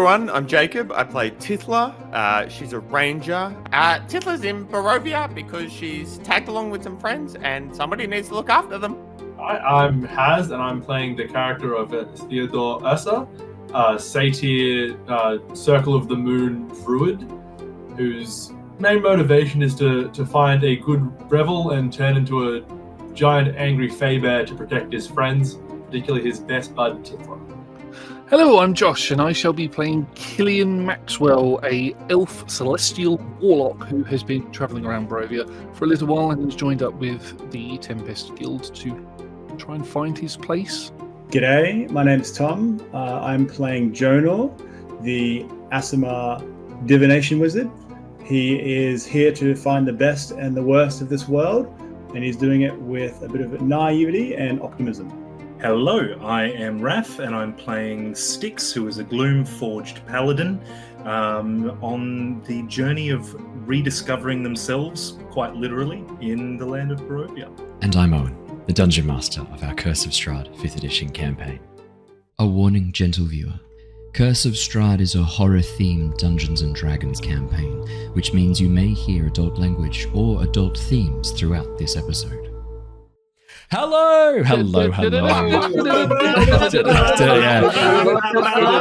everyone, I'm Jacob. I play Tithla. She's a ranger. Tithla's in Barovia because she's tagged along with some friends and somebody needs to look after them. Hi, I'm Haz, and I'm playing the character of Theodore Ursa, satyr, Circle of the Moon druid, whose main motivation is to find a good revel and turn into a giant angry fey bear to protect his friends, particularly his best bud Tithla. Hello, I'm Josh, and I shall be playing Killian Maxwell, a elf celestial warlock who has been travelling around Barovia for a little while and has joined up with the Tempest Guild to try and find his place. G'day, my name's Tom. I'm playing Jonor, the Aasimar divination wizard. He is here to find the best and the worst of this world, and he's doing it with a bit of naivety and optimism. Hello, I am Raph, and I'm playing Styx, who is a Gloomforged Paladin, on the journey of rediscovering themselves, quite literally, in the land of Barovia. And I'm Owen, the Dungeon Master of our Curse of Strahd 5th edition campaign. A warning, gentle viewer. Curse of Strahd is a horror-themed Dungeons & Dragons campaign, which means you may hear adult language or adult themes throughout this episode. Hello!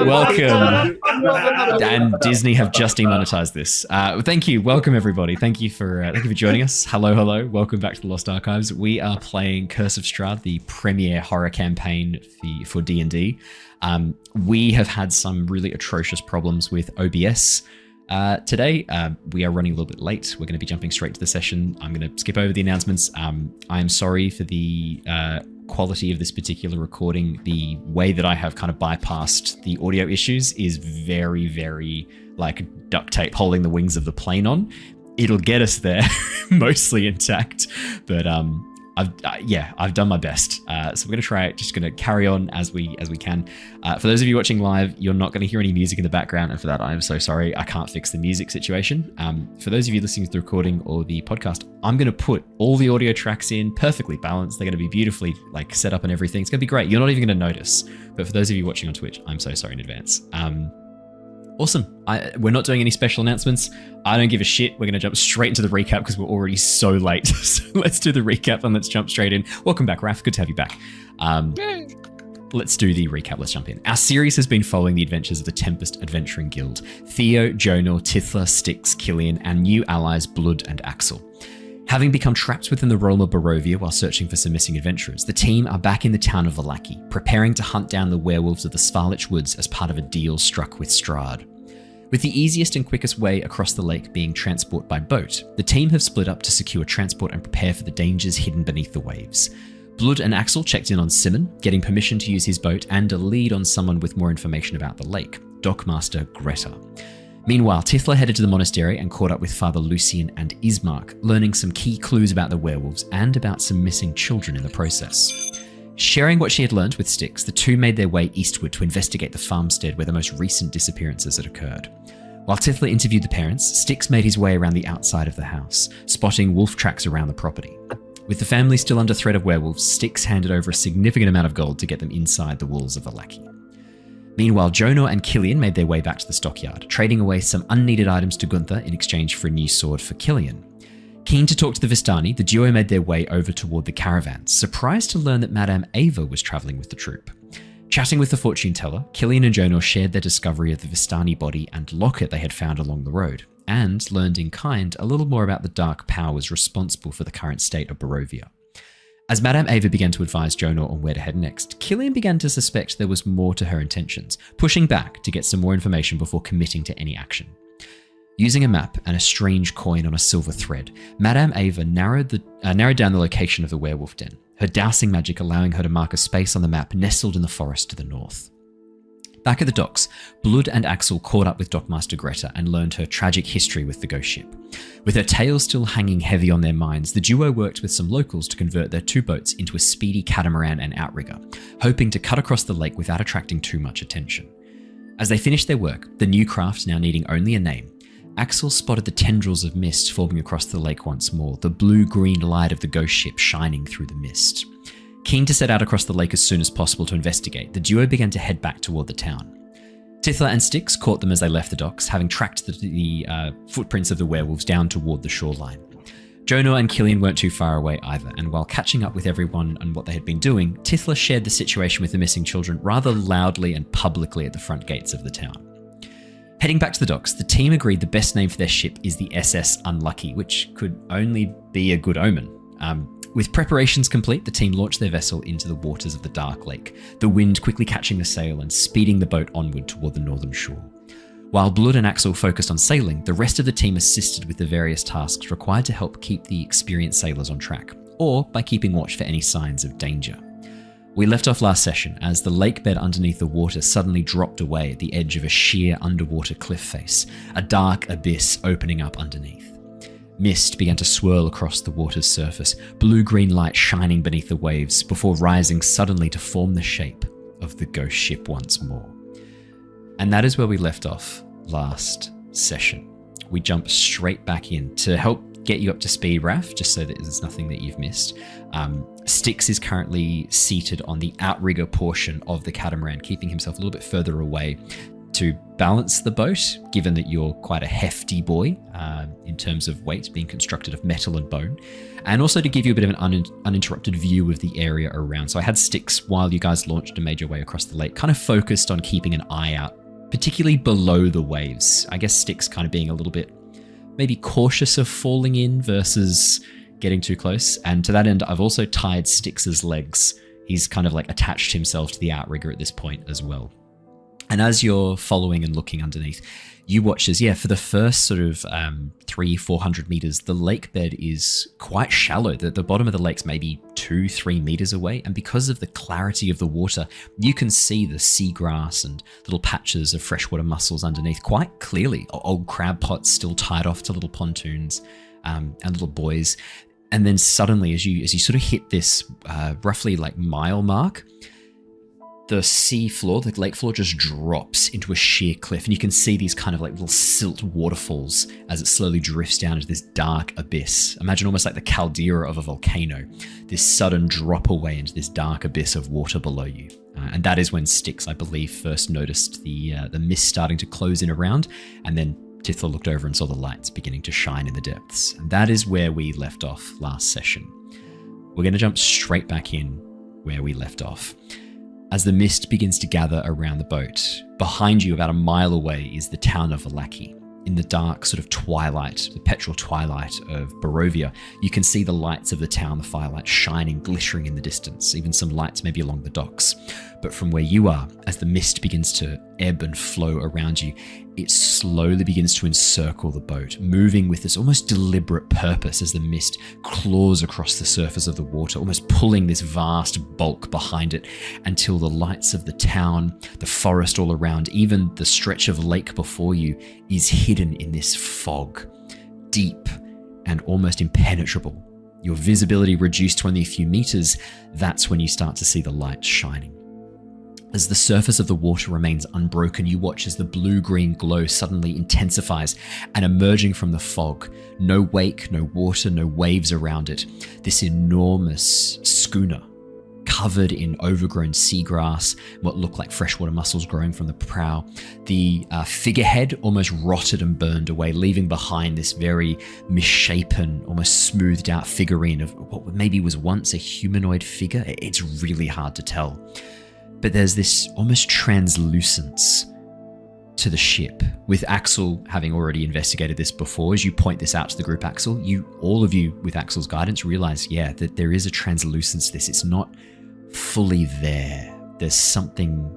Welcome. And Disney have just demonetized this. Thank you. Welcome, everybody. Thank you for joining us. Hello. Welcome back to the Lost Archives. We are playing Curse of Strahd, the premier horror campaign for D&D. We have had some really atrocious problems with OBS. Today, we are running a little bit late. We're going to be jumping straight to the session. I'm going to skip over the announcements. I am sorry for the quality of this particular recording. The way that I have kind of bypassed the audio issues is very, very like duct tape holding the wings of the plane on. It'll get us there, mostly intact, but I've done my best. So we're going to try it, just going to carry on as we can. For those of you watching live, you're not going to hear any music in the background, and for that, I am so sorry. I can't fix the music situation. For those of you listening to the recording or the podcast, I'm going to put all the audio tracks in perfectly balanced. They're going to be beautifully like set up and everything. It's going to be great. You're not even going to notice. But for those of you watching on Twitch, I'm so sorry in advance. Awesome. We're not doing any special announcements. I don't give a shit. We're going to jump straight into the recap because we're already so late. So let's do the recap and let's jump straight in. Welcome back, Raph. Good to have you back. Let's do the recap. Let's jump in. Our series has been following the adventures of the Tempest Adventuring Guild. Theo, Jonor, Tithla, Styx, Killian, and new allies Blood and Axel. Having become trapped within the realm of Barovia while searching for some missing adventurers, the team are back in the town of Vallaki, preparing to hunt down the werewolves of the Svarlich Woods as part of a deal struck with Strahd. With the easiest and quickest way across the lake being transport by boat, the team have split up to secure transport and prepare for the dangers hidden beneath the waves. Blood and Axel checked in on Simon, getting permission to use his boat and a lead on someone with more information about the lake, Dockmaster Greta. Meanwhile, Tithla headed to the monastery and caught up with Father Lucian and Ismark, learning some key clues about the werewolves and about some missing children in the process. Sharing what she had learned with Styx, the two made their way eastward to investigate the farmstead where the most recent disappearances had occurred. While Tithla interviewed the parents, Styx made his way around the outside of the house, spotting wolf tracks around the property. With the family still under threat of werewolves, Styx handed over a significant amount of gold to get them inside the walls of Vallaki. Meanwhile, Jonor and Killian made their way back to the stockyard, trading away some unneeded items to Gunther in exchange for a new sword for Killian. Keen to talk to the Vistani, the duo made their way over toward the caravans, surprised to learn that Madame Ava was travelling with the troop. Chatting with the fortune teller, Killian and Jonor shared their discovery of the Vistani body and locket they had found along the road, and learned in kind a little more about the dark powers responsible for the current state of Barovia. As Madame Ava began to advise Jonor on where to head next, Killian began to suspect there was more to her intentions, pushing back to get some more information before committing to any action. Using a map and a strange coin on a silver thread, Madame Ava narrowed down the location of the werewolf den, her dowsing magic allowing her to mark a space on the map nestled in the forest to the north. Back at the docks, Blood and Axel caught up with Dockmaster Greta and learned her tragic history with the ghost ship. With her tale still hanging heavy on their minds, the duo worked with some locals to convert their two boats into a speedy catamaran and outrigger, hoping to cut across the lake without attracting too much attention. As they finished their work, the new craft now needing only a name, Axel spotted the tendrils of mist forming across the lake once more, the blue-green light of the ghost ship shining through the mist. Keen to set out across the lake as soon as possible to investigate, the duo began to head back toward the town. Tithla and Styx caught them as they left the docks, having tracked the footprints of the werewolves down toward the shoreline. Jonor and Killian weren't too far away either, and while catching up with everyone on what they had been doing, Tithla shared the situation with the missing children rather loudly and publicly at the front gates of the town. Heading back to the docks, the team agreed the best name for their ship is the SS Unlucky, which could only be a good omen. With preparations complete, the team launched their vessel into the waters of the Dark Lake, the wind quickly catching the sail and speeding the boat onward toward the northern shore. While Blood and Axel focused on sailing, the rest of the team assisted with the various tasks required to help keep the experienced sailors on track, or by keeping watch for any signs of danger. We left off last session as the lake bed underneath the water suddenly dropped away at the edge of a sheer underwater cliff face, a dark abyss opening up underneath. Mist began to swirl across the water's surface, blue-green light shining beneath the waves before rising suddenly to form the shape of the ghost ship once more. And that is where we left off last session. We jump straight back in to help get you up to speed, Raph, just so that there's nothing that you've missed. Styx is currently seated on the outrigger portion of the catamaran, keeping himself a little bit further away to balance the boat, given that you're quite a hefty boy in terms of weight, being constructed of metal and bone, and also to give you a bit of an uninterrupted view of the area around. So I had Styx, while you guys launched and made your way across the lake, kind of focused on keeping an eye out, particularly below the waves. I guess Styx kind of being a little bit maybe cautious of falling in versus getting too close. And to that end, I've also tied Styx's legs. He's kind of like attached himself to the outrigger at this point as well. And as you're following and looking underneath, you watch as, for the first sort of 300-400 meters, the lake bed is quite shallow. The bottom of the lake's maybe 2-3 meters away. And because of the clarity of the water, you can see the seagrass and little patches of freshwater mussels underneath quite clearly. Old crab pots still tied off to little pontoons and little buoys. And then suddenly, as you sort of hit this roughly like mile mark, the sea floor, the lake floor, just drops into a sheer cliff, and you can see these kind of like little silt waterfalls as it slowly drifts down into this dark abyss. Imagine almost like the caldera of a volcano, this sudden drop away into this dark abyss of water below you. And that is when Styx, I believe, first noticed the mist starting to close in around, and then Tithla looked over and saw the lights beginning to shine in the depths. And that is where we left off last session. We're going to jump straight back in where we left off. As the mist begins to gather around the boat, behind you about a mile away is the town of Vallaki. In the dark sort of twilight, the petrol twilight of Barovia, you can see the lights of the town, the firelight shining, glittering in the distance, even some lights maybe along the docks. But from where you are, as the mist begins to ebb and flow around you, it slowly begins to encircle the boat, moving with this almost deliberate purpose as the mist claws across the surface of the water, almost pulling this vast bulk behind it until the lights of the town, the forest all around, even the stretch of lake before you is hidden in this fog, deep and almost impenetrable. Your visibility reduced to only a few meters, that's when you start to see the light shining. As the surface of the water remains unbroken, you watch as the blue-green glow suddenly intensifies, and emerging from the fog, no wake, no water, no waves around it, this enormous schooner covered in overgrown seagrass, what looked like freshwater mussels growing from the prow. The figurehead almost rotted and burned away, leaving behind this very misshapen, almost smoothed out figurine of what maybe was once a humanoid figure. It's really hard to tell. But there's this almost translucence to the ship. With Axel having already investigated this before, as you point this out to the group, Axel, all of you with Axel's guidance realize, that there is a translucence to this. It's not fully there. There's something,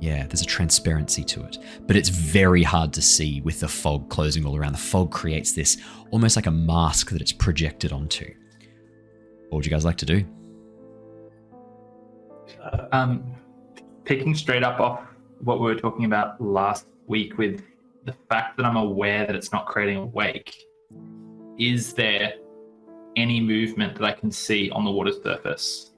there's a transparency to it. But it's very hard to see with the fog closing all around. The fog creates this almost like a mask that it's projected onto. What would you guys like to do? Picking straight up off what we were talking about last week with the fact that I'm aware that it's not creating a wake, is there any movement that I can see on the water's surface?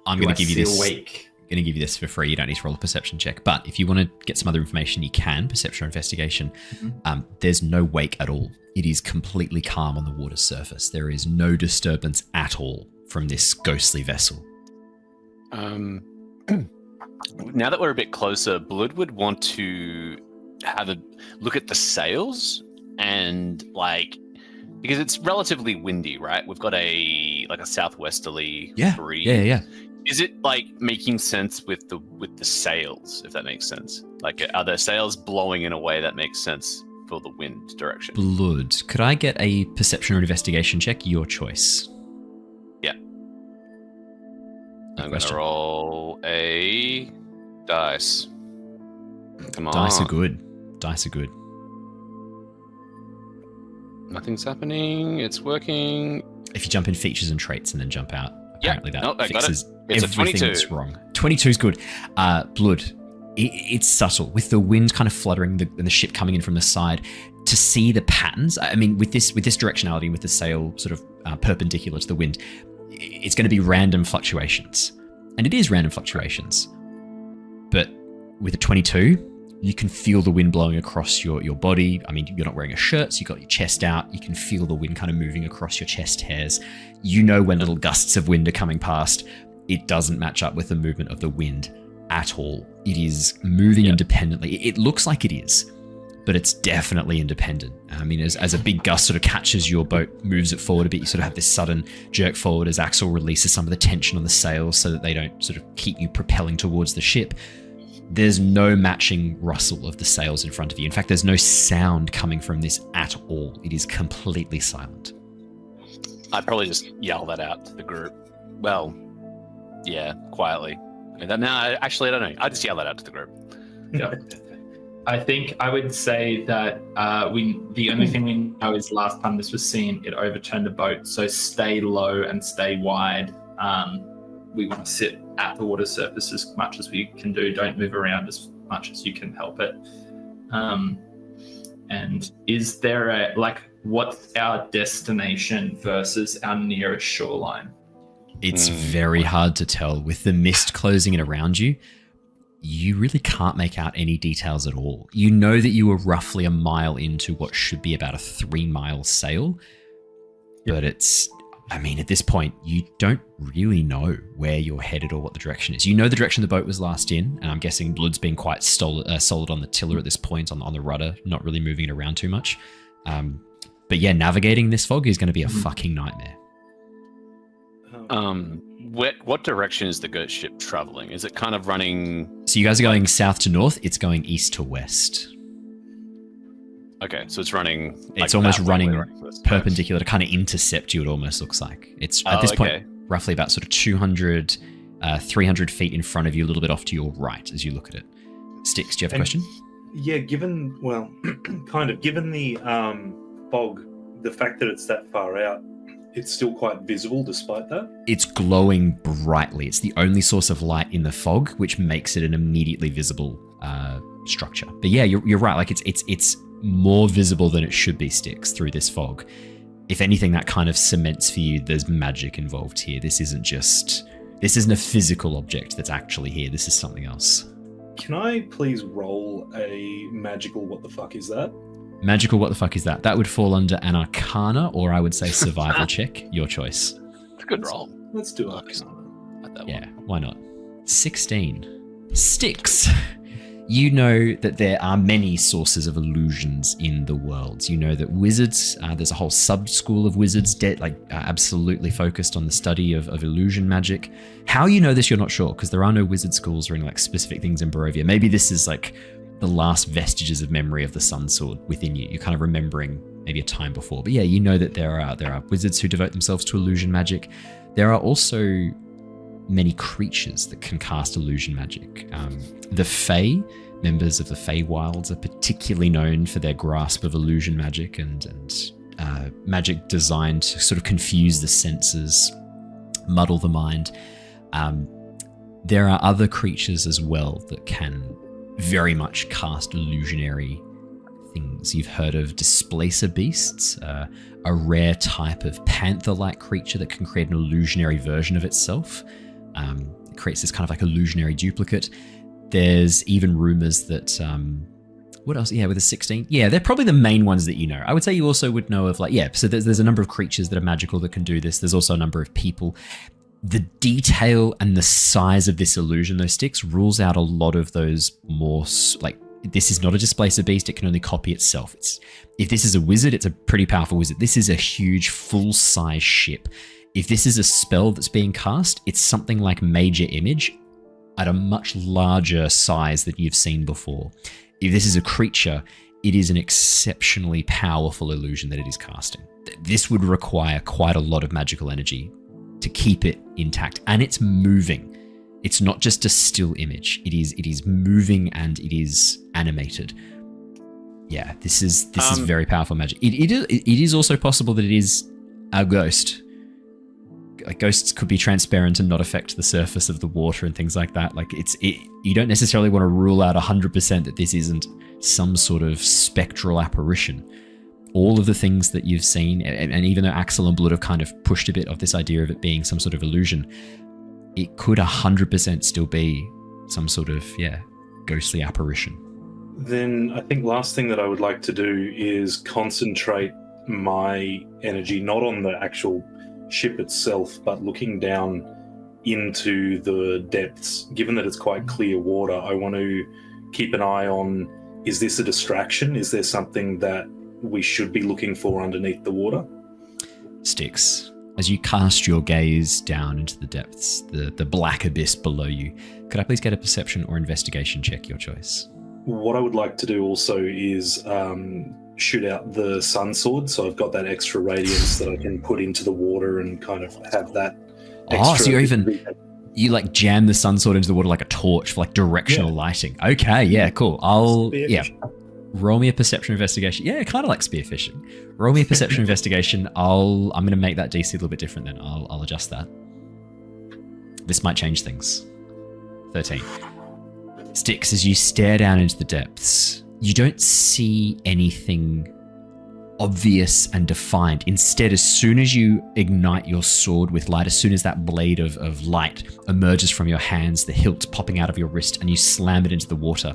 I'm going to give you this. Wake? I'm going to give you this for free. You don't need to roll a perception check. But if you want to get some other information, you can. Perception or investigation. Mm-hmm. There's no wake at all. It is completely calm on the water's surface. There is no disturbance at all from this ghostly vessel. Now that we're a bit closer, Blood would want to have a look at the sails and because it's relatively windy, right? We've got a southwesterly breeze. Yeah. Is it making sense with the sails, if that makes sense? Are the sails blowing in a way that makes sense for the wind direction? Blood, could I get a perception or investigation check? Your choice. Yeah. I'm going to roll a dice. Come on. Dice are good. Nothing's happening. It's working. If you jump in features and traits and then jump out, apparently that fixes It's everything a 22. that's wrong. 22 is good. Blood, it's subtle. With the wind kind of fluttering and the ship coming in from the side, to see the patterns, I mean, with this directionality, with the sail sort of perpendicular to the wind, it's going to be random fluctuations. And it is random fluctuations. But with a 22, you can feel the wind blowing across your body. I mean, you're not wearing a shirt, so you've got your chest out. You can feel the wind kind of moving across your chest hairs. You know when little gusts of wind are coming past. It doesn't match up with the movement of the wind at all. It is moving independently. It looks like it is, but it's definitely independent. I mean, as a big gust sort of catches your boat, moves it forward a bit, you sort of have this sudden jerk forward as Axel releases some of the tension on the sails so that they don't sort of keep you propelling towards the ship. There's no matching rustle of the sails in front of you. In fact, there's no sound coming from this at all. It is completely silent. I'd probably just yell that out to the group. Well, yeah, quietly. Actually, I don't know. I'd just yell that out to the group. Yeah. I think I would say that the only thing we know is last time this was seen, it overturned a boat. So stay low and stay wide. We want to sit at the water surface as much as we can do. Don't move around as much as you can help it. And is there what's our destination versus our nearest shoreline? It's very hard to tell. With the mist closing in around you, you really can't make out any details at all. You know that you are roughly a mile into what should be about a 3-mile sail, but at this point, you don't really know where you're headed or what the direction is. You know the direction the boat was last in, and I'm guessing Blood's been quite solid on the tiller at this point, on the rudder, not really moving it around too much. But yeah, navigating this fog is going to be a fucking nightmare. What direction is the ghost ship traveling? Is it kind of running? So you guys are going south to north. It's going east to west. Okay, so it's running. It's almost running perpendicular to kind of intercept you. It almost looks like it's at this point roughly about sort of 200, 300 feet in front of you, a little bit off to your right as you look at it. Styx, do you have a question? Yeah, given the fog, the fact that it's that far out, it's still quite visible despite that? It's glowing brightly. It's the only source of light in the fog, which makes it an immediately visible structure. But yeah, you're right. It's more visible than it should be, Styx, through this fog. If anything, that kind of cements for you there's magic involved here. This isn't a physical object that's actually here. This is something else. Can I please roll a magical what the fuck is that? Magical what the fuck is that? That would fall under an arcana, or I would say survival check. Your choice. It's a good roll. Let's do arcana. Yeah, why not? 16. Styx. You know that there are many sources of illusions in the world. You know that wizards, there's a whole sub-school of wizards absolutely focused on the study of illusion magic. How you know this, you're not sure, because there are no wizard schools or any specific things in Barovia. Maybe this is the last vestiges of memory of the Sun Sword within you. You're kind of remembering maybe a time before. But yeah, you know that there are wizards who devote themselves to illusion magic. There are also many creatures that can cast illusion magic. The Fae, members of the Feywilds, are particularly known for their grasp of illusion magic and magic designed to sort of confuse the senses, muddle the mind. There are other creatures as well that can very much cast illusionary things. You've heard of displacer beasts, a rare type of panther-like creature that can create an illusionary version of itself. It creates this kind of illusionary duplicate. There's even rumors that what else? Yeah, with a 16. Yeah, they're probably the main ones that you know. I would say you also would know of so there's a number of creatures that are magical that can do this. There's also a number of people. the detail and the size of this illusion, those sticks, rules out a lot of those more like, this is not a displacer beast. It can only copy itself. If this is a wizard, it's a pretty powerful wizard. This is a huge full-size ship. If this is a spell that's being cast, it's something like Major Image at a much larger size than you've seen before. If this is a creature, it is an exceptionally powerful illusion that it is casting. This would require quite a lot of magical energy to keep it intact, and it's moving. It's not just a still image. It is moving and it is animated. Yeah, this is very powerful magic. It is also possible that it is a ghost. Like, ghosts could be transparent and not affect the surface of the water and things like that. Like, you don't necessarily want to rule out 100% that this isn't some sort of spectral apparition. All of the things that you've seen, and even though Axel and Blood have kind of pushed a bit of this idea of it being some sort of illusion, it could 100% still be some sort of, ghostly apparition. Then I think last thing that I would like to do is concentrate my energy not on the actual ship itself, but looking down into the depths. Given that it's quite clear water, I want to keep an eye on, is this a distraction? Is there something that we should be looking for underneath the water? Styx, as you cast your gaze down into the depths, the black abyss below you, could I please get a perception or investigation check, your choice? What I would like to do also is shoot out the sun sword, so I've got that extra radiance that I can put into the water and kind of have that extra... So you like jam the sun sword into the water like a torch for like directional lighting. Okay, yeah, cool. Roll me a perception investigation. Yeah, kind of like spearfishing. Roll me a perception investigation. I'm going to make that DC a little bit different then. I'll adjust that. This might change things. 13. Styx, as you stare down into the depths, you don't see anything obvious and defined. Instead, as soon as you ignite your sword with light, as soon as that blade of light emerges from your hands, the hilt popping out of your wrist, and you slam it into the water,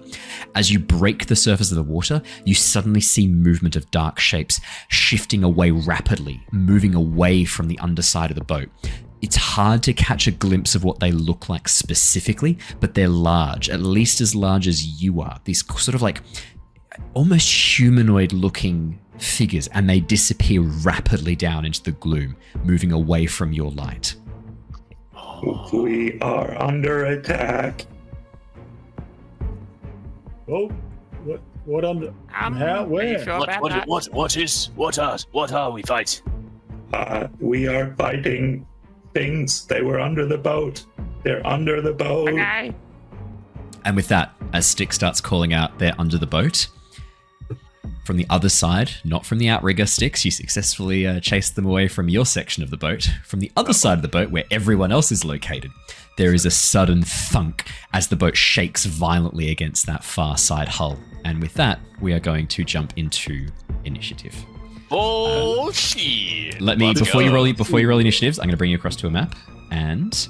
as you break the surface of the water, you suddenly see movement of dark shapes shifting away rapidly, moving away from the underside of the boat. It's hard to catch a glimpse of what they look like specifically, but they're large, at least as large as you are. These sort of like almost humanoid looking figures, and they disappear rapidly down into the gloom, moving away from your light. We are under attack. Oh, what under? How? Where? Sure What are we fighting? We are fighting things. They were under the boat. They're under the boat. Okay. And with that, as Styx starts calling out, they're under the boat. From the other side, not from the outrigger, Styx, you successfully chased them away from your section of the boat. From the other side of the boat, where everyone else is located, there is a sudden thunk as the boat shakes violently against that far side hull. And with that, we are going to jump into initiative. Bullshit! Before you roll initiatives, I'm going to bring you across to a map. And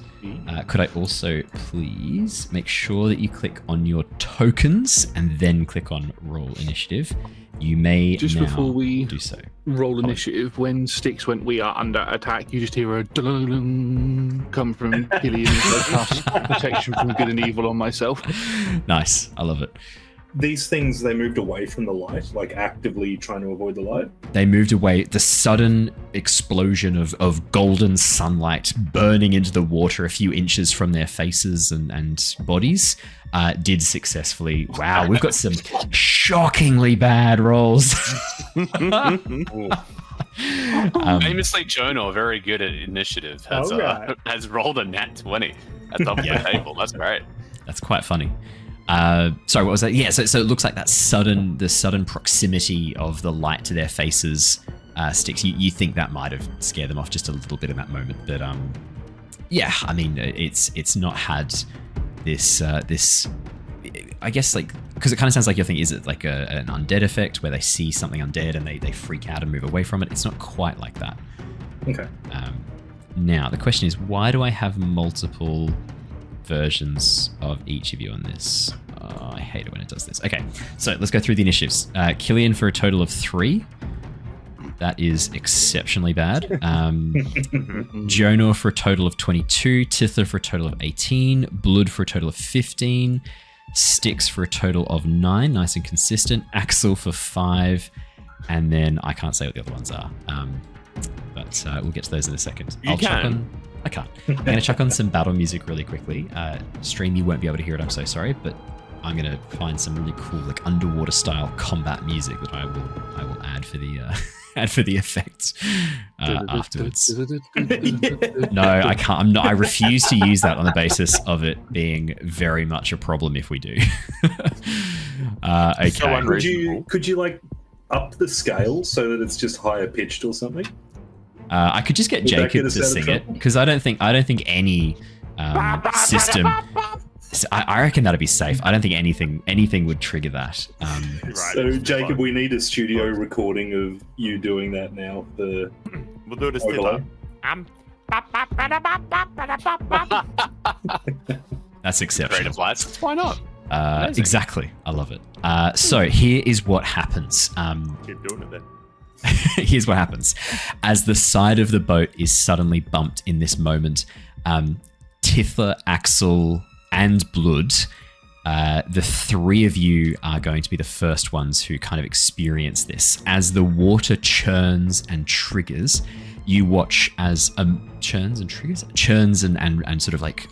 could I also please make sure that you click on your tokens and then click on roll initiative? You may just now before we do so. Roll initiative. When Styx went, we are under attack. You just hear a come from Killian. Cast protection from good and evil on myself. Nice, I love it. These things, they moved away from the light, like actively trying to avoid the light. They moved away. The sudden explosion of golden sunlight burning into the water a few inches from their faces and bodies did successfully. Wow, we've got some shockingly bad rolls. Famously, Jonor, very good at initiative, has rolled a nat 20 at the top of the table. That's great. That's quite funny. Sorry, what was that? Yeah, so it looks like the sudden proximity of the light to their faces, Styx. You think that might have scared them off just a little bit in that moment, but yeah, I mean, it's not had this I guess, like, because it kind of sounds like you're thinking, is it like an undead effect where they see something undead and they freak out and move away from it? It's not quite like that. Okay. Now the question is, why do I have multiple versions of each of you on this? Oh, I hate it when it does this. Okay, so let's go through the initiatives. Killian for a total of 3. That is exceptionally bad. Jonor for a total of 22, Tithla for a total of 18, Blood for a total of 15, Styx for a total of 9, nice and consistent, Axel for 5, and then I can't say what the other ones are. But we'll get to those in a second. I can't. I'm going to chuck on some battle music really quickly. Stream, you won't be able to hear it, I'm so sorry, but I'm going to find some really cool like underwater style combat music that I will add for the effects afterwards. No, I can't. I refuse to use that on the basis of it being very much a problem if we do. Okay. So Could you like up the scale so that it's just higher pitched or something? I could just get Jacob to sing it because I don't think any system. I reckon that'd be safe. I don't think anything would trigger that. So Jacob, we need a studio recording of you doing that now. We'll do it as Tithla. That's exceptional. Creative license. Why not? Exactly. I love it. So here is what happens. Keep doing it then. Here's what happens. As the side of the boat is suddenly bumped in this moment, Tithla, Axel, and Blood, the three of you are going to be the first ones who kind of experience this. As the water churns and triggers, you watch as churns and sort of like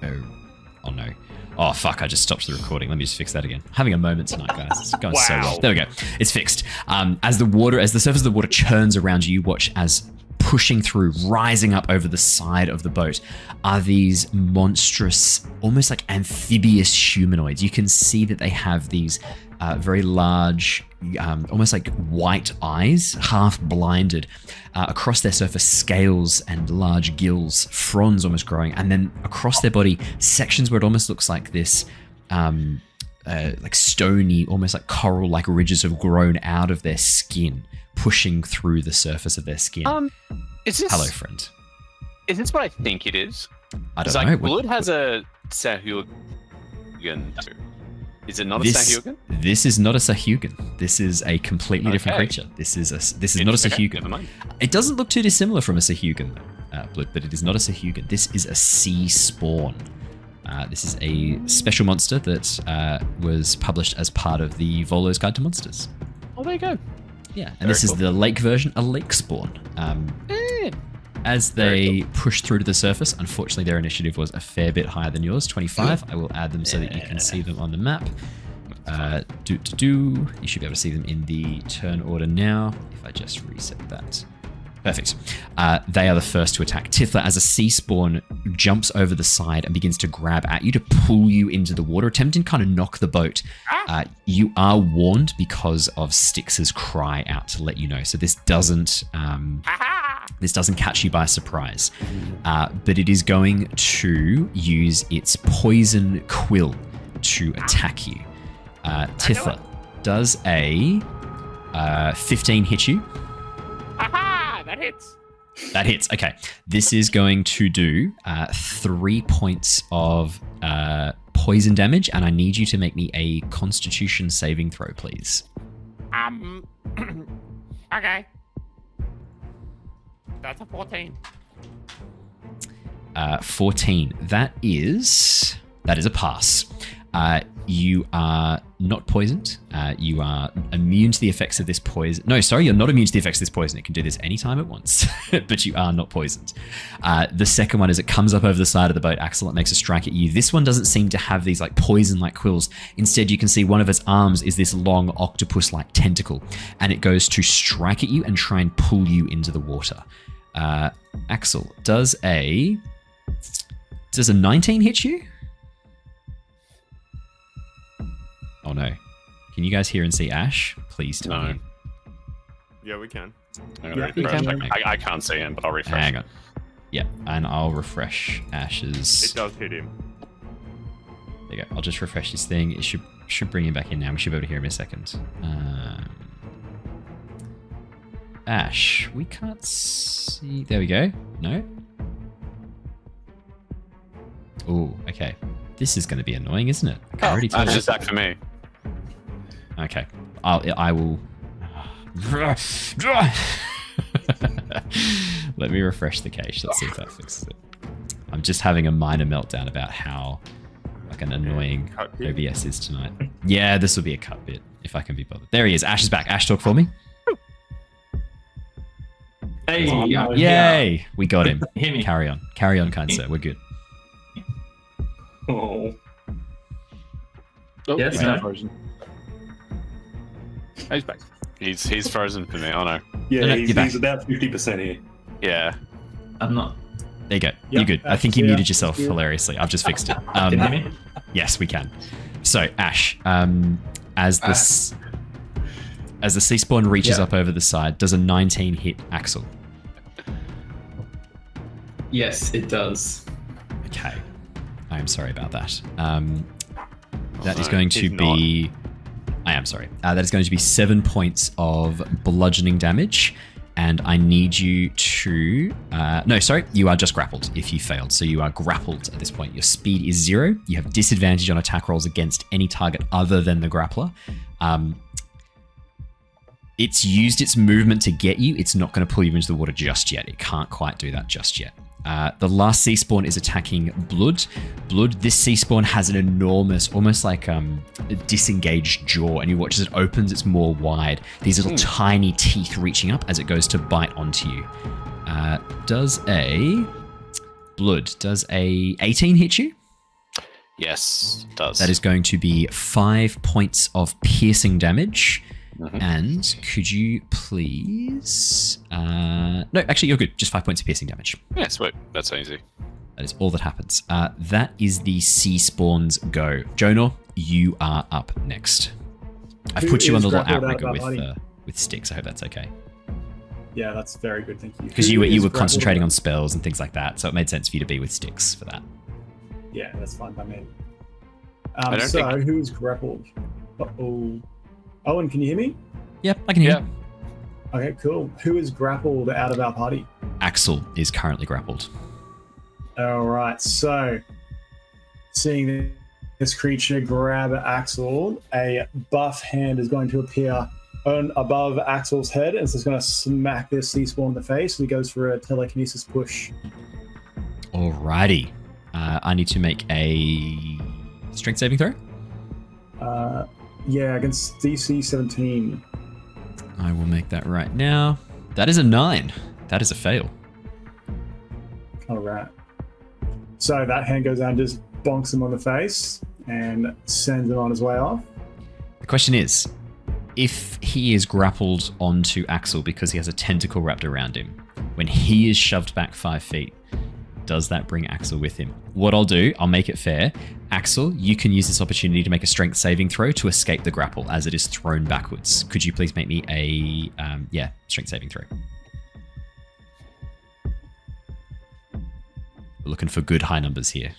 oh no. Oh fuck, I just stopped the recording. Let me just fix that again. Having a moment tonight, guys. It's going so well. There we go. It's fixed. As the surface of the water churns around you, watch as pushing through, rising up over the side of the boat, are these monstrous, almost like amphibious humanoids. You can see that they have these very large, almost like white eyes, half blinded. Across their surface, scales and large gills, fronds almost growing, and then across their body, sections where it almost looks like this, like stony, almost like coral-like ridges have grown out of their skin, pushing through the surface of their skin. Is this? Hello, friend. Is this what I think it is? I don't like know. Blood has a Sahuagin. Is it not a Sahuagin? This is not a Sahuagin. This is a completely different creature. This is not a Sahuagin. Never mind. It doesn't look too dissimilar from a Sahuagin, Blood, but it is not a Sahuagin. This is a sea spawn. This is a special monster that was published as part of the Volo's Guide to Monsters. Oh, there you go. Yeah, and this is the lake version, a lake spawn. As they push through to the surface, unfortunately their initiative was a fair bit higher than yours, 25. I will add them so that you can see them on the map. You should be able to see them in the turn order now, if I just reset that. Perfect. They are the first to attack. Tithla, as a sea spawn, jumps over the side and begins to grab at you to pull you into the water, attempting to kind of knock the boat. You are warned because of Styx's cry out to let you know. So this doesn't catch you by surprise. But it is going to use its poison quill to attack you. Tithla, does a 15 hit you? That hits. That hits. Okay. This is going to do 3 points of poison damage, and I need you to make me a Constitution saving throw, please. Okay. That's a 14. 14. That is a pass. You are not poisoned. You are immune to the effects of this poison. No, sorry, you're not immune to the effects of this poison. It can do this anytime at once, but you are not poisoned. The second one is it comes up over the side of the boat. Axel, it makes a strike at you. This one doesn't seem to have these like poison-like quills. Instead, you can see one of its arms is this long octopus-like tentacle, and it goes to strike at you and try and pull you into the water. Axel, does a 19 hit you? Oh no. Can you guys hear and see Ash? Please tell me. Yeah, we can. I can't see him, but I'll refresh. Hang on. Yeah, and I'll refresh Ash's. It does hit him. There you go. I'll just refresh this thing. It should bring him back in now. We should be able to hear him in a second. Ash, we can't see. There we go. No. Oh, okay. This is going to be annoying, isn't it? I already told Ash is back for me. Okay. I will. Let me refresh the cache. Let's see if that fixes it. I'm just having a minor meltdown about how like an annoying OBS is tonight. Yeah, this will be a cut bit if I can be bothered. There he is. Ash is back. Ash, talk for me. Hey, Yay! We got him. Hear me. Carry on. Carry on, kind sir. We're good. Oh. Oh, Yes, he's no. frozen. Oh, he's back. He's frozen for me. Oh no. Yeah, No, no, he's you're back. about 50% here. Yeah. I'm not. There you go. Yep, You're good. I think you yeah, muted yourself yeah. hilariously. I've just fixed it. Can you hear me? Yes, we can. So, Ash, as the sea spawn reaches Yeah. up over the side, does a 19 hit Axel? Yes, it does. Okay. I am sorry about that. That is no, going to he's be... I am sorry. That is going to be 7 points of bludgeoning damage. And I need you to... no, sorry. You are just grappled if you failed. So you are grappled at this point. Your speed is 0. You have disadvantage on attack rolls against any target other than the grappler. It's used its movement to get you. It's not going to pull you into the water just yet. It can't quite do that just yet. The last sea spawn is attacking Blood. Blood, this sea spawn has an enormous, almost like a disengaged jaw, and you watch as it opens its maw wide. These little tiny teeth reaching up as it goes to bite onto you. Does a 18 hit you? Yes, it does. That is going to be 5 points of piercing damage. Mhm. And could you please... no, actually, you're good. Just 5 points of piercing damage. Yeah, sweet. That's easy. That is all that happens. That is the sea spawn's go. Jonor, you are up next. I've Who put you on the is little grappled out outrigger of our body? with Styx. I hope that's okay. Yeah, that's very good. Thank you. Because Who you is were grappled concentrating out? on spells and things like that, so it made sense for you to be with Styx for that. Yeah, that's fine by me. I don't So, think- who's grappled? Uh-oh. Owen, can you hear me? Yep, I can hear Yeah. you. Okay, cool. Who is grappled out of our party? Axel is currently grappled. All right, so seeing this creature grab Axel, a buff hand is going to appear above Axel's head, and it's just going to smack this sea spawn in the face. And he goes for a telekinesis push. Alrighty. I need to make a strength saving throw. Yeah, against DC 17. I will make that right now. That is a 9. That is a fail. All right. So that hand goes down, just bonks him on the face, and sends him on his way off. The question is, if he is grappled onto Axel because he has a tentacle wrapped around him, when he is shoved back 5 feet, does that bring Axel with him? What I'll do, I'll make it fair. Axel, you can use this opportunity to make a strength saving throw to escape the grapple as it is thrown backwards. Could you please make me a, strength saving throw? We're looking for good high numbers here.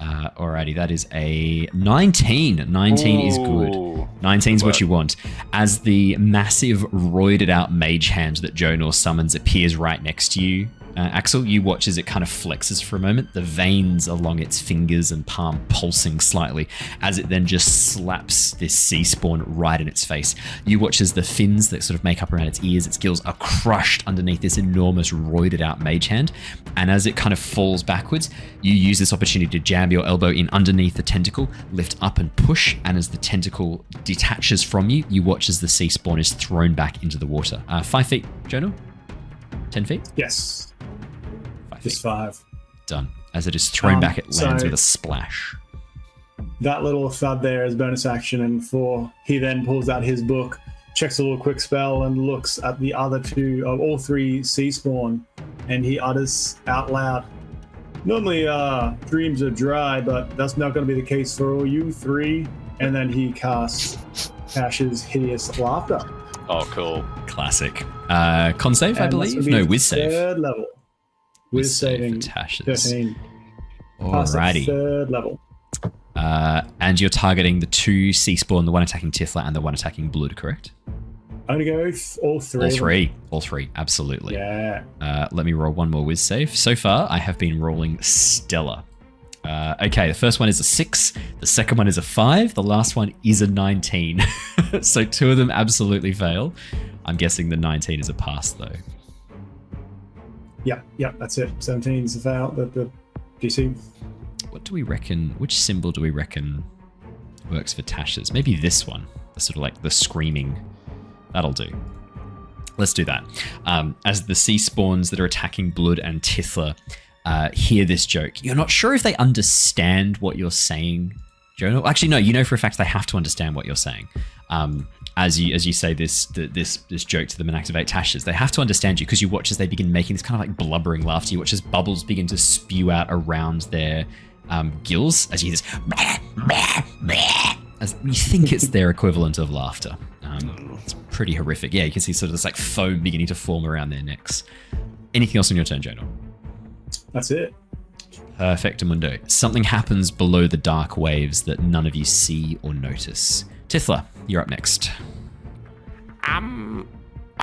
Alrighty, that is a 19. 19 is good. Ooh. 19 is what you want. As the massive, roided out mage hand that Jonor summons appears right next to you, Axel, you watch as it kind of flexes for a moment, the veins along its fingers and palm pulsing slightly, as it then just slaps this sea spawn right in its face. You watch as the fins that sort of make up around its ears, its gills, are crushed underneath this enormous, roided out mage hand, and as it kind of falls backwards, you use this opportunity to jam your elbow in underneath the tentacle, lift up and push, and as the tentacle detaches from you, you watch as the sea spawn is thrown back into the water. 5 feet, Jonor? 10 feet? Yes, 5 just feet. 5. Done. As it is thrown back, it lands so- with a splash. That little thud there is bonus action, and he then pulls out his book, checks a little quick spell, and looks at the other two of all 3 sea spawn, and he utters out loud, "Normally, dreams are dry, but that's not going to be the case for all you 3." And then he casts Ash's hideous laughter. Oh, cool. Classic. Con save, I And that's believe? gonna be No, whiz save. Third level. Whiz saving for Tashes. 13. Pass at Alrighty. third level. And you're targeting the 2 sea spawn, the one attacking Tithla and the one attacking Blood, correct? I'm going to go all 3. All 3. All 3, absolutely. Yeah. Let me roll one more whiz save. So far, I have been rolling stellar. Okay, the first one is a 6, the second one is a 5, the last one is a 19. So 2 of them absolutely fail. I'm guessing the 19 is a pass, though. Yeah, that's it. 17 is the fail, the DC. What do we reckon? Which symbol do we reckon works for Tasha's? Maybe this one. The sort of like the screaming. That'll do. Let's do that. As the sea spawns that are attacking Blood and Tithla hear this joke, you're not sure if they understand what you're saying, Jonor. Actually, no. You know for a fact they have to understand what you're saying. As you say this joke to them and activate Tasha's, they have to understand you because you watch as they begin making this kind of like blubbering laughter. You watch as bubbles begin to spew out around their gills as you hear this, as you think it's their equivalent of laughter. It's pretty horrific. Yeah, you can see sort of this like foam beginning to form around their necks. Anything else on your turn, Jonor? That's it. Perfectamundo. Something happens below the dark waves that none of you see or notice. Tithla, you're up next.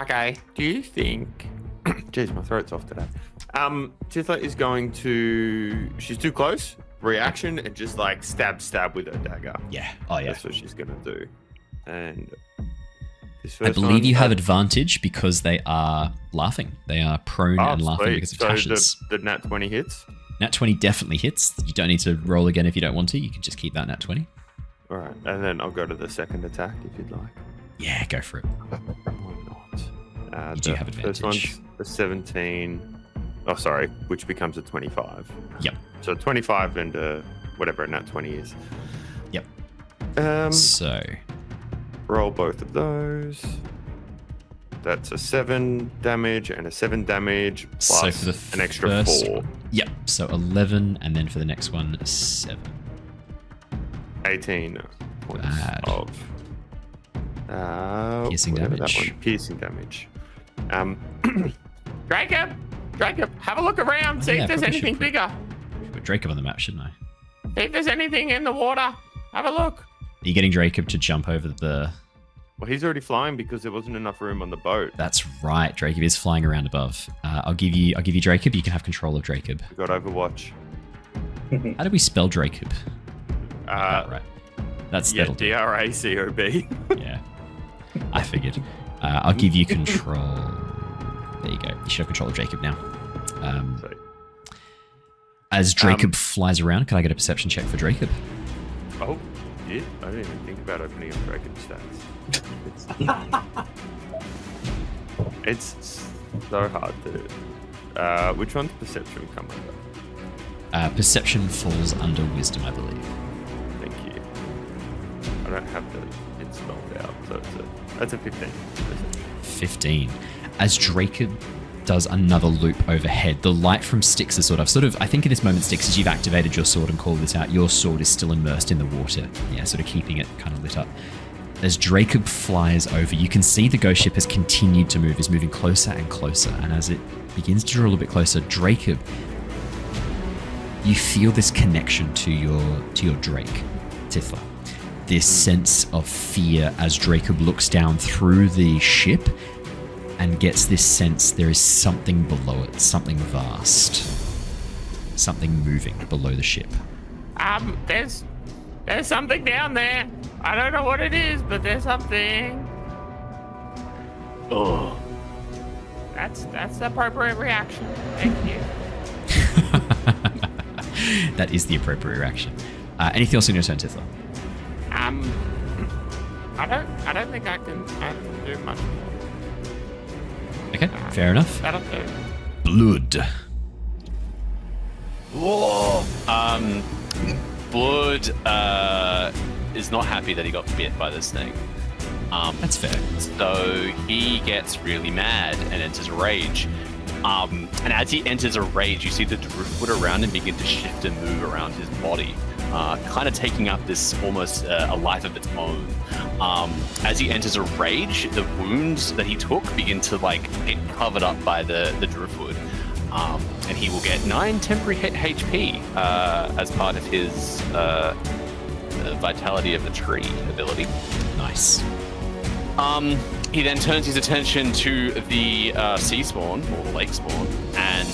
Okay. Do you think... Jeez, my throat's off today. Tithla is going to... She's too close. Reaction and just like stab with her dagger. Yeah. Oh, yeah. That's what she's going to do. And... I believe you have advantage because they are laughing. They are prone and laughing because of Tasha's. The nat 20 hits? Nat 20 definitely hits. You don't need to roll again if you don't want to. You can just keep that nat 20. All right, and then I'll go to the second attack if you'd like. Yeah, go for it. Why not? You do have advantage. First one's a 17. Oh, sorry, which becomes a 25. Yep. So 25 and whatever a nat 20 is. Yep. So... Roll both of those. That's a 7 damage and a 7 damage plus so for the an extra 4. Yep. So 11, and then for the next one, 7. 18 points of piercing damage. Piercing damage. Jacob, have a look around. See if there's anything bigger. Put Jacob on the map, shouldn't I? See if there's anything in the water. Have a look. Are you getting Jacob to jump over the... Well, he's already flying because there wasn't enough room on the boat. That's right. Jacob is flying around above. I'll give you Jacob. You can have control of Jacob. We got Overwatch. How do we spell Jacob? Right. That'll do. D-R-A-C-O-B. Yeah. I figured. I'll give you control. There you go. You should have control of Jacob now. As Jacob flies around, can I get a perception check for Jacob? Oh, yeah. I didn't even think about opening up Jacob's stats. It's so hard to... which one's perception come under? Perception falls under wisdom, I believe. Thank you. I don't have it spelled out, so that's a 15. 15. As Jacob does another loop overhead, the light from Styx is I think in this moment, Styx, as you've activated your sword and called this out, your sword is still immersed in the water. Yeah, sort of keeping it kind of lit up. As Jacob flies over, you can see the ghost ship has continued to move, is moving closer and closer. And as it begins to draw a little bit closer, Jacob, you feel this connection to your Drake, Tithla. This sense of fear as Jacob looks down through the ship and gets this sense there is something below it, something vast, something moving below the ship. There's something down there. I don't know what it is, but there's something. Oh. That's the appropriate reaction. Thank you. That is the appropriate reaction. Anything else in your turn, Tithla? I don't think I can do much more. Okay, fair enough. That'll do. Blood. Whoa. Blood is not happy that he got bit by this thing. That's fair. So he gets really mad and enters a rage. And as he enters a rage, you see the driftwood around him begin to shift and move around his body, kind of taking up this almost a life of its own. As he enters a rage, the wounds that he took begin to get covered up by the driftwood. And he will get 9 temporary HP as part of his Vitality of the Tree ability. Nice. He then turns his attention to the sea spawn, or the lake spawn, and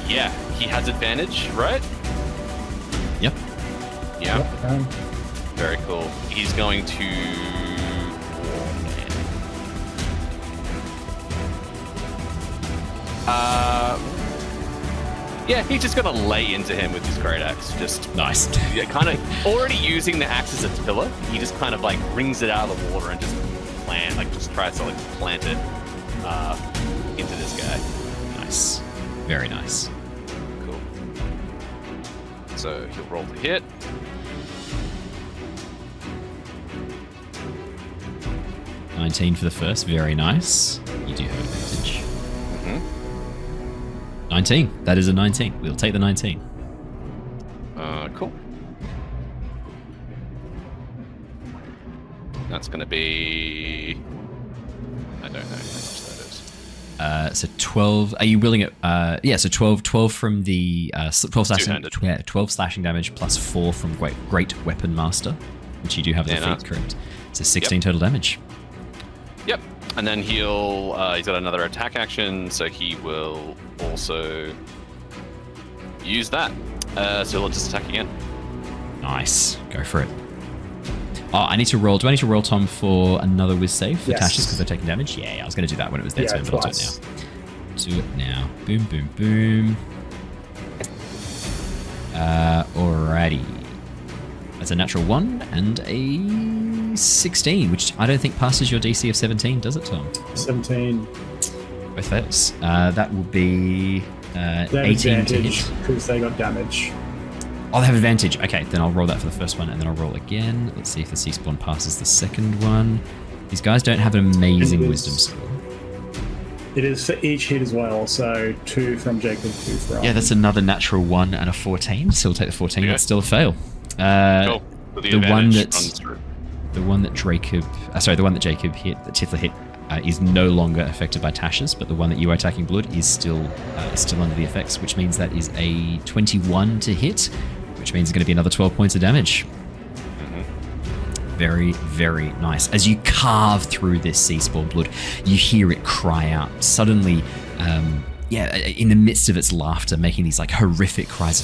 he has advantage, right? Yeah. Um, Very cool. He's going to. Yeah, he's just gonna lay into him with his great axe. Just Nice. yeah, kind of already using the axe as a pillar. He just kind of like wrings it out of the water and just tries to like plant it into this guy. Nice. Very nice. Cool. So he'll roll to hit. $19 for the first. Very nice. You do have advantage. Mm-hmm. 19. That is a 19. We'll take the 19. Cool. That's going to be. I don't know how much that is. So 12. Are you willing it? Yeah. So 12 from the 12 slashing. Two-handed. Yeah, 12 slashing damage plus 4 from Great Weapon Master, which you do have as Yeah, a feat, correct? So 16 total damage. Yep. And then he's got another attack action, so he will also use that. So he'll just attack again. Nice. Go for it. Oh, I need to roll. Do I need to roll, Tom, for another whiz save for Yes. Tasha's because they're taking damage? Yeah, I was going to do that when it was their Yeah, turn, but I'll do it twice. now. Do it now. Boom, boom, boom. Alrighty. That's a natural 1 and a 16, which I don't think passes your DC of 17, does it, Tom? 17. Both fails. That will be They have 18 to advantage hit. because they got damage. Oh, they have advantage. Okay, then I'll roll that for the first one, and then I'll roll again. Let's see if the Sea Spawn passes the second one. These guys don't have an amazing It is. wisdom score. It is for each hit as well, so 2 from Jacob, 2 from. Yeah, that's another natural 1 and a 14, so we'll take the 14. Okay. That's still a fail. Cool. So the one advantage that's- runs through. The one that Jacob hit, that Tithla hit, is no longer affected by Tasha's, but the one that you are attacking Blood is still under the effects, which means that is a 21 to hit, which means it's going to be another 12 points of damage. Very, very nice. As you carve through this sea spawn Blood, you hear it cry out. Suddenly, in the midst of its laughter, making these like horrific cries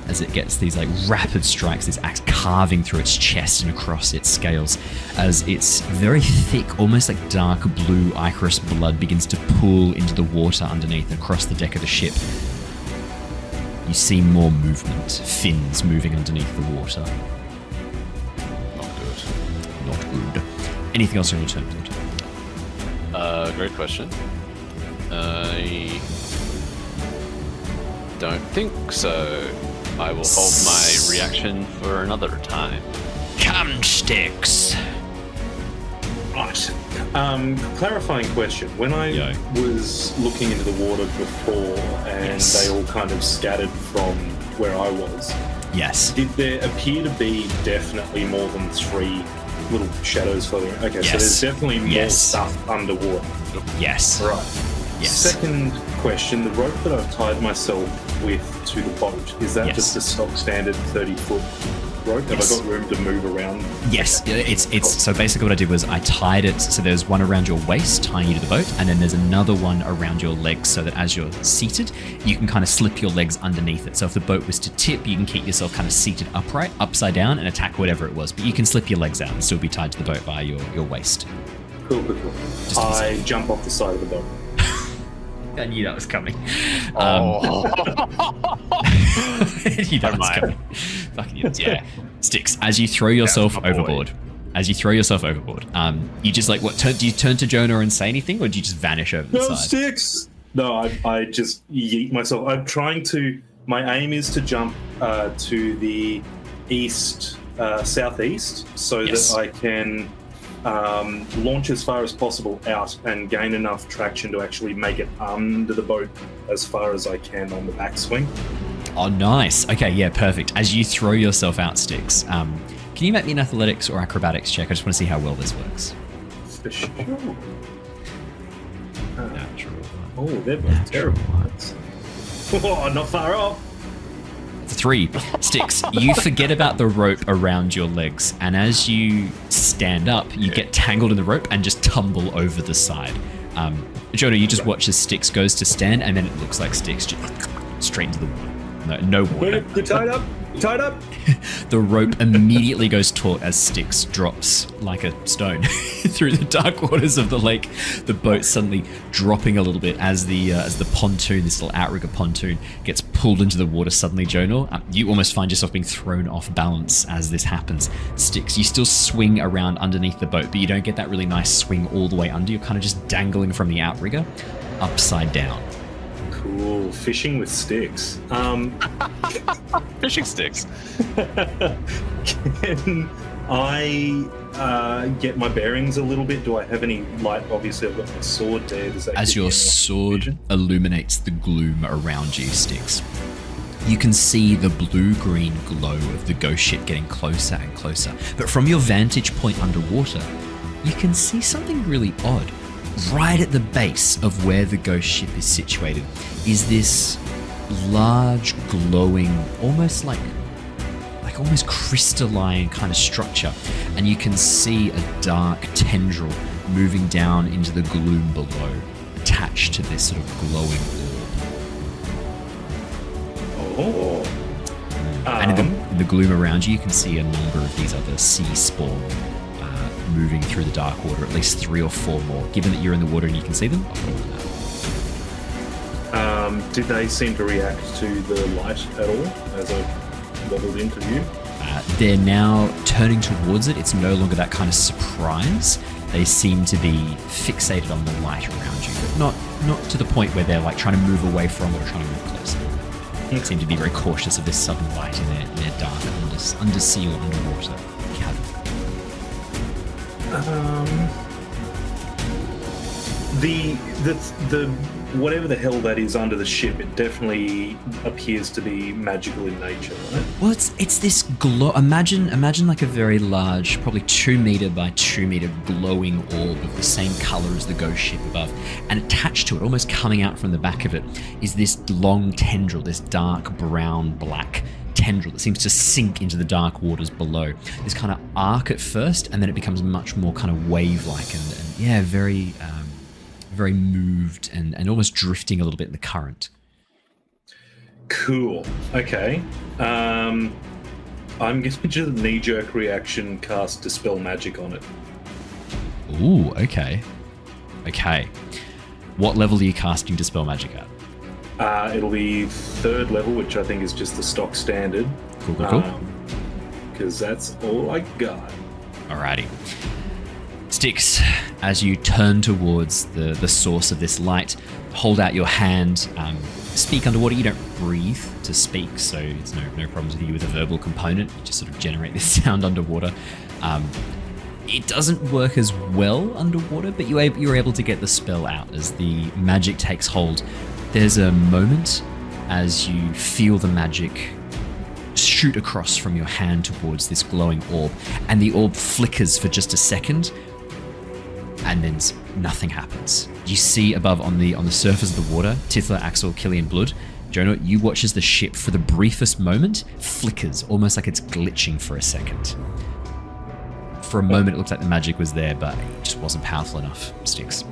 as it gets these like rapid strikes, this axe carving through its chest and across its scales, as its very thick, almost like dark blue ichorous blood begins to pool into the water underneath and across the deck of the ship. You see more movement, fins moving underneath the water. Not good. Anything else on your turn, Blood? Great question. I don't think so. I will hold my reaction for another time. Come, Styx. Right. Clarifying question. When I Yo. was looking into the water before and Yes. they all kind of scattered from where I was, Yes. did there appear to be definitely more than 3 little shadows floating? Okay, so Yes. there's definitely more Yes. stuff underwater. Yes. Right. Yes. Second question, the rope that I've tied myself with to the boat, is that Yes. just a stock standard 30-foot rope? Yes. Have I got room to move around? Yes, it's so basically what I did was I tied it, so there's one around your waist tying you to the boat, and then there's another one around your legs so that as you're seated, you can kind of slip your legs underneath it. So if the boat was to tip, you can keep yourself kind of seated upright, upside down, and attack whatever it was. But you can slip your legs out and still be tied to the boat by your waist. Cool. Just to be I jump off the side of the boat. I knew that was coming. Oh. I knew that was coming. Fucking idiots. Yeah. Styx, as you throw yourself my boy. overboard, you just like, do you turn to Jonor and say anything, or do you just vanish over the No, side? Styx! No, I just yeet myself. I'm trying to. My aim is to jump to the southeast, so Yes. that I can launch as far as possible out and gain enough traction to actually make it under the boat as far as I can on the backswing. Oh, nice. Okay, yeah, perfect. As you throw yourself out, Styx, can you make me an athletics or acrobatics check? I just want to see how well this works. For sure. Natural. Oh, they're both terrible ones. Oh, not far off. 3. Styx, you forget about the rope around your legs, and as you stand up, you get tangled in the rope and just tumble over the side. Jonor, you just watch as Styx goes to stand, and then it looks like Styx just straight into the water. No water. You're tied up? Tied up. The rope immediately goes taut as Styx drops like a stone through the dark waters of the lake. The boat suddenly dropping a little bit as the pontoon, this little outrigger pontoon, gets pulled into the water suddenly, Jonor. You almost find yourself being thrown off balance as this happens. Styx, you still swing around underneath the boat, but you don't get that really nice swing all the way under. You're kind of just dangling from the outrigger upside down. Cool. Fishing with sticks. Fishing sticks. Can I get my bearings a little bit? Do I have any light? Obviously, I've got my sword there. Does that As your sword illuminates the gloom around you, Styx, you can see the blue-green glow of the ghost ship getting closer and closer. But from your vantage point underwater, you can see something really odd. Right at the base of where the ghost ship is situated is this large, glowing, almost almost crystalline kind of structure. And you can see a dark tendril moving down into the gloom below, attached to this sort of glowing orb. Oh. And in the gloom around you, you can see a number of these other sea spawn moving through the dark water, at least 3 or 4 more. Given that you're in the water and you can see them, I'll put them on that. Did they seem to react to the light at all as I wobbled into view? They're now turning towards it. It's no longer that kind of surprise. They seem to be fixated on the light around you, but not to the point where they're like trying to move away from it or trying to move closer. They seem to be very cautious of this sudden light in their dark undersea or underwater cavern. The whatever the hell that is under the ship, it definitely appears to be magical in nature, right? Well, it's this glow. Imagine like a very large, probably 2 meter by 2 meter glowing orb of the same color as the ghost ship above, and attached to it, almost coming out from the back of it, is this long tendril, this dark brown black tendril that seems to sink into the dark waters below. This kind of arc at first, and then it becomes much more kind of wave-like and yeah, very moved and almost drifting a little bit in the current. Cool. Okay. I'm going to just knee-jerk reaction cast Dispel Magic on it. Ooh, okay. Okay. What level are you casting Dispel Magic at? It'll be 3rd level, which I think is just the stock standard. Cool. Because that's all I got. Alrighty. Styx, as you turn towards the source of this light, hold out your hand, speak underwater. You don't breathe to speak, so it's no problems with you with a verbal component. You just sort of generate this sound underwater. It doesn't work as well underwater, but you're able to get the spell out as the magic takes hold. There's a moment as you feel the magic shoot across from your hand towards this glowing orb, and the orb flickers for just a second, and then nothing happens. You see above on the surface of the water, Tithla, Axel, Killian, Blood. Jonor, you watch as the ship, for the briefest moment, flickers, almost like it's glitching for a second. For a moment, it looks like the magic was there, but it just wasn't powerful enough. Styx.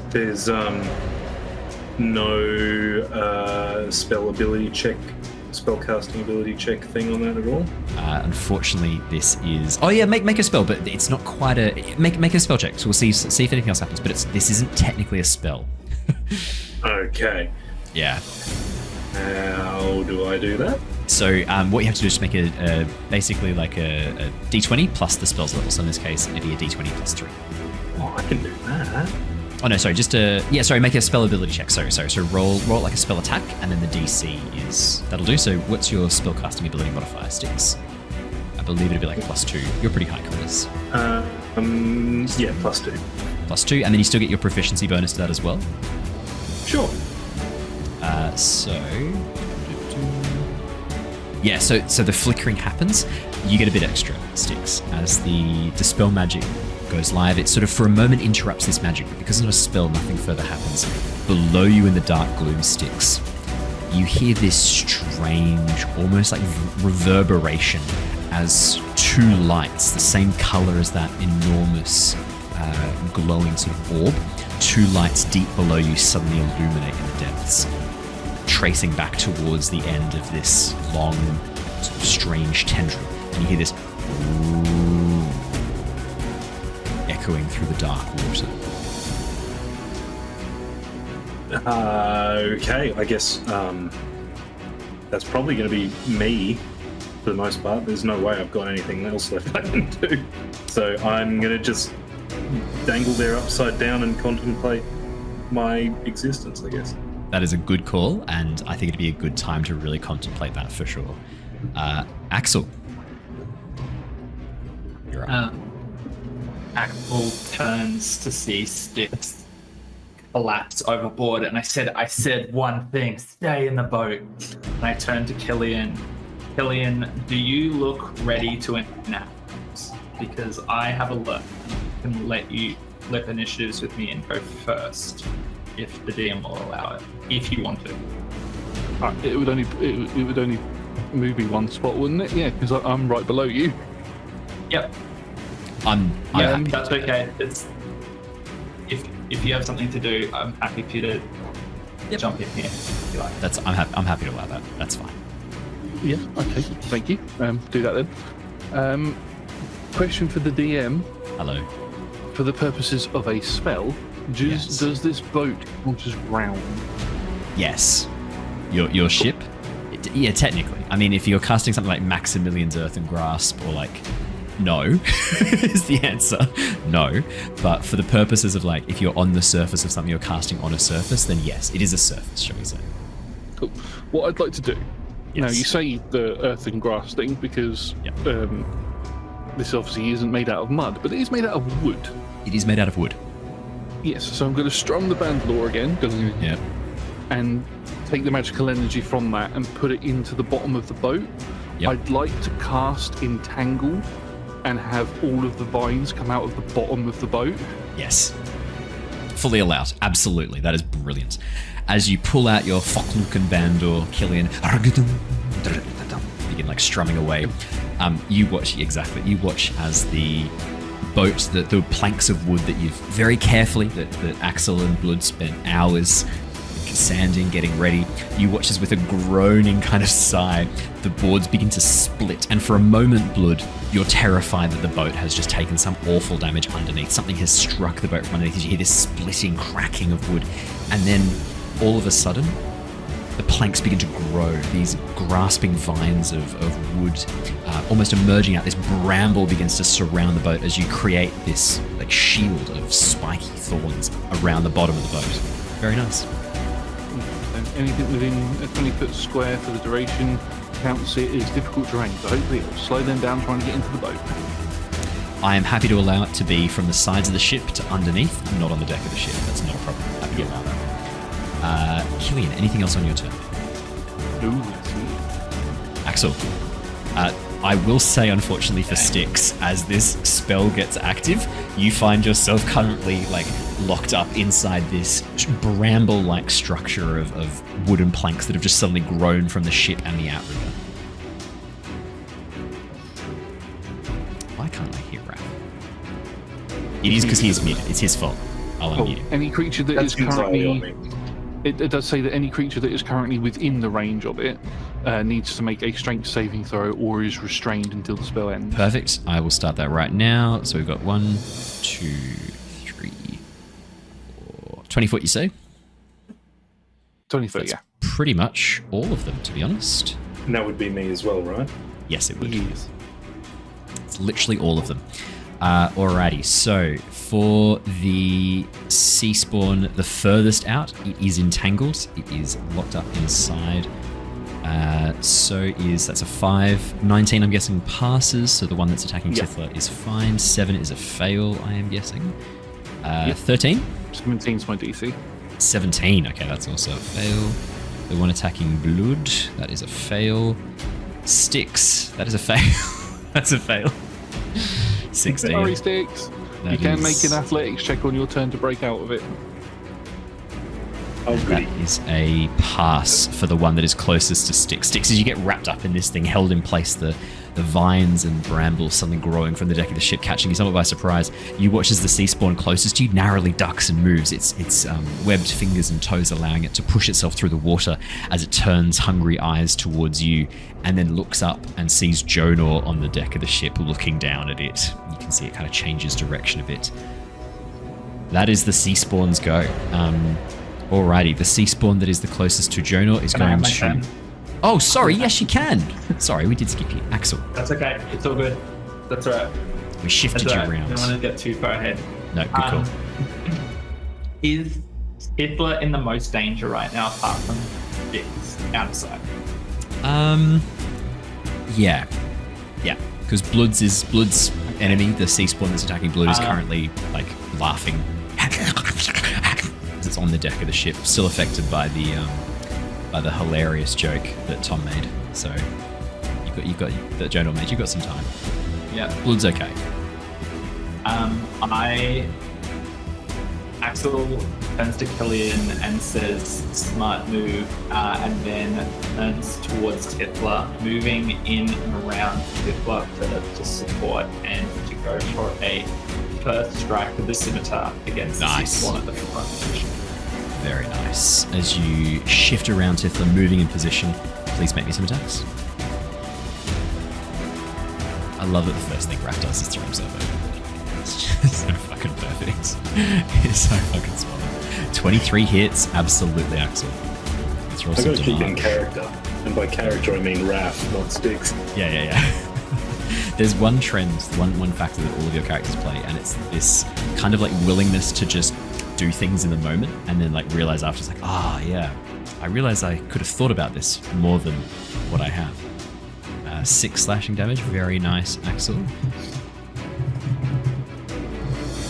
There's no spellcasting ability check thing on that at all? Unfortunately, this is... Oh yeah, make a spell, but it's not quite a... Make a spell check, so we'll see if anything else happens, but this isn't technically a spell. Okay. Yeah. How do I do that? So what you have to do is make basically like a d20 plus the spell's level, so in this case, it'd be a d20 plus 3. Oh, I can do that. Oh no, sorry, make a spell ability check. So roll like a spell attack, and then the DC is... That'll do. So what's your spellcasting ability modifier, Styx? I believe it'd be like +2. You're pretty high, Chris. Yeah, +2. +2, and then you still get your proficiency bonus to that as well. Sure. So the flickering happens. You get a bit extra, Styx, as the Dispel Magic goes live. It sort of for a moment interrupts this magic, but because it's not a spell, nothing further happens. Below you in the dark gloom, Styx, you hear this strange, almost like reverberation as 2 lights, the same color as that enormous glowing sort of orb, 2 lights deep below you suddenly illuminate in the depths, tracing back towards the end of this long sort of strange tendril, and you hear this echoing through the dark water. Okay, I guess that's probably going to be me for the most part. There's no way I've got anything else left I can do. So I'm going to just dangle there upside down and contemplate my existence, I guess. That is a good call, and I think it'd be a good time to really contemplate that for sure. Axel. You're up. Axel turns to see Styx collapse overboard, and I said one thing: stay in the boat. And I turned to Killian. Killian, do you look ready to enact? Because I have a look and can let you flip initiatives with me and go first, if the DM will allow it, if you want to. It would only move me one spot, wouldn't it? Yeah, because I'm right below you. Yep. That's okay. It's if you have something to do, I'm happy for you to jump in here if you like. I'm happy to allow that. That's fine. Yeah. Okay. Thank you. Do that then. Question for the DM. Hello. For the purposes of a spell, does this boat count as ground? Yes. Your ship? Yeah, technically. I mean, if you're casting something like Maximilian's Earthen Grasp, or like, no, is the answer. No. But for the purposes of like, if you're on the surface of something you're casting on a surface, then yes, it is a surface, shall we say. Cool. What I'd like to do, Yes. now you say the Earthen Grass thing because this obviously isn't made out of mud, but it is made out of wood. It is made out of wood. Yes, so I'm going to strum the Bandlore again, and take the magical energy from that and put it into the bottom of the boat. Yep. I'd like to cast Entangle and have all of the vines come out of the bottom of the boat. Yes. Fully allowed. Absolutely. That is brilliant. As you pull out your Foklukan Bandor, Killian, begin like strumming away. You watch as the boat, the planks of wood that you've very carefully, that Axel and Blood spent hours sanding, getting ready. You watch as with a groaning kind of sigh, the boards begin to split, and for a moment, Blood, you're terrified that the boat has just taken some awful damage underneath. Something has struck the boat from underneath. You hear this splitting, cracking of wood, and then all of a sudden, the planks begin to grow, these grasping vines of wood almost emerging out. This bramble begins to surround the boat as you create this like shield of spiky thorns around the bottom of the boat. Very nice. And anything within a 20-foot square for the duration counts it as difficult terrain, so hopefully it'll slow them down trying to get into the boat. I am happy to allow it to be from the sides of the ship to underneath, not on the deck of the ship. That's not a problem. Happy to allow that. Killian, anything else on your turn? No. Axel, I will say, unfortunately for Styx, as this spell gets active, you find yourself currently like locked up inside this bramble-like structure of wooden planks that have just suddenly grown from the ship and the outrigger. Why can't I hear Raph? It is because he is muted. It's his fault. I'll unmute him. Any creature that is currently... It does say that any creature that is currently within the range of it needs to make a strength saving throw or is restrained until the spell ends. Perfect. I will start that right now. So we've got 1, 2, 3, 4... 20 foot, you say? 20 foot, That's yeah. pretty much all of them, to be honest. And that would be me as well, right? Yes, it would. Yes. It's literally all of them. Alrighty, so for the sea spawn, the furthest out, it is entangled. It is locked up inside. That's a 5. 19, I'm guessing, passes, so the one that's attacking Tithla is fine. 7 is a fail, I am guessing. 13? 17's my DC. 17, okay, that's also a fail. The one attacking Blood, that is a fail. Styx, that is a fail. That's a fail. 16. Sorry, Styx. That You can is- make an athletics check on your turn to break out of it. Oh, That goody. is a pass for the one that is closest to Styx. Styx, as you get wrapped up in this thing, held in place, the the vines and brambles suddenly growing from the deck of the ship, catching you somewhat by surprise. You watch as the sea spawn closest to you narrowly ducks and moves, its webbed fingers and toes allowing it to push itself through the water as it turns hungry eyes towards you, and then looks up and sees Jonor on the deck of the ship looking down at it. You can see it kind of changes direction a bit. That is the sea spawn's go. Alrighty, the sea spawn that is the closest to Jonor is going to... turn? Oh, sorry, yes you can. Sorry, we did skip you. Axel, That's okay. It's all good. That's all right. we shifted That's you all right. around. I don't want to get too far ahead. No, good call. Is Tithla in the most danger right now, apart from Styx outside? Yeah. Because Blood's enemy, the sea spawn that's attacking Blood, is currently like laughing as it's on the deck of the ship, still affected by the hilarious joke that Tom made. So you got that Jonor made. You got some time. Yeah. Blood's okay. Axel turns to Killian and says, "Smart move," and then turns towards Tithla, moving in and around Tithla to support and to go for a first strike with the scimitar against the sea spawn at the front. Very nice. As you shift around Tithla, moving in position, please make me some attacks. I love that the first thing Raph does is throw himself over. It's just so fucking perfect. It's so fucking smart. 23 hits, absolutely, Axel. Let's roll I some gotta keep in damage. character, and by character I mean Raph, not Styx. Yeah. There's one trend, one factor that all of your characters play, and it's this kind of like willingness to just do things in the moment, and then like realize after it's like, yeah, I realize I could have thought about this more than what I have. 6 slashing damage, very nice, Axel.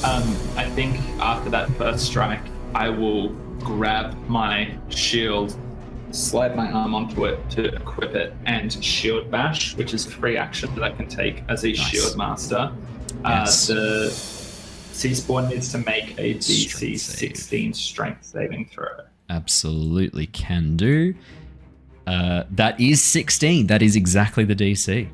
I think after that first strike, I will grab my shield, slide my arm onto it to equip it, and shield bash, which is a free action that I can take as a shield master. Yes. The sea spawn needs to make a DC 16 strength saving throw. Absolutely can do. That is 16. That is exactly the DC.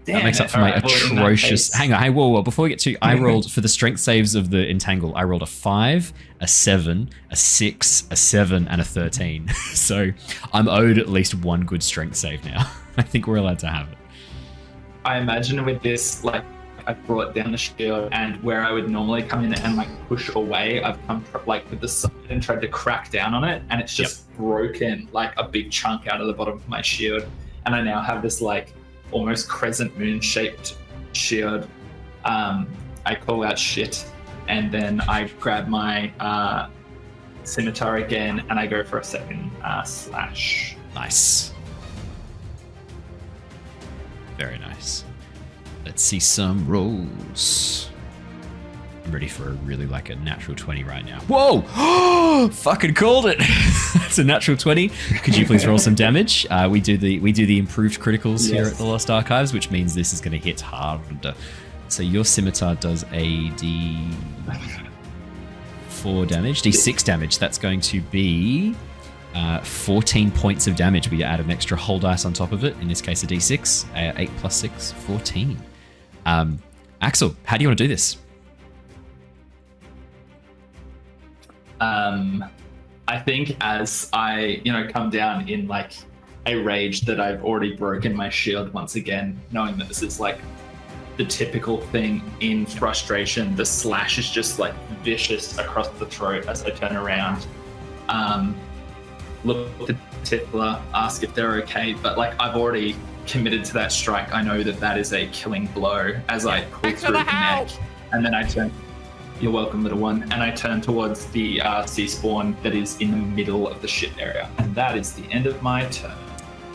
That makes up for my atrocious... Hang on, hey, whoa, before we get to... I rolled, for the strength saves of the Entangle, I rolled a 5, a 7, a 6, a 7, and a 13. So I'm owed at least one good strength save now. I think we're allowed to have it. I imagine with this, like, I brought down the shield, and where I would normally come in and, like, push away, I've come, like, with the side and tried to crack down on it, and it's just broken, like, a big chunk out of the bottom of my shield. And I now have this, like, almost crescent moon shaped shield. I call out shit, and then I grab my scimitar again, and I go for a second slash. Nice. Very nice. Let's see some rolls. I'm ready for a natural 20 right now. Whoa! Fucking called it. That's a natural 20. Could you please roll some damage? We do the improved criticals here at the Lost Archives, which means this is going to hit hard. So your scimitar does a D4 damage, D6 damage. That's going to be 14 points of damage. We add an extra whole dice on top of it. In this case, a D6. 8 plus 6, 14. Axel, how do you want to do this? I think as I, come down in like a rage that I've already broken my shield once again, knowing that this is like the typical thing in frustration, the slash is just like vicious across the throat as I turn around. Look at Tithla, ask if they're okay, but like I've already committed to that strike. I know that is a killing blow as I pull through the neck, and then I turn. You're welcome, little one. And I turn towards the sea spawn that is in the middle of the ship area. And that is the end of my turn.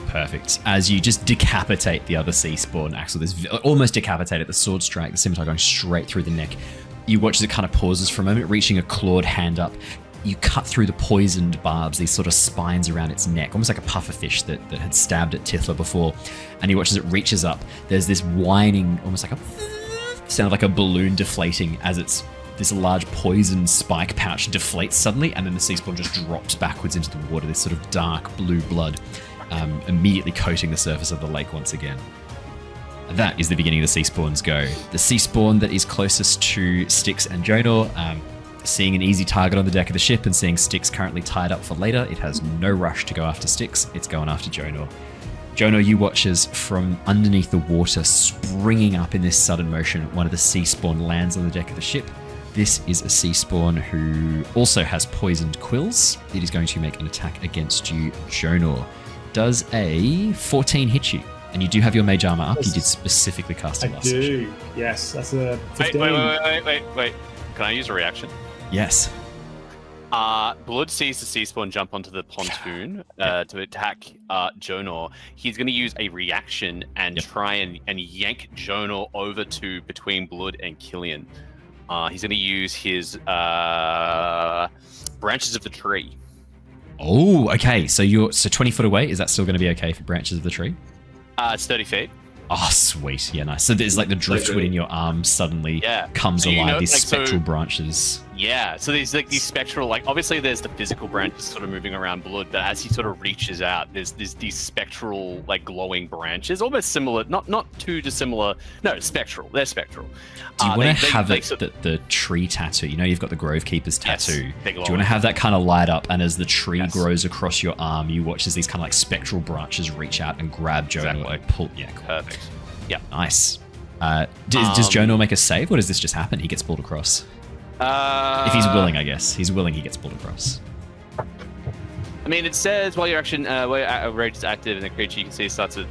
Perfect. As you just decapitate the other sea spawn, Axel, there's almost decapitated, the sword strike, the scimitar going straight through the neck. You watch as it kind of pauses for a moment, reaching a clawed hand up. You cut through the poisoned barbs, these sort of spines around its neck, almost like a pufferfish that had stabbed at Tithla before. And you watch as it reaches up. There's this whining, almost like a sound like a balloon deflating as this large poison spike pouch deflates suddenly, and then the sea spawn just drops backwards into the water, this sort of dark blue blood, immediately coating the surface of the lake once again. That is the beginning of the sea spawns go. The sea spawn that is closest to Styx and Jonor, seeing an easy target on the deck of the ship and seeing Styx currently tied up for later, it has no rush to go after Styx. It's going after Jonor. Jonor, you watch as from underneath the water, springing up in this sudden motion, one of the sea spawn lands on the deck of the ship. This is a sea spawn who also has poisoned quills. It is going to make an attack against you, Jonor. Does a 14 hit you? And you do have your mage armor up. You did specifically cast it last session. I do. Yes, that's a 15. Wait. Can I use a reaction? Yes. Blood sees the sea spawn jump onto the pontoon to attack Jonor. He's going to use a reaction and try and yank Jonor over to between Blood and Killian. He's going to use his branches of the tree. Oh, okay. So you're 20 foot away. Is that still going to be okay for branches of the tree? It's 30 feet. Oh, sweet. Yeah, nice. So there's like the driftwood in your arm suddenly comes alive, these spectral branches. Yeah, so there's like these spectral, like obviously there's the physical branches sort of moving around Blood, but as he sort of reaches out, there's these spectral, like glowing branches, almost similar, not too dissimilar. No, spectral. They're spectral. Do you want to have the tree tattoo? You know, you've got the Grove Keeper's tattoo. Do you want to have that kind of light up? And as the tree grows across your arm, you watch as these kind of like spectral branches reach out and grab Jonor and pull. Yeah, cool. Perfect. Yeah. Nice. Does Jonor make a save, or does this just happen? He gets pulled across. If he's willing, I guess. He's willing, he gets pulled across. I mean, it says while your rage is active and the creature you can see starts to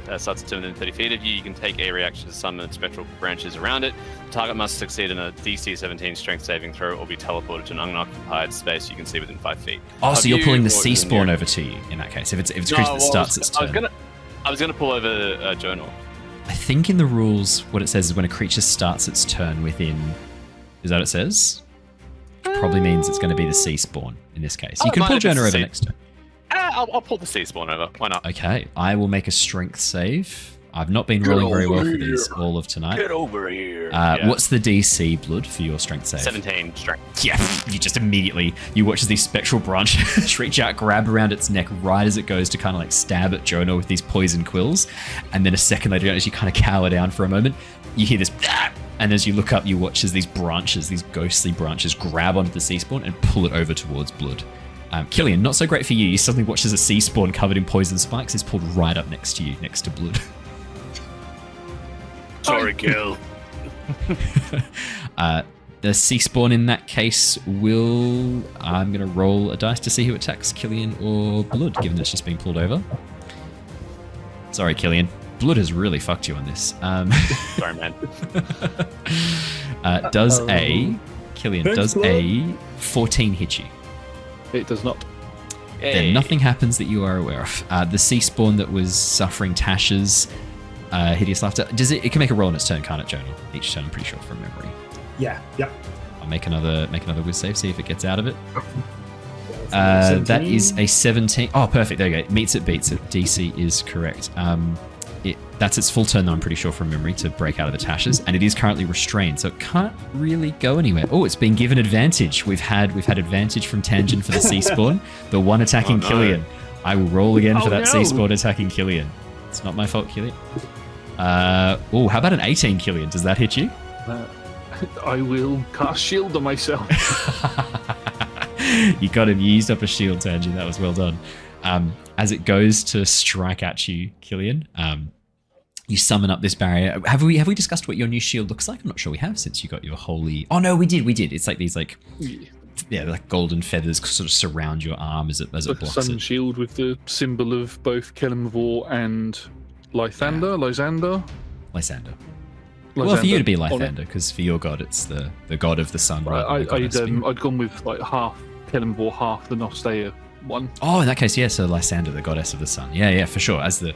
turn within 30 feet of you, you can take a reaction to summon spectral branches around it. The target must succeed in a DC 17 strength saving throw or be teleported to an unoccupied space you can see within 5 feet. Oh, so you're pulling the sea spawn over to you in that case. If it's a creature that starts its turn. I was gonna pull over Jonor. I think in the rules, what it says is when a creature starts its turn within. Is that what it says? Which probably means it's going to be the sea spawn in this case. You can pull Jonor over next turn. I'll pull the sea spawn over. Why not? Okay, I will make a strength save. I've not been rolling very well for these all of tonight. Get over here. What's the DC, Blood, for your strength save? 17 strength. Yeah, you just immediately, you watch as these spectral branches reach out, grab around its neck right as it goes to kind of like stab at Jonor with these poison quills. And then a second later, as you kind of cower down for a moment, you hear this, and as you look up, you watch as these branches, these ghostly branches, grab onto the sea spawn and pull it over towards Blood. Killian, not so great for you. You suddenly watch as a sea spawn covered in poison spikes is pulled right up next to you, next to Blood. Sorry, Kill. The sea spawn in that case will... I'm going to roll a dice to see who attacks, Killian or Blood, given it's just been pulled over. Sorry, Killian. Blood has really fucked you on this. Sorry, man. Killian, does a 14 hit you? It does not. Then nothing happens that you are aware of. The sea spawn that was suffering Tash's hideous laughter. It can make a roll on its turn, can't it, Jonor? Each turn, I'm pretty sure from memory. Yeah. Yep. I'll make another whiz save, see if it gets out of it. That is a 17. Oh, perfect. There you go. Meets it, beats it. DC is correct. That's its full turn, though, I'm pretty sure from memory, to break out of the Tashes, and it is currently restrained, so it can't really go anywhere. Oh, it's been given advantage. We've had advantage from Tangent for the sea spawn. The one attacking Killian. I will roll again for that sea spawn attacking Killian. It's not my fault, Killian. How about an 18, Killian? Does that hit you? I will cast shield on myself. You got him. You used up a shield, Tangent. That was well done. As it goes to strike at you, Killian, you summon up this barrier. Have we discussed what your new shield looks like? I'm not sure we have, since you got your holy... Oh, no, we did. It's like these, like golden feathers sort of surround your arm as it blocks it. Sun shield with the symbol of both Kelemvor and Lysander. Well, for you to be Lysander, because for your god, it's the god of the sun. Right, I'd gone with like half Kelemvor, half the Nostea one. Oh, in that case, yeah, so Lysander, the goddess of the sun. Yeah, for sure. As the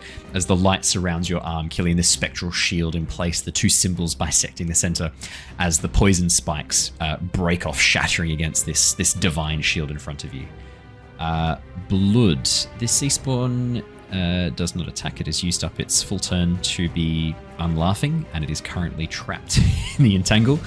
light surrounds your arm, Killian, this spectral shield in place, the two symbols bisecting the center, as the poison spikes break off, shattering against this divine shield in front of you. Blood. This sea spawn does not attack. It has used up its full turn to be unlaughing, and it is currently trapped in the entangle.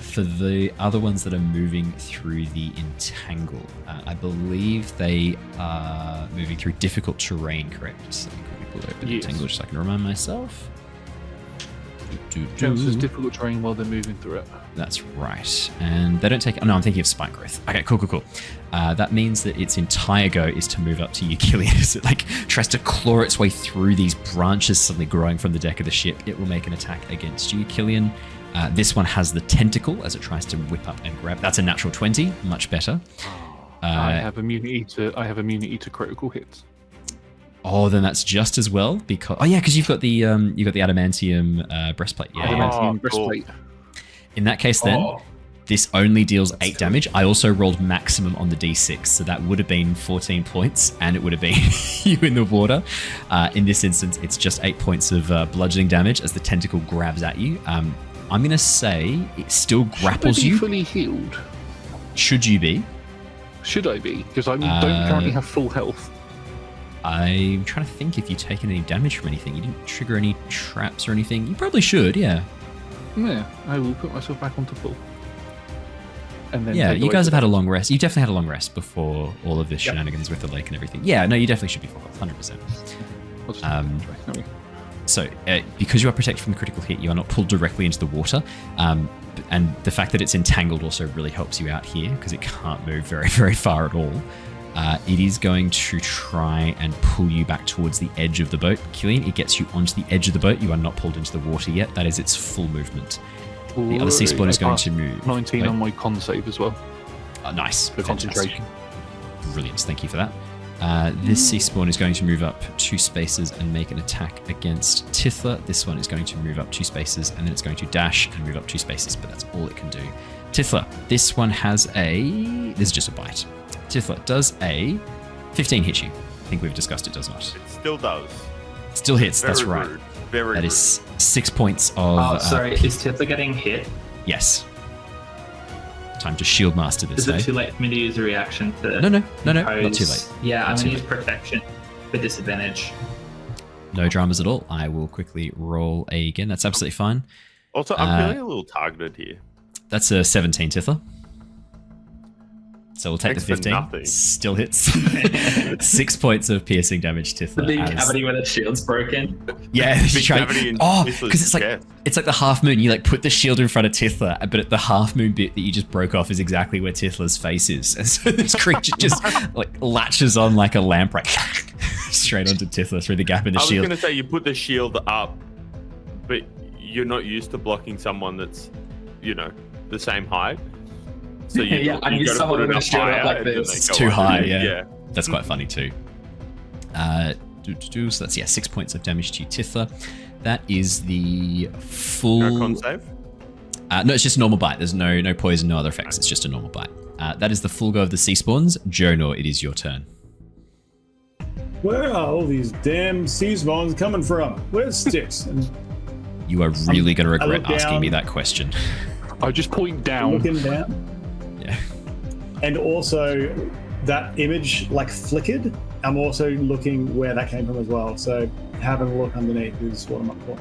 For the other ones that are moving through the entangle, I believe they are moving through difficult terrain, correct? So let me pull open the entangle just so I can remind myself. Counts as difficult terrain while they're moving through it. That's right. And they don't take... Oh, no, I'm thinking of spike growth. Okay, cool. That means that its entire go is to move up to you, Killian. As it tries to claw its way through these branches suddenly growing from the deck of the ship. It will make an attack against you, Killian. This one has the tentacle as it tries to whip up and grab. That's a natural 20. Much better. I have immunity to critical hits. Oh, then that's just as well because you've got the adamantium breastplate. Yeah, adamantium breastplate. Cool. In that case, then this only deals 8 damage. I also rolled maximum on the d6, so that would have been 14 points, and it would have been you in the water. In this instance, it's just 8 points of bludgeoning damage as the tentacle grabs at you. I'm gonna say it still grapples you. Fully healed. Should you be? Should I be? Because I don't currently have full health. I'm trying to think if you've taken any damage from anything. You didn't trigger any traps or anything. You probably should, yeah. Yeah, I will put myself back onto full. And then you guys have had a long rest. You definitely had a long rest before all of this shenanigans with the lake and everything. Yeah, no, you definitely should be full health, 100%. So, because you are protected from the critical hit, you are not pulled directly into the water. And the fact that it's entangled also really helps you out here because it can't move very, very far at all. It is going to try and pull you back towards the edge of the boat. Killian, it gets you onto the edge of the boat. You are not pulled into the water yet. That is its full movement. The other sea spawn is going to move. 19 on my con save as well. Nice. For concentration. Brilliant. Thank you for that. This sea spawn is going to move up 2 spaces and make an attack against Tithla. This one is going to move up 2 spaces and then it's going to dash and move up 2 spaces, but that's all it can do. Tithla, this one has this is just a bite. Tithla, does a 15 hit you? I think we've discussed it does not. It still does. Still hits, Very that's right. rude. Very That rude. is 6 points of... Oh, sorry, is Tithla getting hit? Yes. Time to shield master this, Is it too late for me to use a reaction to... No, not too impose- late. Yeah, I'm Not going too to use protection for disadvantage. No dramas at all. I will quickly roll again. That's absolutely fine. Also, I'm feeling a little targeted here. That's a 17, Tithla. So we'll take Thanks the for 15. nothing. Still hits. 6 points of piercing damage, Tithla. The big cavity where the shield's broken. Yeah, Big cavity in because Tithla's it's chest. like the half moon. You put the shield in front of Tithla, but at the half moon bit that you just broke off is exactly where Tithla's face is, and so this creature just latches on like a lamprey straight onto Tithla through the gap in the I was shield. going to say you put the shield up, but you're not used to blocking someone that's, the same height. So you, I need gotta someone put it with a up shield up higher, like and then this. they It's go too under high, you. yeah. That's quite funny too. So that's 6 points of damage to you, Tithla. That is the full. No con save? No, it's just a normal bite. There's no poison, no other effects. It's just a normal bite. That is the full go of the sea spawns. Jonor, it is your turn. Where are all these damn sea spawns coming from? Where's Styx? And You are really going to regret look asking down. me that question. I just point down. looking down. Yeah. And also, that image flickered. I'm also looking where that came from as well. So having a look underneath is what I'm up for.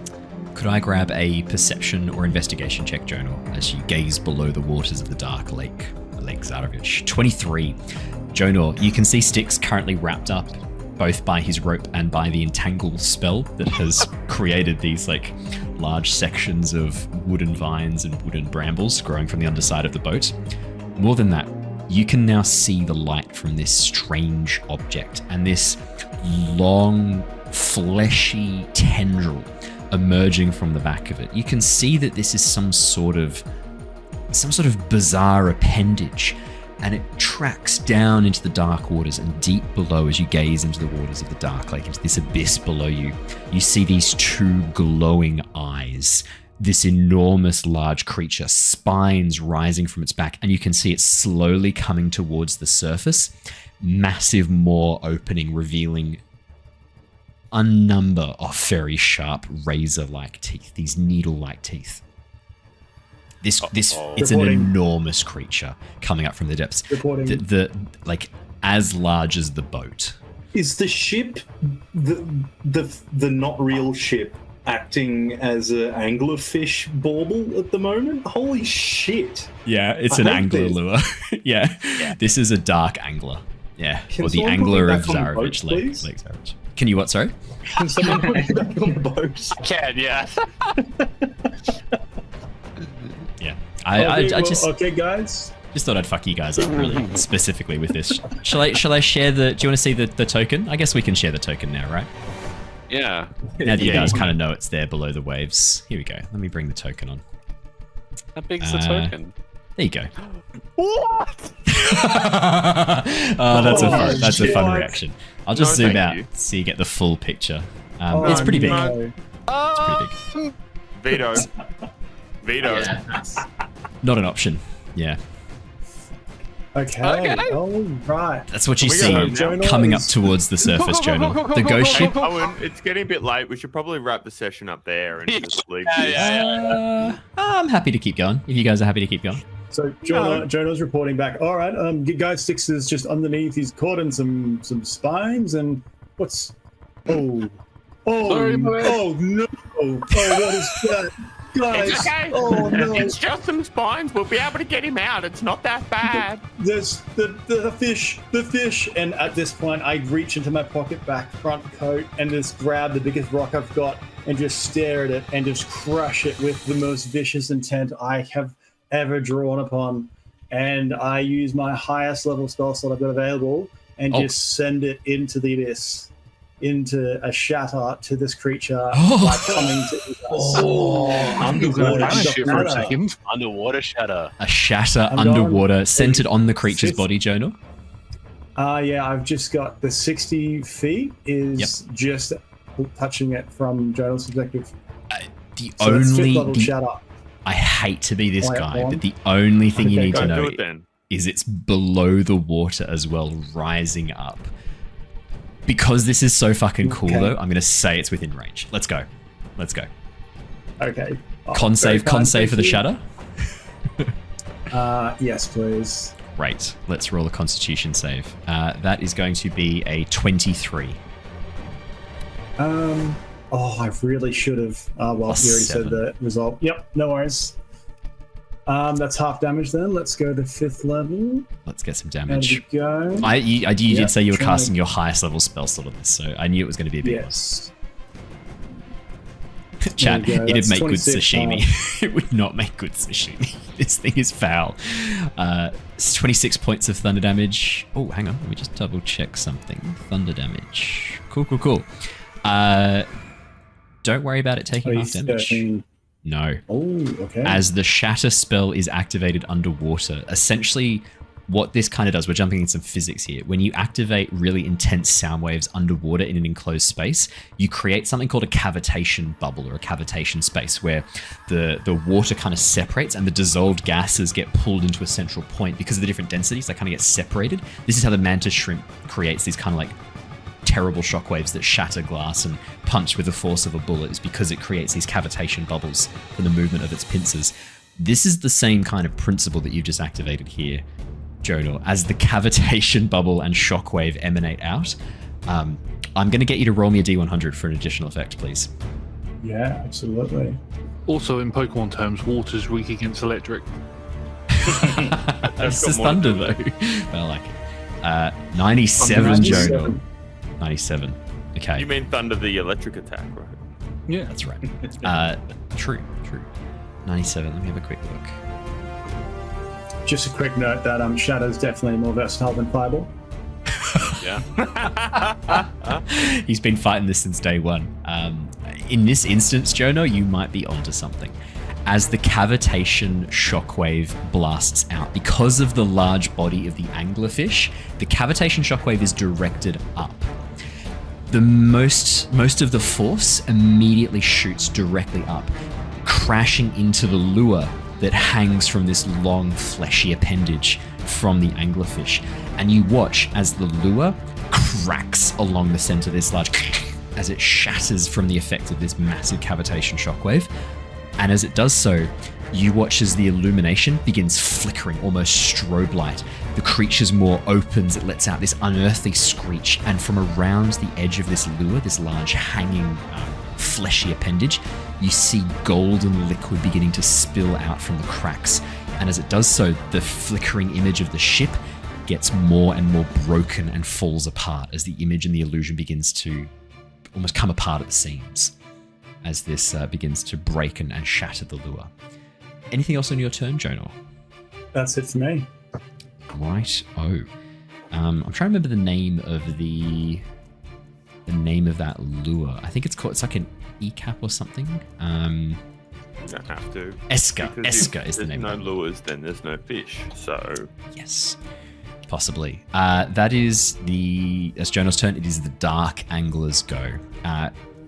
Could I grab a perception or investigation check, Jonor, as you gaze below the waters of the dark lake, Lake Zarovich? 23. Jonor, you can see Styx currently wrapped up both by his rope and by the entangle spell that has created these large sections of wooden vines and wooden brambles growing from the underside of the boat. More than that, you can now see the light from this strange object and this long, fleshy tendril emerging from the back of it. You can see that this is some sort of bizarre appendage, and it tracks down into the dark waters, and deep below, as you gaze into the waters of the dark lake, into this abyss below you, you see these 2 glowing eyes. This enormous large creature, spines rising from its back, and you can see it slowly coming towards the surface. Massive maw opening, revealing a number of very sharp razor-like teeth, these needle-like teeth. It's an Reporting. enormous creature coming up from the depths. Reporting. The as large as the boat. Is the ship the not real ship acting as an anglerfish bauble at the moment? Holy shit! Yeah, it's I an hate angler this. lure. yeah, this is a dark angler. Yeah, Can or the someone put me angler of back on the boat, Zarovich, Lake please? Zarovich. Can you what? Sorry. Can someone put me back on the boat? I can, yeah. Yeah. I just okay, guys. just thought I'd fuck you guys up really specifically with this. Shall I share the? Do you want to see the token? I guess we can share the token now, right? Yeah. Now that you guys kind of know it's there below the waves. Here we go. Let me bring the token on. How big's the token? There you go. What? Oh, that's a fun reaction. I'll just zoom out you. so you get the full picture. It's pretty big. no. It's pretty big. Veto. Veto. Yeah, nice. Not an option. Yeah. Okay. Okay. All right. That's what you Can we see go home now? Jonor coming up is- towards the surface, Jonor. The ghost ship. Owen, it's getting a bit late. We should probably wrap the session up there and just leave this. I'm happy to keep going. If you guys are happy to keep going. So Jonor's reporting back. All right, guy Styx is just underneath. He's caught in some spines and what's? Oh Sorry, boy. no! Oh, what is that, guys? It's okay. Oh no! It's just some spines. We'll be able to get him out. It's not that bad. There's the fish, and at this point, I reach into my pocket back front coat and just grab the biggest rock I've got and just stare at it and just crush it with the most vicious intent I have ever drawn upon. And I use my highest level spell slot I've got available and just send it into the abyss, into a shatter to this creature by coming to us. Underwater Vanish it for a shatter. second. Underwater shatter. A shatter I'm underwater, going- centered on the creature's body, Jonor. Yeah, I've just got the 60 feet is just touching it from Jonor's perspective. The So it's fifth only. level shatter. I hate to be this Point guy, one. but the only thing you Okay, need to Don't know do it then. is it's below the water as well, rising up. Because this is so fucking cool, Okay. though, I'm going to say it's within range. Let's go. Okay. Oh, Con very save kind, for the thank you. shatter. Yes, please. Great. Let's roll a constitution save. That is going to be a 23. I really should have. Well, Plus you already 7. said the result. Yep, no worries. That's half damage then. Let's go to 5th level. Let's get some There damage. we go. You Yep, did say you were trying to- casting your highest level spell slot on this, so I knew it was going to be a big Yes. one. Chat, There you go, it'd that's make good 26 sashimi. It would not make good sashimi. This thing is foul. It's 26 points of thunder damage. Oh, hang on. Let me just double check something. Thunder damage. Cool. Don't worry about it taking half damage. 13. No. Oh, okay. As the shatter spell is activated underwater, essentially what this kind of does, we're jumping in some physics here. When you activate really intense sound waves underwater in an enclosed space, you create something called a cavitation bubble or a cavitation space where the water kind of separates and the dissolved gases get pulled into a central point because of the different densities. They kind of get separated. This is how the mantis shrimp creates these kind of like terrible shockwaves that shatter glass and punch with the force of a bullet, is because it creates these cavitation bubbles from the movement of its pincers. This is the same kind of principle that you've just activated here, Jonor. As the cavitation bubble and shockwave emanate out, I'm going to get you to roll me a d100 for an additional effect, please. Yeah, absolutely. Also, in Pokemon terms, water's weak against electric. This got is more to thunder, do though. with But I like it. 97, 97. Jonor. 97. Okay. You mean thunder the electric attack, right? Yeah. That's right. True. 97. Let me have a quick look. Just a quick note that Shadow's definitely more versatile than Fireball. Yeah. He's been fighting this since day one. In this instance, Jonor, you might be onto something. As the cavitation shockwave blasts out, because of the large body of the anglerfish, the cavitation shockwave is directed up. The most of the force immediately shoots directly up, crashing into the lure that hangs from this long, fleshy appendage from the anglerfish. And you watch as the lure cracks along the center of this large, as it shatters from the effect of this massive cavitation shockwave. And as it does so, you watch as the illumination begins flickering, almost strobe light. The creature's maw opens, it lets out this unearthly screech, and from around the edge of this lure, this large hanging fleshy appendage, you see golden liquid beginning to spill out from the cracks. And as it does so, the flickering image of the ship gets more and more broken and falls apart as the image and the illusion begins to almost come apart at the seams as this begins to break and shatter the lure. Anything else on your turn, Jonor? That's it for me. Right. Oh, I'm trying to remember the name of that lure. I think it's like an ECAP or something. You don't have to. Eska. Because Eska if is the name. There's of no lures, then there's no fish. So Yes, possibly. That is as Jonor's turn. It is the Dark Angler's go.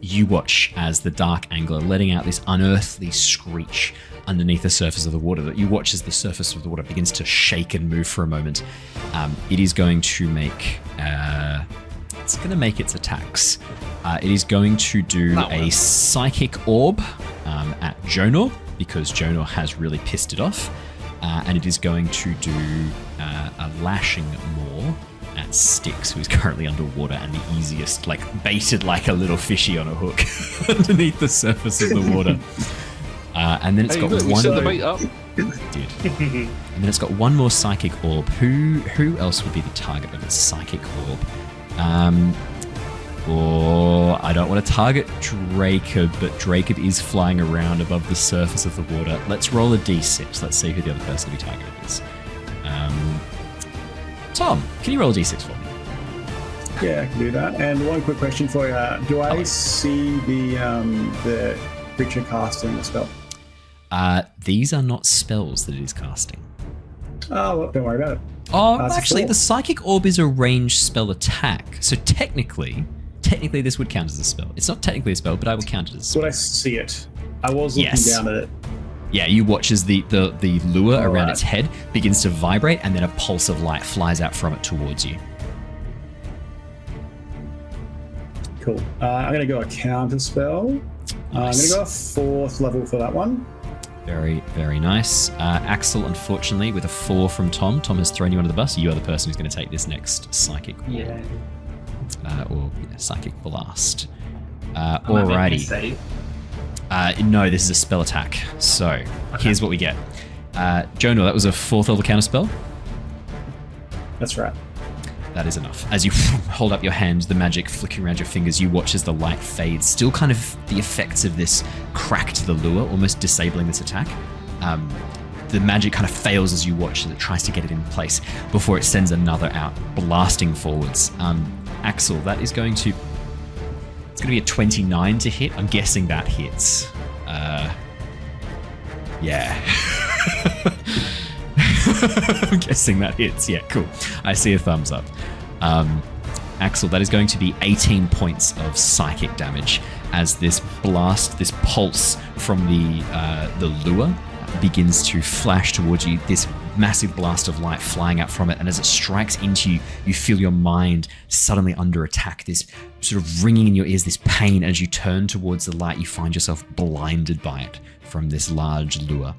You watch as the Dark Angler letting out this unearthly screech underneath the surface of the water. That you watch as the surface of the water begins to shake and move for a moment. It is going to make. It's going to make its attacks. It is going to do a Psychic Orb at Jonor, because Jonor has really pissed it off. And it is going to do a Lashing Maw at Styx, who is currently underwater and the easiest, baited like a little fishy on a hook underneath the surface of the water. And then it's got look, we one. set the bait up. It did. And then it's got one more Psychic Orb. Who else would be the target of its Psychic Orb? Or I don't want to target Dracob, but Dracob is flying around above the surface of the water. Let's roll a d6. Let's see who the other person to be targeted is. Tom, can you roll a d6 for me? Yeah, I can do that. And one quick question for you: do I see the creature casting the spell? These are not spells that it is casting. Oh, well, don't worry about it. Oh, That's actually, cool. the Psychic Orb is a ranged spell attack. So technically this would count as a spell. It's not technically a spell, but I will count it as a spell. Would I see it? I was looking Yes. down at it. Yeah, you watch as the lure around Alright. its head begins to vibrate, and then a pulse of light flies out from it towards you. Cool. I'm going to go a counter spell. I'm going Nice. to go a 4th level for that one. Very, very nice. Axel, unfortunately, with a 4 from Tom. Tom has thrown you under the bus. You are the person who's going to take this next psychic Yeah. psychic blast. Am I making a Alrighty. save? No, this is a spell attack. So here's what we get. Jonor, that was a 4th level counter spell. That's right. That is enough. As you hold up your hand, the magic flickering around your fingers, you watch as the light fades. Still kind of the effects of this crack to the lure, almost disabling this attack. The magic kind of fails as you watch as it tries to get it in place before it sends another out, blasting forwards. Axel, that is going to... It's going to be a 29 to hit. I'm guessing that hits. Yeah. I'm guessing that hits. Yeah, cool. I see a thumbs up. Axel, that is going to be 18 points of psychic damage as this blast, this pulse from the lure begins to flash towards you. This massive blast of light flying out from it, and as it strikes into you, you feel your mind suddenly under attack. This sort of ringing in your ears, this pain. As you turn towards the light, you find yourself blinded by it from this large lure.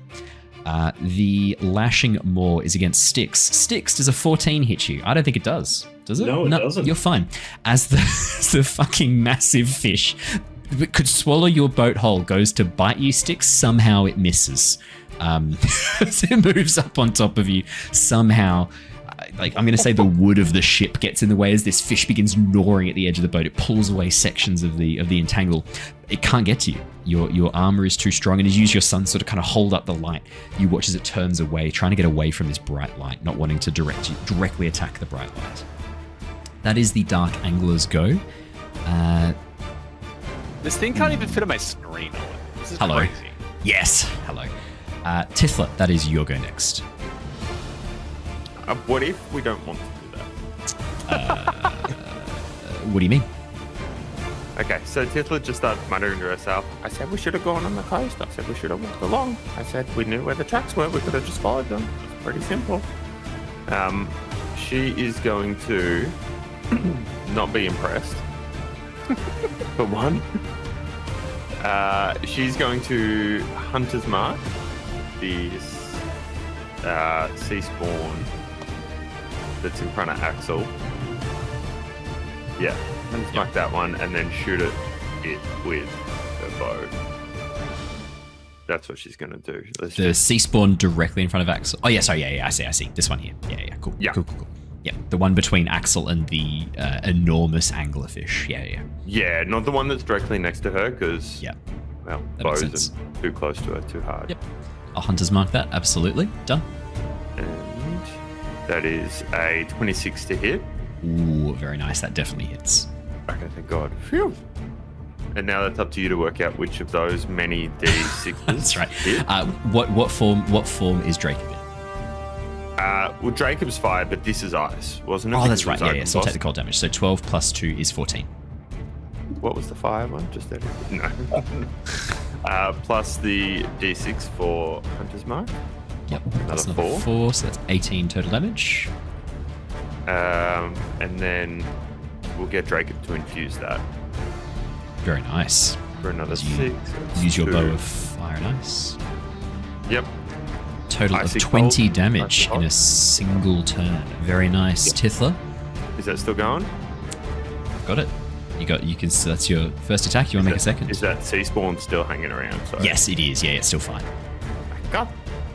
The Lashing Maw is against Styx. Styx, does a 14 hit you? I don't think it does. Does it? No, it doesn't. You're fine. As the fucking massive fish that could swallow your boat whole goes to bite you, Styx, somehow it misses. As it moves up on top of you, somehow, I'm going to say the wood of the ship gets in the way as this fish begins gnawing at the edge of the boat. It pulls away sections of the entangle. It can't get to you. Your armor is too strong, and as you use your sun sort of kind of hold up the light, you watch as it turns away, trying to get away from this bright light, not wanting to directly attack the bright light. That is the Dark Angler's go. This thing can't even fit on my screen. This is Hello. crazy. Yes. Hello. Tithla, that is your go next. what if we don't want to do that? What do you mean? Okay, so Tithla just started muttering to herself. I said we should have gone on the coast. I said we should have walked along. I said we knew where the tracks were. We could have just followed them. It's pretty simple. She is going to not be impressed. For one. She's going to Hunter's Mark this sea spawn that's in front of Axel. Yeah, Hunter's Mark that one, and then shoot it with her bow. That's what she's going to do. The sea spawn directly in front of Axel. Oh, yeah, sorry, yeah, I see. This one here. Yeah, cool. Yeah. Cool. Yeah, the one between Axel and the enormous anglerfish. Yeah. Yeah, not the one that's directly next to her, because Yeah. well, That makes bows sense. are too close to her, too hard. Yep. I'll hunter's mark that. Absolutely. Done. And that is a 26 to hit. Ooh, very nice. That definitely hits. Okay, thank God. Phew. And now that's up to you to work out which of those many D6s. That's right. hit. What form is Jacob in? Well, Jacob's fire, but this is ice, wasn't it? Oh, that's Because right. it was Yeah. So I'll open take the cold damage. So 12 plus 2 is 14. boss. What was the fire one? Just that? No. Plus the D6 for Hunter's Mark. Yep. That's Another another 4. 4, so that's 18 total damage. And then we'll get Jacob to infuse that Very nice. for another As you 6. That's Use your 2. bow of fire and ice. Yep. Total Icy of 20 cold, damage icy in a hot. single turn. Very nice. Yep. Tithla, Is that still going? got it. You can. So that's your first attack. You want to make a second? Is that sea spawn still hanging around? Sorry. Yes, it is. Yeah, it's still fine. God.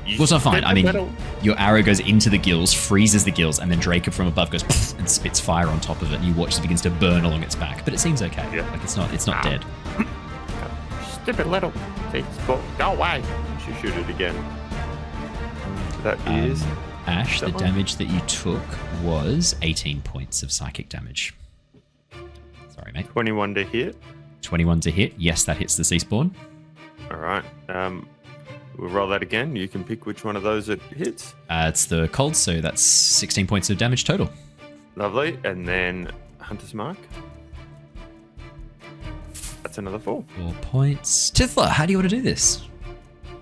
You Well, it's not fine. spent I mean, the metal. your arrow goes into the gills, freezes the gills, and then Jacob from above goes "Pff," and spits fire on top of it, and you watch as it begins to burn along its back. But it seems okay. Yeah. Like it's not Ah. dead. Stupid little sea spawn. Go away. You should shoot it again. That is. Ash, the that one? damage that you took was 18 points of psychic damage. Sorry, mate. 21 to hit. 21 to hit. Yes, that hits the sea spawn. All right. We'll roll that again. You can pick which one of those it hits. It's the cold, so that's 16 points of damage total. Lovely. And then Hunter's Mark. That's another 4. 4 points. Tithla, how do you want to do this?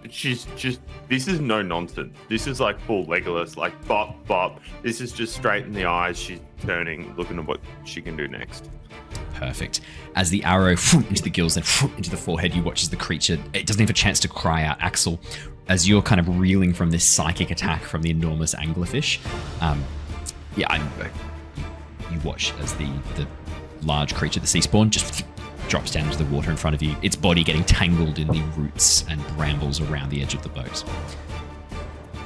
She's just. This is no nonsense. This is like full Legolas, like bop, bop. This is just straight in the eyes. She's turning, looking at what she can do next. Perfect. As the arrow into the gills, then into the forehead, you watch as the creature, it doesn't have a chance to cry out. Axel, as you're kind of reeling from this psychic attack from the enormous anglerfish, you watch as the large creature, the sea spawn, just drops down into the water in front of you, its body getting tangled in the roots and brambles around the edge of the boat.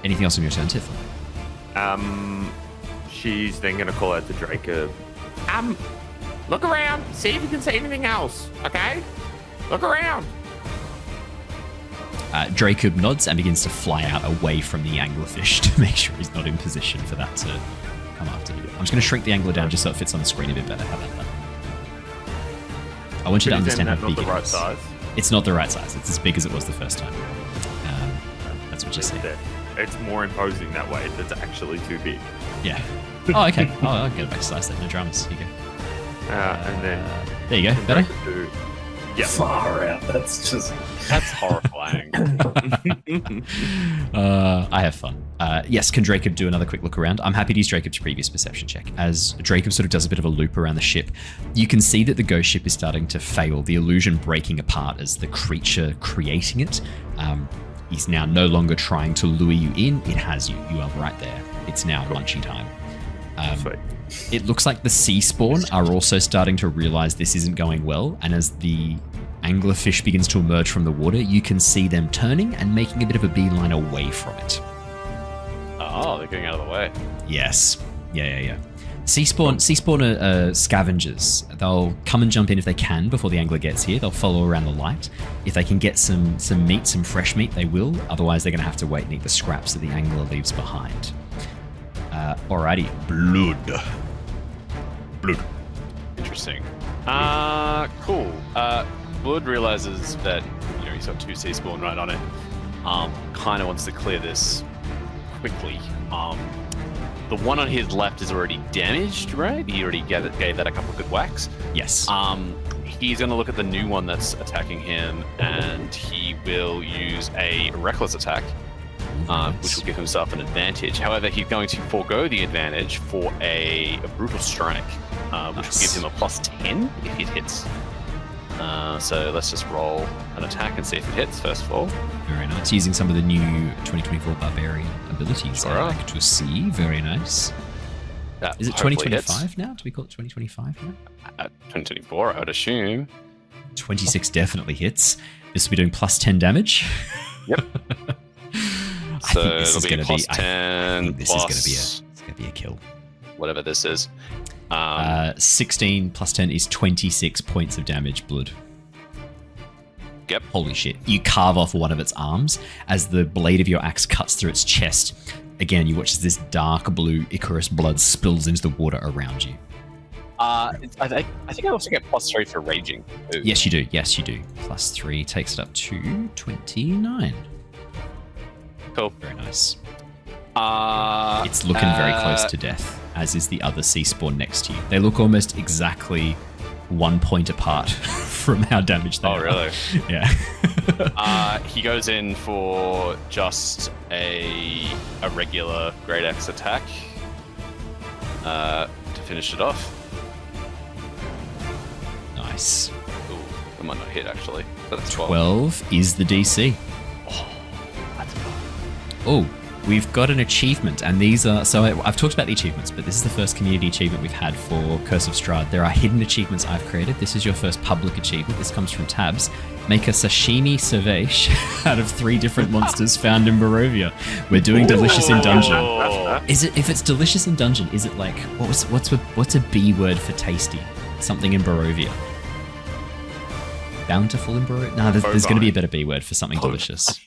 Anything else on your turn, Tithla? She's then going to call out to Draco. Look around. See if you can see anything else. Okay? Look around. Dracob nods and begins to fly out away from the anglerfish to make sure he's not in position for that to come after you. I'm just going to shrink the angler down just so it fits on the screen a bit better. How about that? I want you to understand how big not the it right is. size. It's not the right size. It's as big as it was the first time. That's what you say. It's more imposing that way. That's actually too big. Yeah. Oh, okay. Oh, I'll get it back to size then. No dramas. Here you go. And then There you go. Better? Yeah. Far out. That's horrifying. I have fun. Yes, can Dracob do another quick look around? I'm happy to use Dracob's previous perception check. As Dracob sort of does a bit of a loop around the ship, you can see that the ghost ship is starting to fail, the illusion breaking apart as the creature creating it is now no longer trying to lure you in. It has you. You are right there. It's now lunchy time. Sweet. It looks like the sea spawn are also starting to realize this isn't going well, and as the anglerfish begins to emerge from the water, you can see them turning and making a bit of a beeline away from it. Oh, they're getting out of the way. Yes. Yeah. Sea spawn are scavengers. They'll come and jump in if they can before the angler gets here. They'll follow around the light. If they can get some meat, some fresh meat, they will. Otherwise, they're going to have to wait and eat the scraps that the angler leaves behind. Alrighty. Blood. Interesting. Cool. Blood realizes that he's got 2 sea spawn right on it. Kind of wants to clear this quickly. The one on his left is already damaged, right? He already gave that a couple of good whacks. Yes. He's going to look at the new one that's attacking him, and he will use a reckless attack, which will give himself an advantage. However, he's going to forego the advantage for a brutal strike, which will give him a +10 if it hits. So let's just roll an attack and see if it hits, first of all. Very nice. Using some of the new 2024 Barbarian abilities. Sure. I like to see. Very nice. That Is it hopefully 2025 hits. now? Do we call it 2025 now? 2024, I would assume. 26 definitely hits. This will be doing +10 damage. Yep. I So think this it'll is be going to be. +10. I think this is going to be a kill. whatever this is. 16 plus 10 is 26 points of damage, Blood. Yep. Holy shit. You carve off one of its arms as the blade of your axe cuts through its chest. Again, you watch as this dark blue Icarus blood spills into the water around you. I think I also get +3 for raging. Ooh. Yes, you do. Yes, you do. +3 takes it up to 29. Cool. Very nice. Uh, It's looking very close to death, as is the other sea spawn next to you. They look almost exactly 1 point apart from how damaged they are. Oh, really? Yeah. He goes in for just a regular Great Axe attack to finish it off. Nice. Ooh, that might not hit actually. But that's 12 is the DC. That's fun. Oh, we've got an achievement, and these are... So I've talked about the achievements, but this is the first community achievement we've had for Curse of Strahd. There are hidden achievements I've created. This is your first public achievement. This comes from Tabs. Make a sashimi cervche out of 3 different monsters found in Barovia. We're doing delicious in dungeon. Is it? If it's delicious in dungeon, is it like... What's a B word for tasty? Something in Barovia. Bountiful in Barovia? No, there's going to be a better B word for something delicious.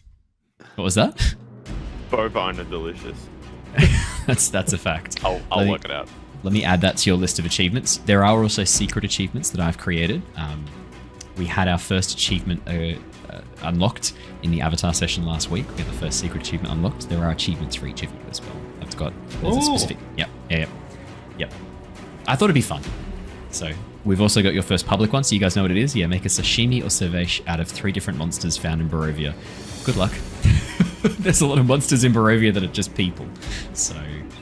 What was that? Bovine are delicious. That's a fact. I'll work it out. Let me add that to your list of achievements. There are also secret achievements that I've created. We had our first achievement unlocked in the Avatar session last week. We had the first secret achievement unlocked. There are achievements for each of you as well. There's a specific... Yep. I thought it'd be fun. So we've also got your first public one, so you guys know what it is. Yeah, make a sashimi or cervche out of 3 different monsters found in Barovia. Good luck. There's a lot of monsters in Barovia that are just people. So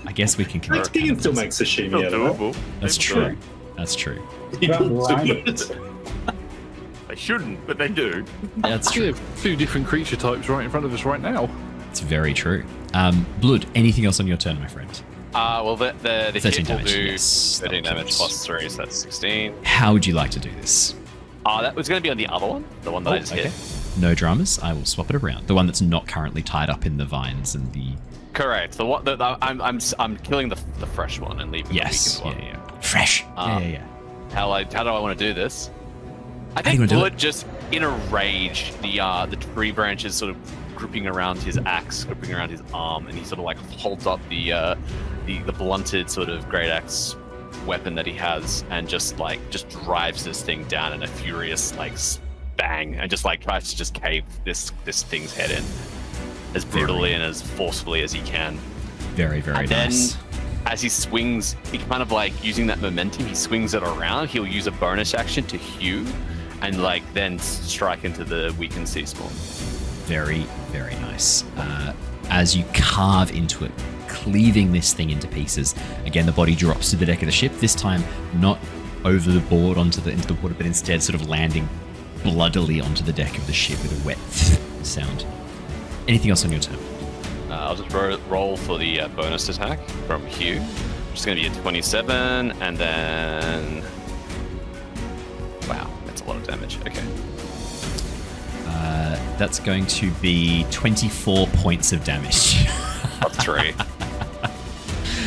I guess we can I think you can still make sashimi out of that. That's true. That's true. They shouldn't, but they do. That's true. A few different creature types right in front of us right now. It's very true. Blood, anything else on your turn, my friend? Well, the hit 13 will damage, do yes, 13 that damage counts. +3, so that's 16. How would you like to do this? That was going to be on the other one, the one that I just hit. No dramas. I will swap it around. The one that's not currently tied up in the vines and the... Correct. The one that I'm killing the fresh one and leaving the weakened one. Yeah. Fresh. Yeah. How do I want to do this? I do you think wanna do Blood just in a rage, the tree branches sort of gripping around his axe, gripping around his arm, and he sort of like holds up the blunted sort of great axe weapon that he has, and just drives this thing down in a furious bang, and just tries to just cave this thing's head in as brutally and as forcefully as he can. Very, very and nice. Then, as he swings, he kind of using that momentum, he swings it around. He'll use a bonus action to hew, and then strike into the weakened sea spawn. Very, very nice. As you carve into it, cleaving this thing into pieces. Again, the body drops to the deck of the ship. This time, not over the board into the water, but instead sort of landing bloodily onto the deck of the ship with a wet sound. Anything else on your turn? I'll just roll for the bonus attack from Hugh, which is going to be a 27, and then... Wow, that's a lot of damage. Okay. That's going to be 24 points of damage. That's 3.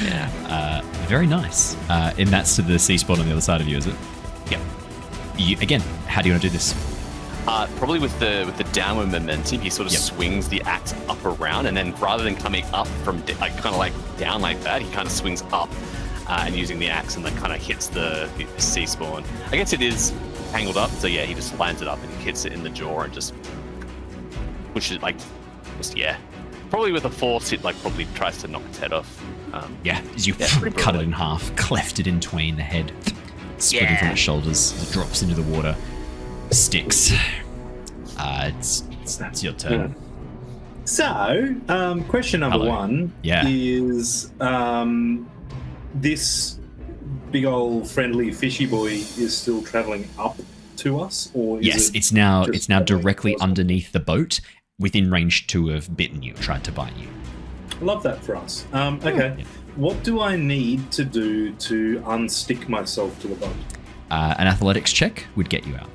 Yeah. Very nice. And that's to the sea spawn on the other side of you, is it? Yep. Again, how do you want to do this? Probably with the downward momentum, he sort of swings the axe up around, and then rather than coming up from down like that, he kind of swings up and using the axe, and then kind of hits the sea spawn. I guess it is tangled up, so yeah, he just lands it up and hits it in the jaw and just pushes it probably with a force hit, probably tries to knock its head off. As you cut it in half, cleft it in twain, the head splitting from its shoulders as it drops into the water. Styx. It's your turn. So, question number 1 is this big old friendly fishy boy is still traveling up to us, or is it's now directly underneath the boat, within range to have bitten you, tried to bite you. Love that for us. Okay. Yeah. What do I need to do to unstick myself to the boat? An athletics check would get you out.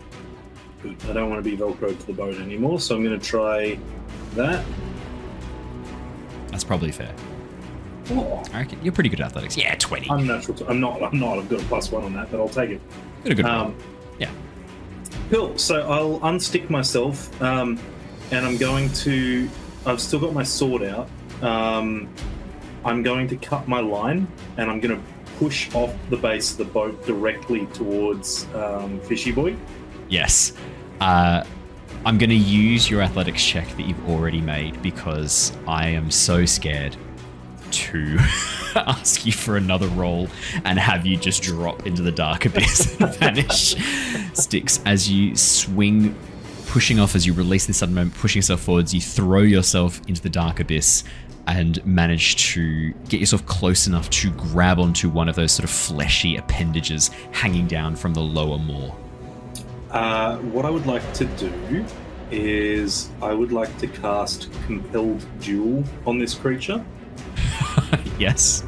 Good. I don't want to be Velcroed to the boat anymore, so I'm going to try that. That's probably fair. Oh, I reckon you're pretty good at athletics. Yeah, 20. I'm natural. I'm not. I've got a +1 on that, but I'll take it. Got a good roll. Yeah. Cool. So I'll unstick myself, and I'm going to. I've still got my sword out. I'm going to cut my line, and I'm going to push off the base of the boat directly towards Fishy Boy. Yes. I'm going to use your athletics check that you've already made because I am so scared to ask you for another roll and have you just drop into the dark abyss and vanish. Styx, as you swing, pushing off as you release this sudden moment, pushing yourself forwards, you throw yourself into the dark abyss and manage to get yourself close enough to grab onto one of those sort of fleshy appendages hanging down from the lower maw. What I would like to do is I would like to cast Compelled Duel on this creature. Yes.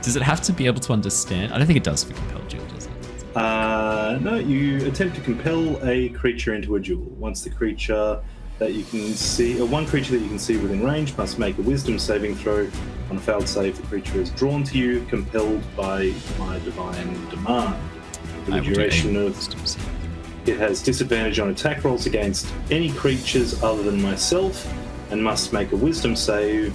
Does it have to be able to understand? I don't think it does for Compelled Duel, does it? No, you attempt to compel a creature into a duel. Once the creature that you can see, or one creature that you can see within range must make a wisdom saving throw. On a failed save, the creature is drawn to you, compelled by my divine demand. For the duration of it has disadvantage on attack rolls against any creatures other than myself, and must make a wisdom saving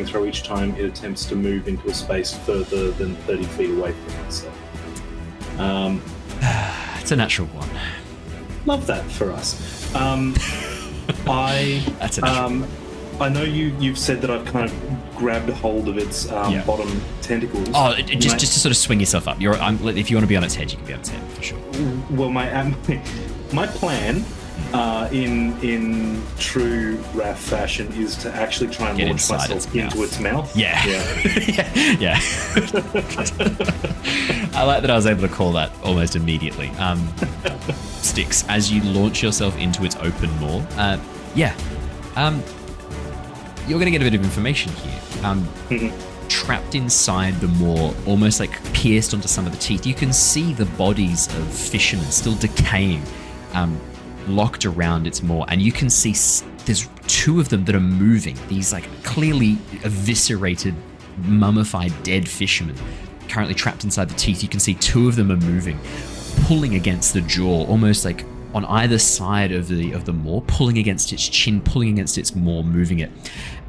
throw each time it attempts to move into a space further than 30 feet away from myself. It's a natural one. Love that for us. That's a natural one. I know you've said that I've kind of grabbed hold of its bottom tentacles. Oh, just to sort of swing yourself up. If you want to be on its head, you can be on its head for sure. Well, my plan, in true Raph fashion, is to actually try and launch myself into its mouth. Yeah. Yeah. I like that I was able to call that almost immediately. Styx, as you launch yourself into its open maw, you're going to get a bit of information here. Trapped inside the maw, almost like pierced onto some of the teeth, you can see the bodies of fishermen still decaying, locked around its maw, and you can see there's two of them that are moving. These like clearly eviscerated, mummified, dead fishermen currently trapped inside the teeth. You can see two of them are moving, pulling against the jaw, almost like on either side of the maw, pulling against its chin, pulling against its maw, moving it.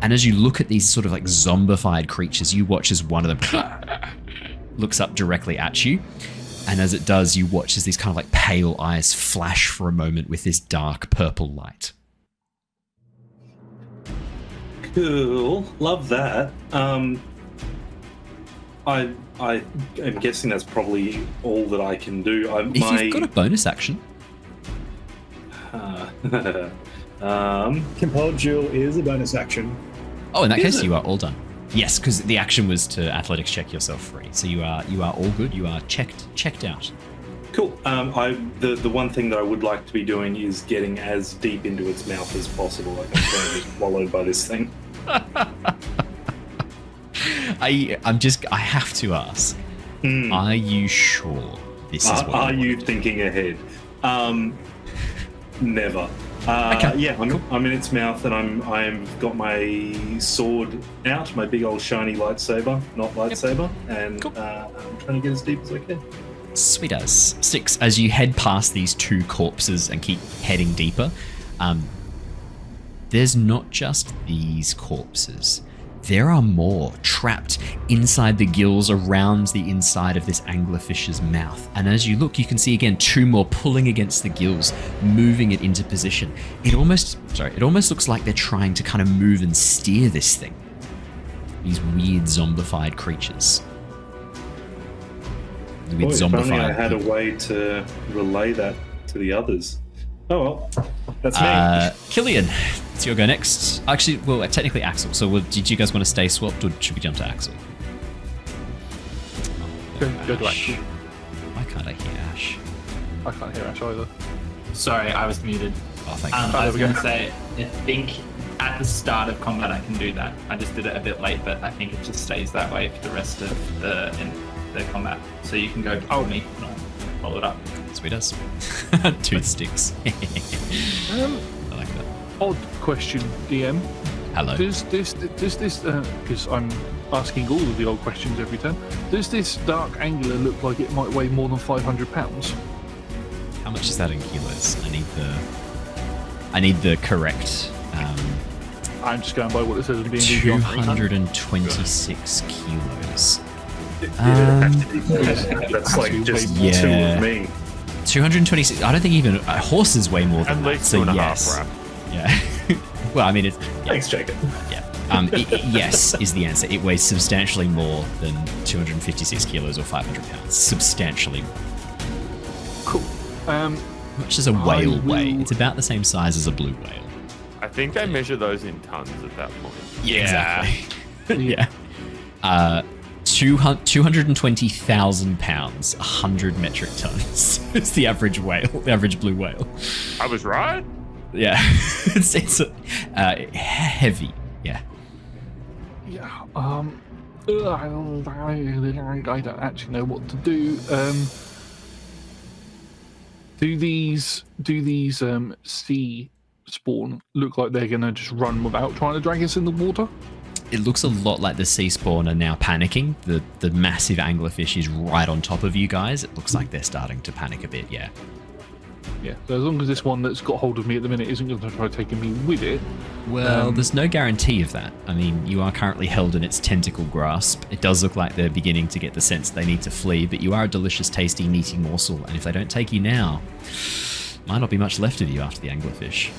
And as you look at these sort of like zombified creatures, you watch as one of them looks up directly at you. And as it does, you watch as these kind of like pale eyes flash for a moment with this dark purple light. Cool. Love that. I am guessing that's probably all that I can do. If you've got a bonus action. Compelled Duel is a bonus action. Oh, in that case, you are all done. Yes, because the action was to athletics check yourself free. So you are all good. You are checked out. Cool. The one thing that I would like to be doing is getting as deep into its mouth as possible. Like I'm trying to be swallowed by this thing. I have to ask. Are you sure this is what are you thinking ahead? Never. Okay. Yeah, I'm in its mouth, and I'm got my sword out, my big old shiny lightsaber, and Cool. I'm trying to get as deep as I can. Sweet as. Styx, as you head past these two corpses and keep heading deeper, there's not just these corpses. There are more trapped inside the gills around the inside of this anglerfish's mouth. And as you look, you can see again two more pulling against the gills, moving it into position. It almost looks like they're trying to kind of move and steer this thing. These weird zombified creatures. Boy, if only I had a way to relay that to the others. Oh well, that's me. Killian, it's your go next. Actually, well, technically Axel. So did you guys want to stay swapped, or should we jump to Axel? Go to Axel. Why can't I hear Ash? I can't hear Ash either. Sorry, I was muted. Oh, thank you. I was going to say, I think at the start of combat I can do that. I just did it a bit late, but I think it just stays that way for the rest of the combat. So you can go before me and I'll follow it up. Sweet as. Tooth sticks. I like that. Odd question, DM. Hello. Does this because I'm asking all of the old questions every turn. Does this dark angular look like it might weigh more than 500 pounds? How much is that in kilos? I need the correct. I'm just going by what it says in D&D. 226 kilos. That's like just Yeah. 2 of me. 226. I don't think even horses weigh more than At that. least So 2.5, yes. Raph. Yeah. Well, I mean, it's Thanks, Jacob. yeah. Yes is the answer. It weighs substantially more than 256 kilos or 500 pounds. Substantially more. Cool. How much does a whale will- weigh? It's about the same size as a blue whale. I think they measure those in tons at that point. Exactly. Yeah. 220,000 pounds, 100 metric tons. It's the average whale, the average blue whale. I was right. Yeah. it's heavy. Yeah. Yeah. I don't actually know what to do. Do these sea spawn look like they're gonna just run without trying to drag us in the water? It looks a lot like the sea spawn are now panicking. The massive anglerfish is right on top of you guys. It looks like they're starting to panic a bit, yeah. Yeah. So as long as this one that's got hold of me at the minute isn't going to try taking me with it. Well, there's no guarantee of that. I mean, you are currently held in its tentacle grasp. It does look like they're beginning to get the sense they need to flee, but you are a delicious, tasty, meaty morsel, and if they don't take you now, might not be much left of you after the anglerfish.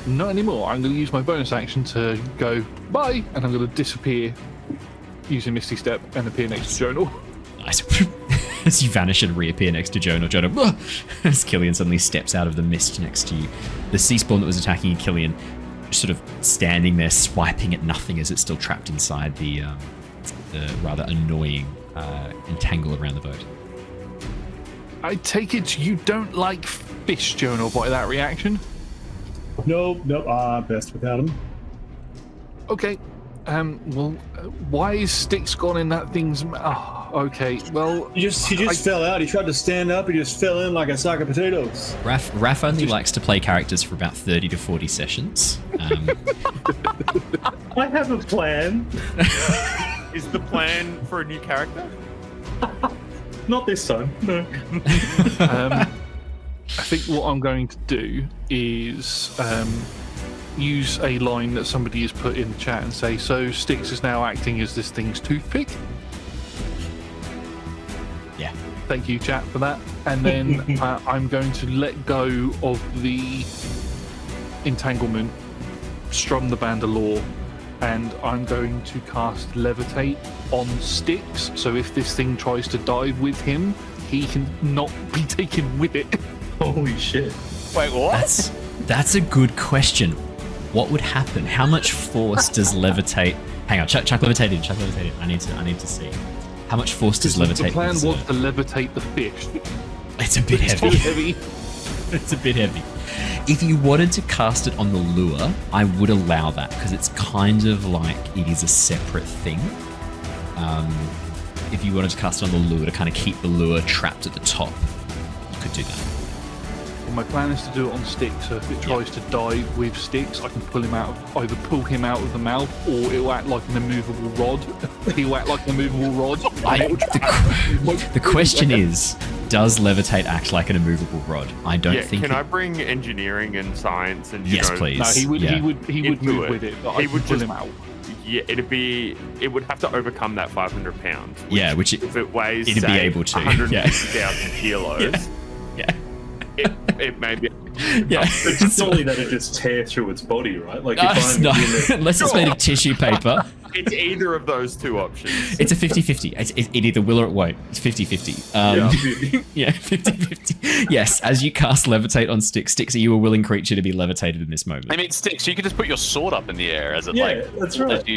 Not anymore. I'm going to use my bonus action to go bye, and I'm going to disappear using Misty Step and appear next to Jonor. Nice. As you vanish and reappear next to Jonor, as Killian suddenly steps out of the mist next to you. The sea spawn that was attacking you, Killian, sort of standing there swiping at nothing as it's still trapped inside the rather annoying entangle around the boat. I take it you don't like fish, Jonor, by that reaction? Nope. Best without him. Okay. Why is Styx gone in that thing's okay. Well, He just fell out. He tried to stand up. He just fell in like a sack of potatoes. Raph only likes to play characters for about 30 to 40 sessions. I have a plan. Is the plan for a new character? Not this time. No. I think what I'm going to do is use a line that somebody has put in the chat and say, so Styx is now acting as this thing's toothpick. Yeah. Thank you, chat, for that. And then I'm going to let go of the entanglement, strum the bandolier, and I'm going to cast Levitate on Styx. So if this thing tries to dive with him, he can not be taken with it. Holy shit. Wait, what? That's a good question. What would happen? How much force does levitate? Hang on, chuck levitate in. Chuck levitate in. I need to see. How much force does levitate? The plan was exert? to levitate the fish. It's a bit It's heavy. too heavy. It's a bit heavy. If you wanted to cast it on the lure, I would allow that because it's kind of like it is a separate thing. If you wanted to cast it on the lure to kind of keep the lure trapped at the top, you could do that. Well, my plan is to do it on Styx, so if it tries to dive with Styx, I can pull him out, either pull him out of the mouth, or it'll act like an immovable rod. He'll act like an immovable rod. The question is, does levitate act like an immovable rod? I don't think. Can I bring engineering and science and Yes, please. No, he would Into move it. with it, but He I would would pull just- him out. Yeah, it would have to overcome that 500 pounds. Which if it weighs, it'd be say, able to, 150,000 kilos, Yeah. it may be. Yeah. It's surely that'd just tear through its body, right? Like if It's I'm not, in it, unless it's made of tissue paper. It's either of those two options. It's a 50-50. It either will or it won't. It's 50-50. Yeah, 50-50. Yes, as you cast Levitate on Styx, are you a willing creature to be levitated in this moment? I mean, Styx, you could just put your sword up in the air as it that's right.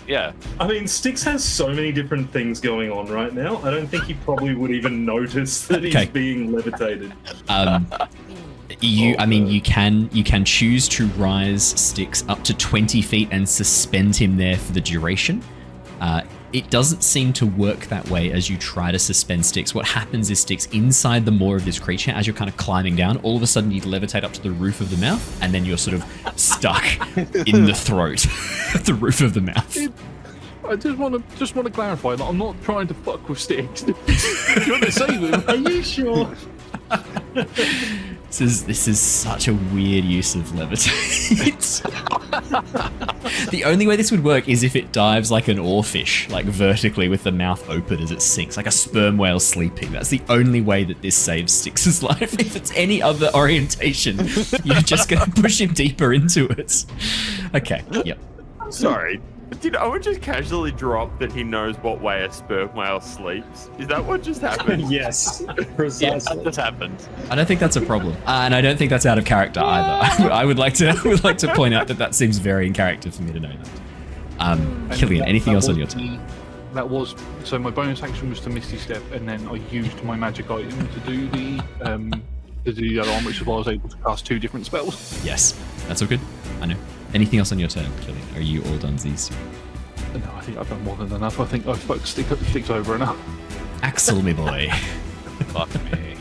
Yeah. I mean, Styx has so many different things going on right now. I don't think he probably would even notice that Okay. he's being levitated. You can choose to rise Styx up to 20 feet and suspend him there for the duration. It doesn't seem to work that way as you try to suspend Styx. What happens is Styx, inside the maw of this creature, as you're kind of climbing down, all of a sudden you levitate up to the roof of the mouth, and then you're sort of stuck in the throat, at the roof of the mouth. I just want to clarify that I'm not trying to fuck with Styx. I'm trying to save him. Are you sure? This is such a weird use of levitate. The only way this would work is if it dives like an oarfish, like vertically with the mouth open as it sinks, like a sperm whale sleeping. That's the only way that this saves Styx's life. If it's any other orientation, you're just going to push him deeper into it. Okay, yep. Sorry. Did Owen just casually drop that he knows what way a sperm whale sleeps? Is that what just happened? Yes, Yeah, precisely. that just happened. I don't think that's a problem, and I don't think that's out of character either. I would like to point out that seems very in character for me to know that. Killian, anything else on your turn? That was so. My bonus action was to Misty Step, and then I used my magic item to do the other one, which is why I was able to cast 2 different spells. Yes, that's all good. I know. Anything else on your turn, Killian? Are you all done, Z's? No, I think I've done more than enough. I think I've fucked Styx over enough. Axel, me boy. Fuck me.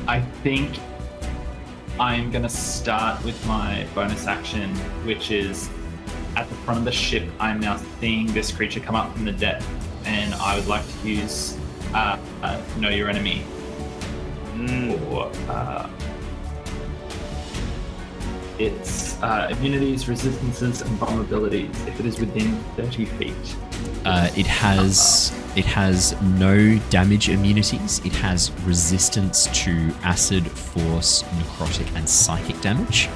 I think I'm going to start with my bonus action, which is at the front of the ship. I'm now seeing this creature come up from the depth, and I would like to use Know Your Enemy. Or its immunities, resistances, and vulnerabilities if it is within 30 feet. It has no damage immunities. It has resistance to acid, force, necrotic, and psychic damage.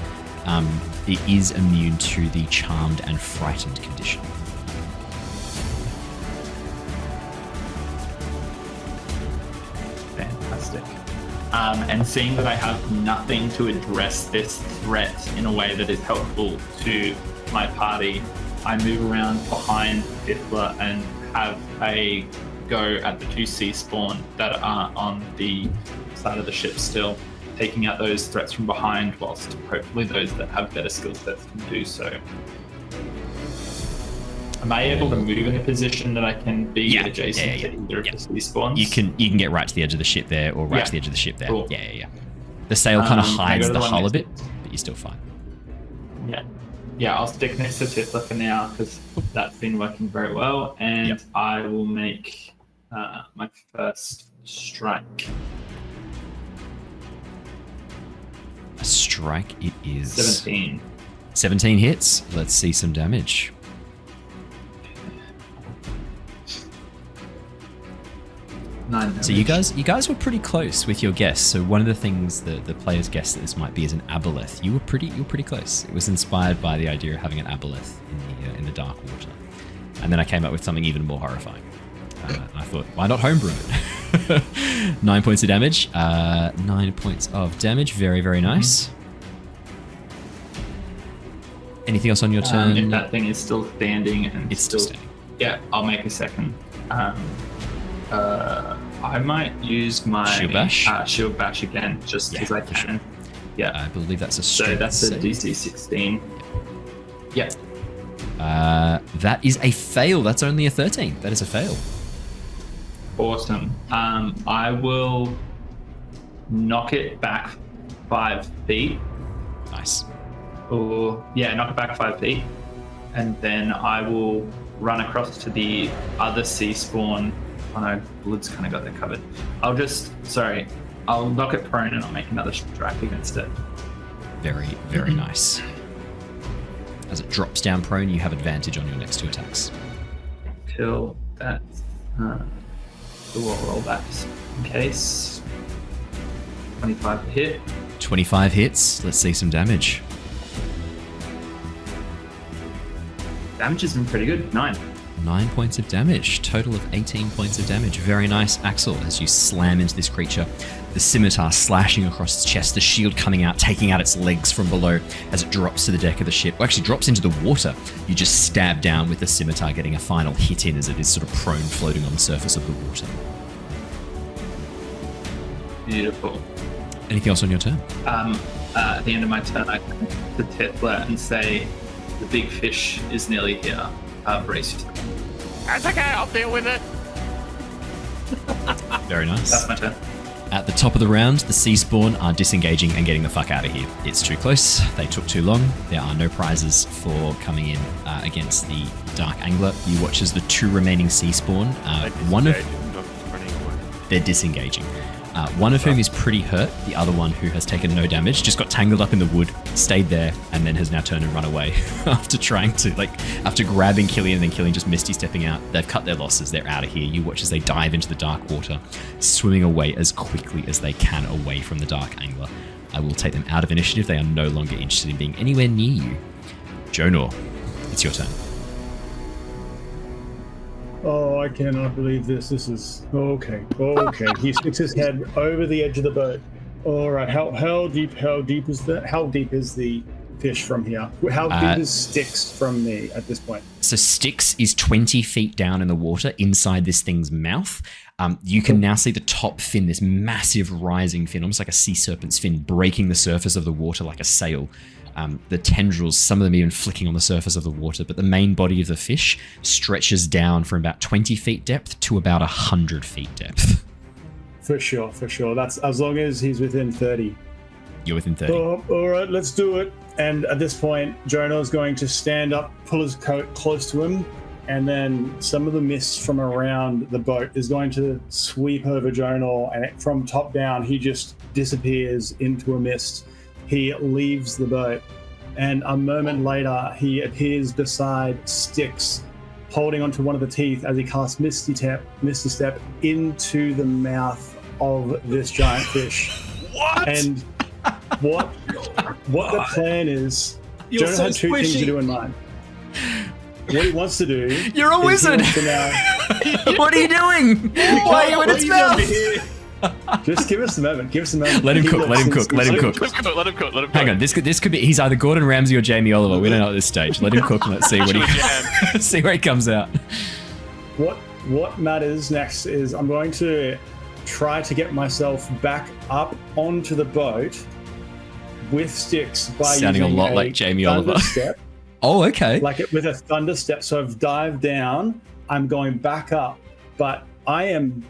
It is immune to the charmed and frightened condition. Fantastic. And seeing that I have nothing to address this threat in a way that is helpful to my party, I move around behind Tithla and have a go at the 2 sea spawn that are on the side of the ship still, taking out those threats from behind, whilst hopefully those that have better skill sets can do so. Am I able to move in a position that I can be adjacent to either of the sea spawns? You can get right to the edge of the ship there, or right to the edge of the ship there. Cool. Yeah. The sail kind of hides the hull a bit, next. but you're still fine. Yeah, I'll stick next to Tithla for now because that's been working very well, and I will make my first strike. A strike it is. 17. 17 hits. Let's see some damage. So you guys were pretty close with your guess. So one of the things that the players guessed that this might be is an aboleth. You were pretty close. It was inspired by the idea of having an aboleth in the dark water. And then I came up with something even more horrifying. I thought, why not homebrew it? 9 points of damage. 9 points of damage. Very, very nice. Anything else on your turn? If that thing is still standing and it's still standing. Yeah, I'll make a second. I might use my shield bash again, just because I can. Sure. Yeah, I believe that's a strength. So that's a DC 16. Yeah. That is a fail. That's only a 13. That is a fail. Awesome. I will knock it back 5 feet. Nice. Knock it back 5 feet, and then I will run across to the other sea spawn. Oh no, Blood's kind of got that covered. I'll knock it prone and I'll make another strike against it. Very, very nice. As it drops down prone, you have advantage on your next 2 attacks. Till that's... we'll roll that just in case. 25 to hit. 25 hits. Let's see some damage. Damage has been pretty good. 9. 9 points of damage. Total of 18 points of damage. Very nice, Axel, as you slam into this creature. The scimitar slashing across its chest, the shield coming out, taking out its legs from below as it drops to the deck of the ship. Or actually drops into the water. You just stab down with the scimitar, getting a final hit in as it is sort of prone, floating on the surface of the water. Beautiful. Anything else on your turn? At the end of my turn, I come to Tithla and say, the big fish is nearly here. Brace yourself. That's okay, I'll deal with it. Very nice. That's my turn. At the top of the round, the sea spawn are disengaging and getting the fuck out of here. It's too close. They took too long. There are no prizes for coming in against the Dark Angler. You watch as the 2 remaining sea spawn. They're disengaging. One of whom is pretty hurt. The other one, who has taken no damage, just got tangled up in the wood, stayed there, and then has now turned and run away after after grabbing Killian, and then Killian just misty stepping out. They've cut their losses. They're out of here. You watch as they dive into the dark water, swimming away as quickly as they can away from the Dark Angler. I will take them out of initiative. They are no longer interested in being anywhere near you. Jonor, it's your turn. Oh, I cannot believe this. This is okay. He sticks his head over the edge of the boat. All right. How deep is that? How deep is the fish from here? How deep is Styx from me at this point? So Styx is 20 feet down in the water inside this thing's mouth. You can now see the top fin, this massive rising fin, almost like a sea serpent's fin, breaking the surface of the water like a sail. The tendrils, some of them even flicking on the surface of the water, but the main body of the fish stretches down from about 20 feet depth to about 100 feet depth. For sure. That's as long as he's within 30. You're within 30. All right, let's do it. And at this point, Jonor's going to stand up, pull his coat close to him, and then some of the mist from around the boat is going to sweep over Jonor, and from top down, he just disappears into a mist. He leaves the boat, and a moment later, he appears beside Styx, holding onto one of the teeth as he casts Misty Step into the mouth of this giant fish. What? And what the plan is, You're Jonor so had 2 things to do in mind. What he wants to do... You're a wizard! What are you doing? Why are you in its mouth? Just give us a moment. Let him cook. Hang on, this could be. He's either Gordon Ramsay or Jamie Oliver. We don't know at this stage. Let him cook and let's see see where he comes out. What matters next is I'm going to try to get myself back up onto the boat with Styx by sounding a using lot like Jamie Oliver. Step, oh, okay. like it with a thunder step. So I've dived down. I'm going back up, but I am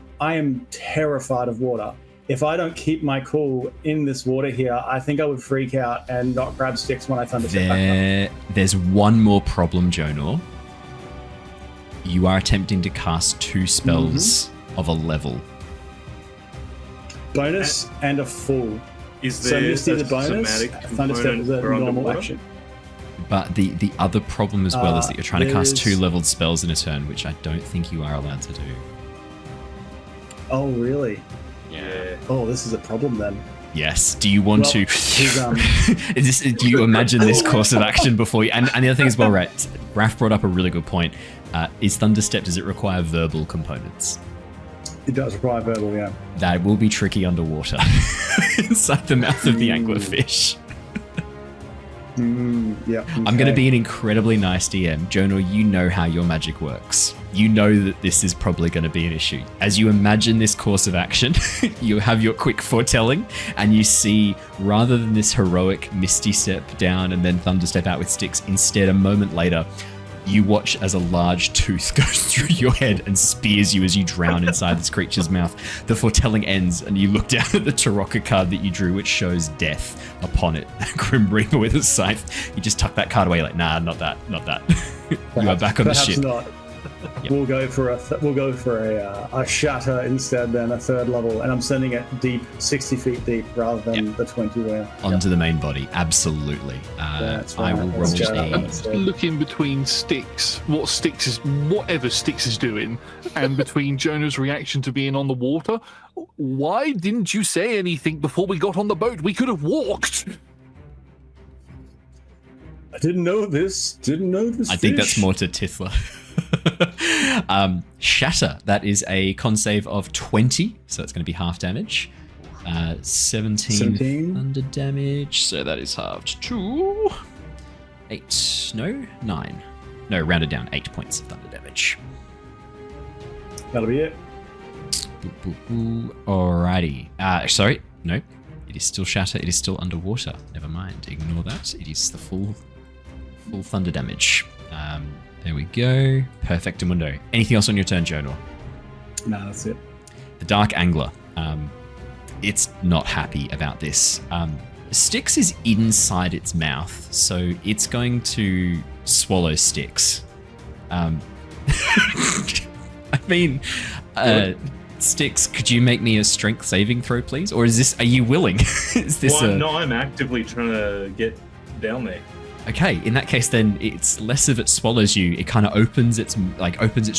terrified of water. If I don't keep my cool in this water here, I think I would freak out and not grab Styx when I thunder step back up. There's one more problem, Jonor. You are attempting to cast 2 spells of a level. Bonus and a full. Is So there Misty is a a bonus, somatic thunder step is a for normal underwater? action. But the other problem as well is that you're trying to cast there's- 2 leveled spells in a turn, which I don't think you are allowed to do. Oh, really? Yeah. Oh, this is a problem then. Yes. Do you want to? He's, Do you imagine this course of action before you? And the other thing as well, right? Raph brought up a really good point. Is Thunderstep, does it require verbal components? It does require verbal, yeah. That will be tricky underwater, inside the mouth of the anglerfish. Yeah. I'm going to be an incredibly nice DM. Jonor, you know how your magic works. You know that this is probably going to be an issue. As you imagine this course of action, you have your quick foretelling, and you see, rather than this heroic misty step down and then thunder step out with Styx, instead, a moment later, you watch as a large tooth goes through your head and spears you as you drown inside this creature's mouth. The foretelling ends, and you look down at the Tarocca card that you drew, which shows death upon it. Grim Reaper with a scythe. You just tuck that card away, like, nah, not that. You are back on the ship. Not. Yep. We'll go for a shatter instead, then a 3rd level, and I'm sending it deep, 60 feet deep, rather than the 20 where. Onto the main body, absolutely. That's I right, will that's roll right. a. Just looking between Styx, whatever Styx is doing, and between Jonah's reaction to being on the water. Why didn't you say anything before we got on the boat? We could have walked. I didn't know this. I think that's more to Tithla. Shatter. That is a con save of 20, so it's going to be half damage. 17 thunder damage, so that is halved to 8. No, 9. No, rounded down 8 points of thunder damage. That'll be it. Alrighty. Sorry, no. It is still shatter. It is still underwater. Never mind. Ignore that. It is the full thunder damage. There we go. Perfectamundo. Anything else on your turn, Jonor? No, that's it. The Dark Angler. it's not happy about this. Styx is inside its mouth, so it's going to swallow Styx. I mean, Styx, could you make me a strength saving throw, please? Or are you willing? Is this No, I'm actively trying to get down there. Okay, in that case, then it's less of it swallows you. It kind of opens its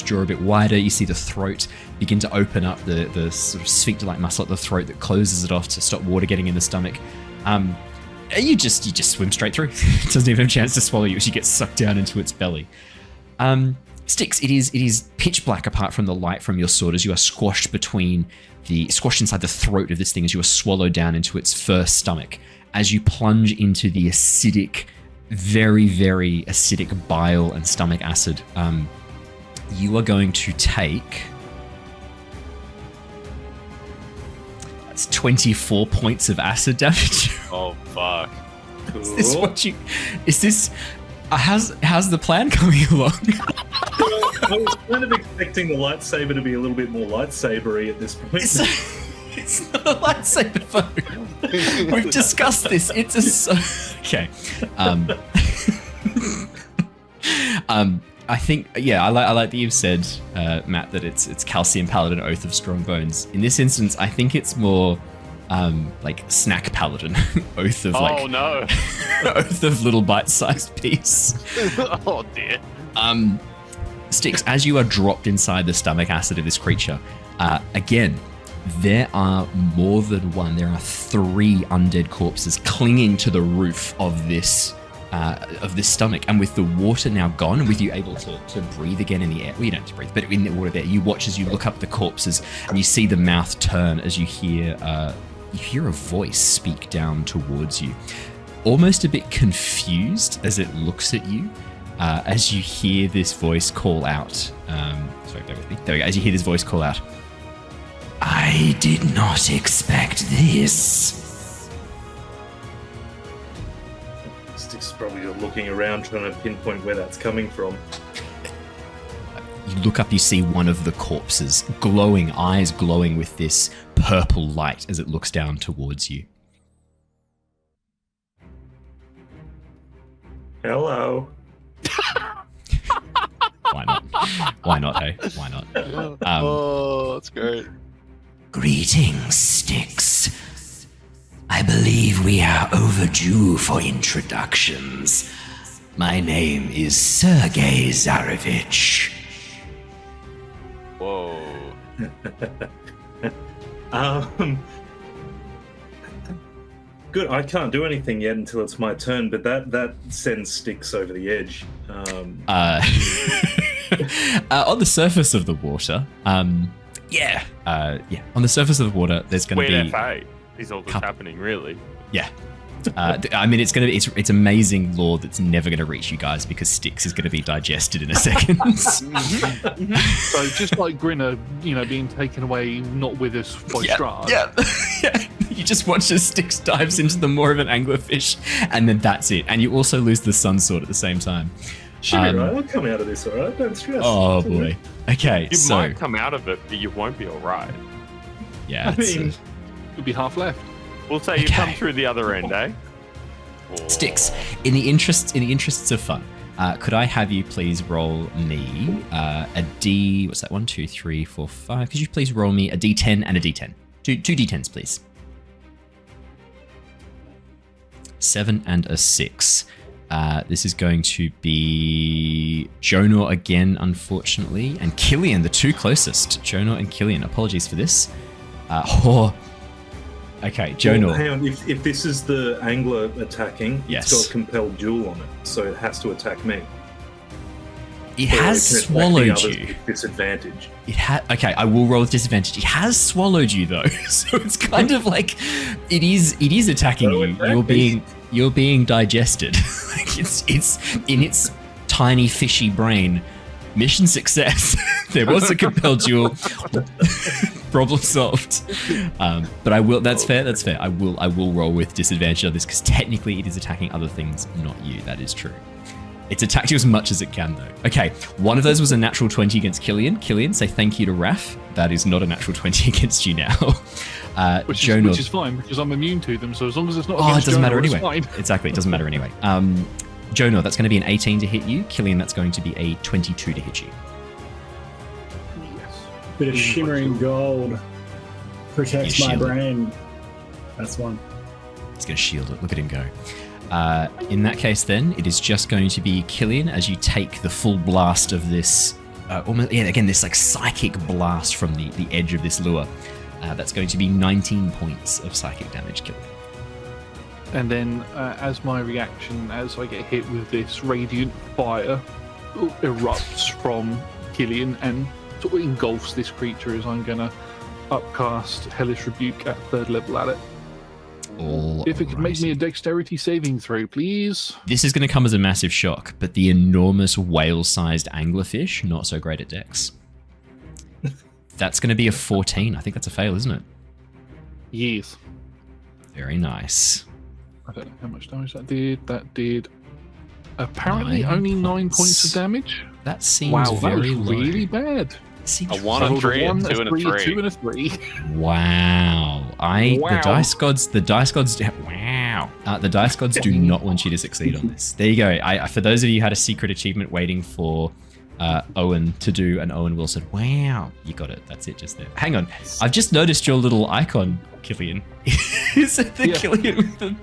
jaw a bit wider. You see the throat begin to open up, the sort of sphincter-like muscle at the throat that closes it off to stop water getting in the stomach. You just swim straight through. It doesn't even have a chance to swallow you as you get sucked down into its belly. Styx, it is pitch black apart from the light from your sword as you are squashed inside the throat of this thing as you are swallowed down into its first stomach. As you plunge into the acidic, very, very acidic bile and stomach acid, you are going to take... That's 24 points of acid damage. Oh, fuck. Cool. Is this what you... Is this... how's the plan coming along? I was kind of expecting the lightsaber to be a little bit more lightsabery at this point. It's not a lightsaber phone. We've discussed this. It's a... Okay. I think, I like that you've said, Matt, that it's Calcium Paladin, Oath of Strong Bones. In this instance, I think it's more like Snack Paladin, Oath of Oh no! Oath of Little Bite-Sized Piece. Oh dear. Styx, as you are dropped inside the stomach acid of this creature, again, there are more than one. There are 3 undead corpses clinging to the roof of this stomach, and with the water now gone, and with you able to breathe again in the air. Well, you don't have to breathe, but in the water there, you watch as you look up the corpses, and you see the mouth turn as you hear a voice speak down towards you, almost a bit confused as it looks at you, as you hear this voice call out. Sorry, bear with me. There we go. As you hear this voice call out, "I did not expect this." Styx is probably looking around trying to pinpoint where that's coming from. You look up, you see one of the corpses glowing, eyes glowing with this purple light as it looks down towards you. Hello. Why not? Why not, hey? Why not? That's great. Greetings, Styx. I believe we are overdue for introductions. My name is Sergei Zarevich. Whoa. Good. I can't do anything yet until it's my turn, but that sends Styx over the edge. On the surface of the water, on the surface of the water, there's going to be... Weird FA is all that's happening, really. Yeah. I mean, it's amazing lore that's never going to reach you guys because Styx is going to be digested in a second. So just like Grinner, being taken away, not with us by Strahd. Yeah. You just watch as Styx dives into the maw of an anglerfish, and then that's it. And you also lose the sun sword at the same time. Should be right. I'll come out of this, all right? Don't stress. Oh boy. Okay. You might come out of it, but you won't be all right. Yeah. You'll be half left. We'll say you come through the other end, eh? Styx, in the interests of fun, could I have you please roll me a D? What's that? 1, 2, 3, 4, 5. Could you please roll me a D10 and a D10? Two D10s, please. 7 and a 6. This is going to be Jonor again, unfortunately, and Killian, the 2 closest. Jonor and Killian. Apologies for this. Okay, Jonor. Well, hang on. If this is the angler attacking, yes, it's got compelled duel on it, so it has to attack me. It has swallowed you. With disadvantage. Okay, I will roll with disadvantage. It has swallowed you though, so it's kind of like it is attacking you. You're being digested. It's in its tiny fishy brain. Mission success. There was a compelled duel. Problem solved. But I will. That's fair. I will roll with disadvantage on this because technically it is attacking other things, not you. That is true. It's attacked you as much as it can, though. Okay, one of those was a natural 20 against Killian. Killian, say thank you to Raph. That is not a natural 20 against you now. Which Jonor, is fine, because I'm immune to them, so as long as it's not oh, it against doesn't matter Jonor, it's anyway. fine. Exactly, it doesn't matter anyway. Jonor, that's going to be an 18 to hit you. Killian, that's going to be a 22 to hit you. Yes. Bit of shimmering gold protects You my shield it. brain. That's one. He's going to shield it. Look at him go. In that case, then, it is just going to be Killian as you take the full blast of this, this like psychic blast from the edge of this lure. That's going to be 19 points of psychic damage, Killian. And then, as my reaction, as I get hit with this radiant fire, erupts from Killian and sort of engulfs this creature as I'm going to upcast Hellish Rebuke at 3rd level at it. If it could make me a dexterity saving throw, please. This is going to come as a massive shock, but the enormous whale-sized anglerfish, not so great at dex. That's going to be a 14. I think that's a fail, isn't it? Yes. Very nice. I don't know how much damage that did. That did apparently 9 only 9 points. points of damage. That seems Wow, that very was low. really bad. Seems A 1, a 3, a 2, and a 3. 2 and a 3. Wow. Wow. The dice gods, wow. The dice gods do not want you to succeed on this. There you go. For those of you who had a secret achievement waiting for Owen to do, and Owen will said, wow, you got it. That's it just there. Hang on. I've just noticed your little icon, Killian. Is it the Killian with the...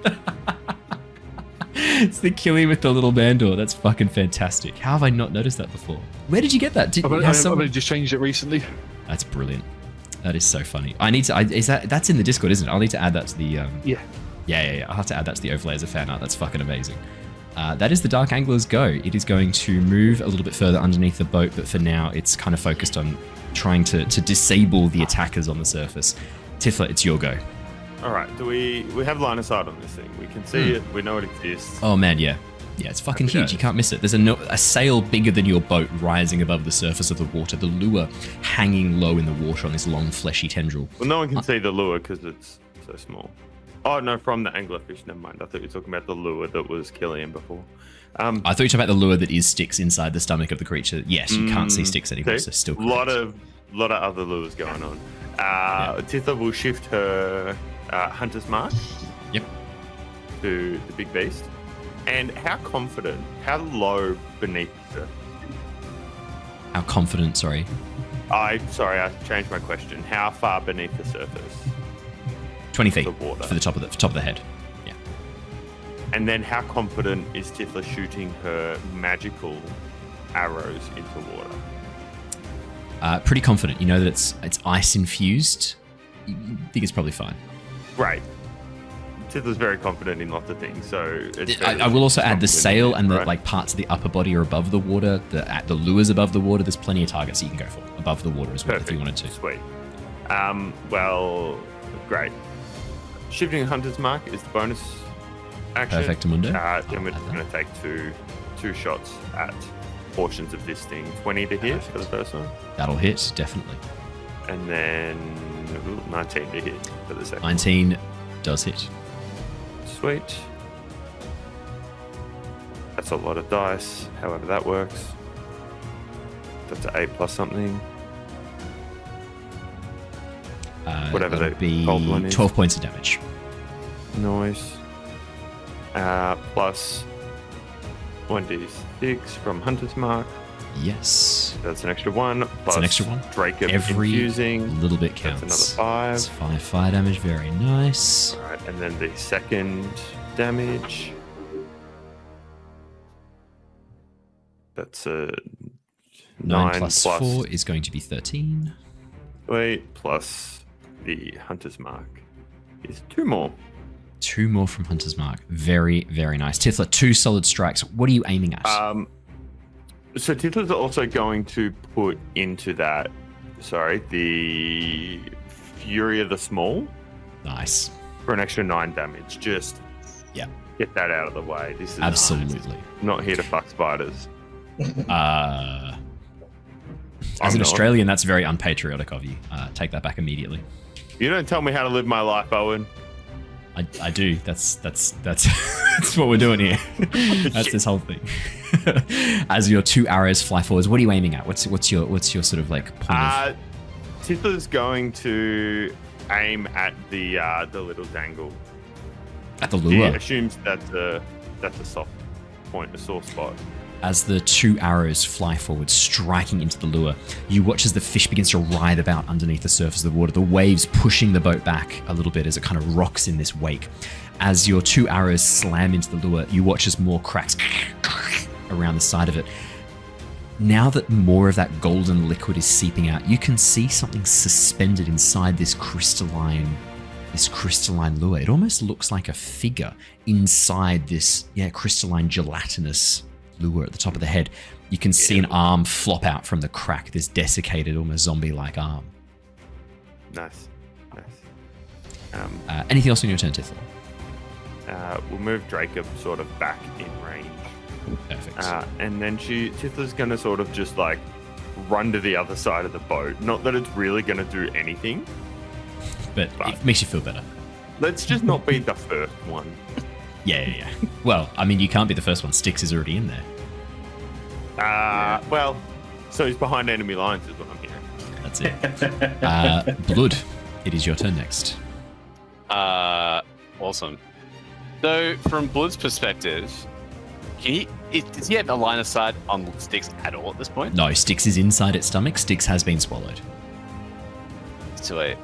It's the Killian with the little bandor. That's fucking fantastic. How have I not noticed that before? Where did you get that? I've only just changed it recently. That's brilliant. That is so funny. I need to. That's in the Discord, isn't it? I'll need to add that to the. Yeah. I'll have to add that to the overlay as a fan art. That's fucking amazing. That is the Dark Angler's go. It is going to move a little bit further underneath the boat, but for now, it's kind of focused on trying to disable the attackers on the surface. Tithla, it's your go. All right. Do we have line of sight on this thing? We can see it. We know it exists. Oh man, yeah. Yeah, it's fucking Happy huge. days. You can't miss it. There's a sail bigger than your boat rising above the surface of the water. The lure hanging low in the water on this long, fleshy tendril. Well, no one can see the lure because it's so small. Oh no, from the anglerfish. Never mind. I thought you were talking about the lure that was Killian before. I thought you were talking about the lure that is Styx inside the stomach of the creature. Yes, you can't see Styx anymore, so still correct. lot of other lures going on. Tithla will shift her hunter's mark. Yep. To the big beast. And how low beneath the surface? How confident, sorry. I changed my question. How far beneath the surface? 20 feet The water. for the top of the head. Yeah. And then how confident is Tithla shooting her magical arrows into water? Pretty confident. You know that it's ice infused. You think it's probably fine. Great. Tithla's very confident in lots of things, so I will also add the sail and the right? like parts of the upper body are above the water. The lures above the water. There's plenty of targets you can go for above the water as well if you wanted to. Sweet. Well, great. Shifting Hunter's Mark is the bonus action. Perfectamundo. Then we're going to take two shots at portions of this thing. 20 to hit for the first one. That'll hit, definitely. And then 19 to hit for the second 19 does hit. one. Sweet. That's a lot of dice, however that works. That's an 8 plus something. Whatever that'll the be goblin is. 12 points of damage. Nice. Plus 1d6 from Hunter's Mark. Yes. That's an extra 1. Plus an extra 1. Drake of Every Infusing. little bit counts. That's another 5. That's 5 fire damage. Very nice. Alright, and then the second damage. That's a 9 plus 4 is going to be 13. Wait, plus the Hunter's Mark is 2 more. 2 more from Hunter's Mark. Very, very nice. Tithla, 2 solid strikes. What are you aiming at? So Tithla's also going to put into that, the Fury of the Small Nice. for an extra 9 damage. Just get that out of the way. This is Absolutely. not here to fuck spiders. As I'm an not. Australian, that's very unpatriotic of you. Take that back immediately. You don't tell me how to live my life, Owen. I do. That's that's what we're doing here. That's this whole thing. As your 2 arrows fly forwards, what are you aiming at? What's your sort of like point of... Tithla's going to aim at the little dangle. At the He lure? assumes that's a soft point, a sore spot. As the 2 arrows fly forward, striking into the lure, you watch as the fish begins to writhe about underneath the surface of the water, the waves pushing the boat back a little bit as it kind of rocks in this wake. As your 2 arrows slam into the lure, you watch as more cracks around the side of it. Now that more of that golden liquid is seeping out, you can see something suspended inside this crystalline lure. It almost looks like a figure inside this crystalline gelatinous lure at the top of the head. You can see an arm flop out from the crack, this desiccated, almost zombie-like arm. Nice. Anything else on your turn, Tithla? We'll move Dracob sort of back in range. Perfect. And then Tithla's going to sort of just like run to the other side of the boat. Not that it's really going to do anything. But it makes you feel better. Let's just not be the first one. Yeah. Well, I mean, you can't be the first one. Styx is already in there. Well, so he's behind enemy lines is what I'm hearing. That's it. Blood, it is your turn next. Awesome. So, from Blood's perspective, does he have a line of sight on Styx at all at this point? No, Styx is inside its stomach. Styx has been swallowed. Sweet.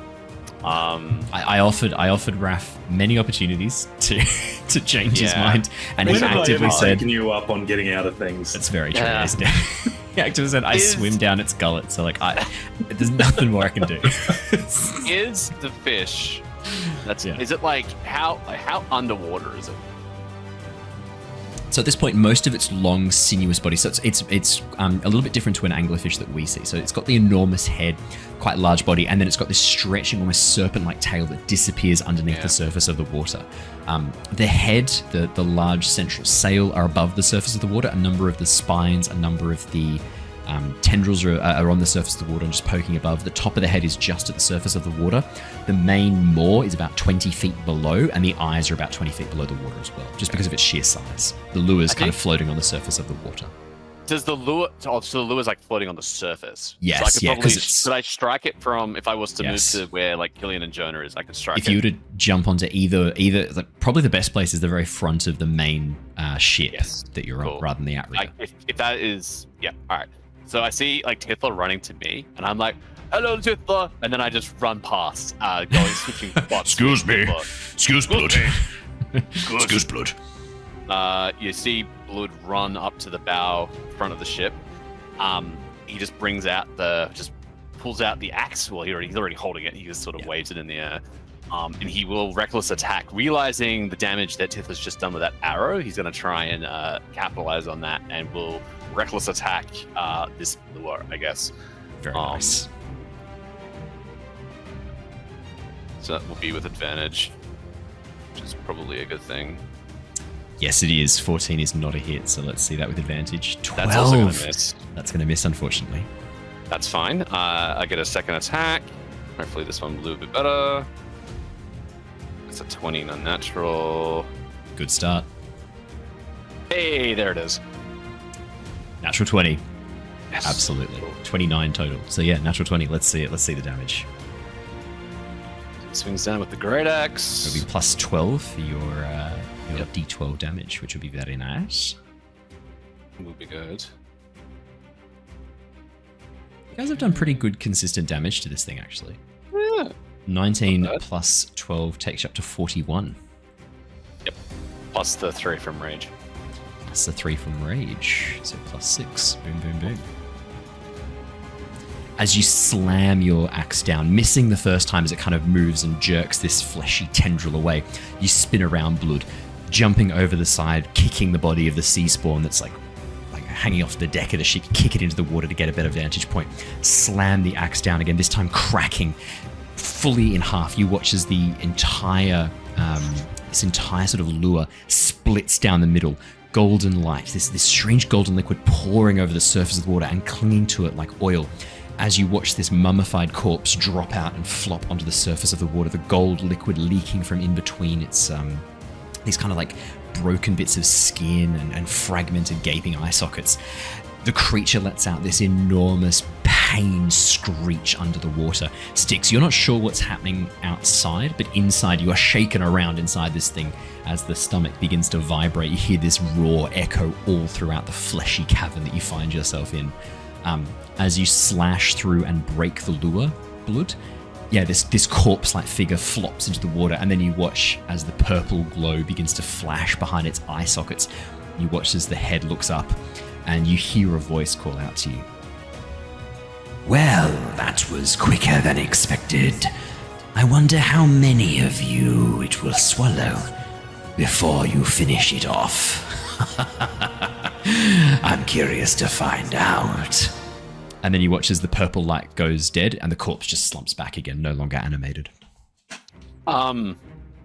I offered Raph many opportunities to change his mind, and he When have I actively ever said, taken you up on getting out of things? "That's very true." Isn't it? He actively said, "I swim down its gullet, so like, there's nothing more I can do." Is the fish? Is it like how underwater is it? So at this point, most of its long, sinuous body, so it's a little bit different to an anglerfish that we see. So it's got the enormous head, quite large body, and then it's got this stretching, almost serpent-like tail that disappears underneath the surface of the water. The head, the large central sail are above the surface of the water. A number of the spines, a number of the tendrils are on the surface of the water and just poking above. The top of the head is just at the surface of the water. The main maw is about 20 feet below, and the eyes are about 20 feet below the water as well, just because of its sheer size. The lure is kind of floating on the surface of the water. Does the lure? So the lure is like floating on the surface. Yes, so could I strike it from if I was to move to where like Killian and Jonor is? I could strike. If you were to jump onto either, like, probably the best place is the very front of the main ship that you're on, rather than the outrigger. If that is, all right. So I see like Tithla running to me, and I'm like, "Hello, Tithla," and then I just run past, switching spots. Excuse me, Blood. Excuse Blood. You see Blood run up to the bow front of the ship. He just pulls out the axe. Well, he's already holding it. He just sort of waves it in the air. And he will reckless attack, realizing the damage that Tithla's just done with that arrow. He's going to try and capitalize on that, and will reckless attack this lure, I guess. Very nice. So that will be with advantage, which is probably a good thing. Yes, it is. 14 is not a hit, so let's see that with advantage. 12. That's also going to miss. That's going to miss, unfortunately. That's fine. I get a second attack. Hopefully this one will do a bit better. It's a 20 unnatural. Good start. Hey, there it is. Natural 20. Yes. Absolutely. 29 total. So yeah, natural 20. Let's see it. Let's see the damage. Swings down with the great axe. It'll be plus 12 for your D12 damage, which would be very nice. Would be good. You guys have done pretty good consistent damage to this thing, actually. Yeah. 19 plus 12 takes you up to 41. Yep. Plus the 3 from rage. Plus the 3 from rage. So plus 6. Boom, boom, boom. As you slam your axe down, missing the first time as it kind of moves and jerks this fleshy tendril away, you spin around, Blood, jumping over the side, kicking the body of the sea spawn that's like hanging off the deck of the ship, kick it into the water to get a better vantage point. Slam the axe down again, this time cracking fully in half. You watch as the entire sort of lure splits down the middle. Golden light, this strange golden liquid pouring over the surface of the water and clinging to it like oil. As you watch this mummified corpse drop out and flop onto the surface of the water, the gold liquid leaking from in between its these kind of like broken bits of skin and fragmented gaping eye sockets. The creature lets out this enormous pain screech under the water. Styx, you're not sure what's happening outside, but inside you are shaken around inside this thing as the stomach begins to vibrate. You hear this roar echo all throughout the fleshy cavern that you find yourself in. As you slash through and break the lure, Blood, this corpse-like figure flops into the water, and then you watch as the purple glow begins to flash behind its eye sockets. You watch as the head looks up, and you hear a voice call out to you. Well, that was quicker than expected. I wonder how many of you it will swallow before you finish it off. I'm curious to find out. And then you watch as the purple light goes dead, and the corpse just slumps back again, no longer animated. There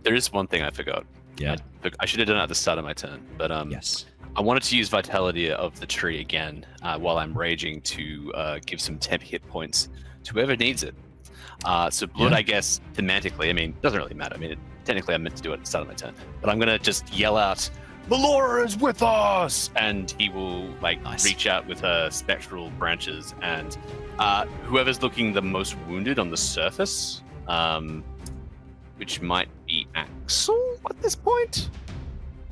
is one thing I forgot. Yeah. I should have done it at the start of my turn, but Yes. I wanted to use Vitality of the Tree again while I'm raging to give some temp hit points to whoever needs it. So Blood, Yeah. I guess, thematically, I mean, doesn't really matter. I mean, technically I meant to do it at the start of my turn, but I'm going to just yell out, Meloran is with us! And he will Nice. reach out with her spectral branches, and whoever's looking the most wounded on the surface, which might be Axel at this point.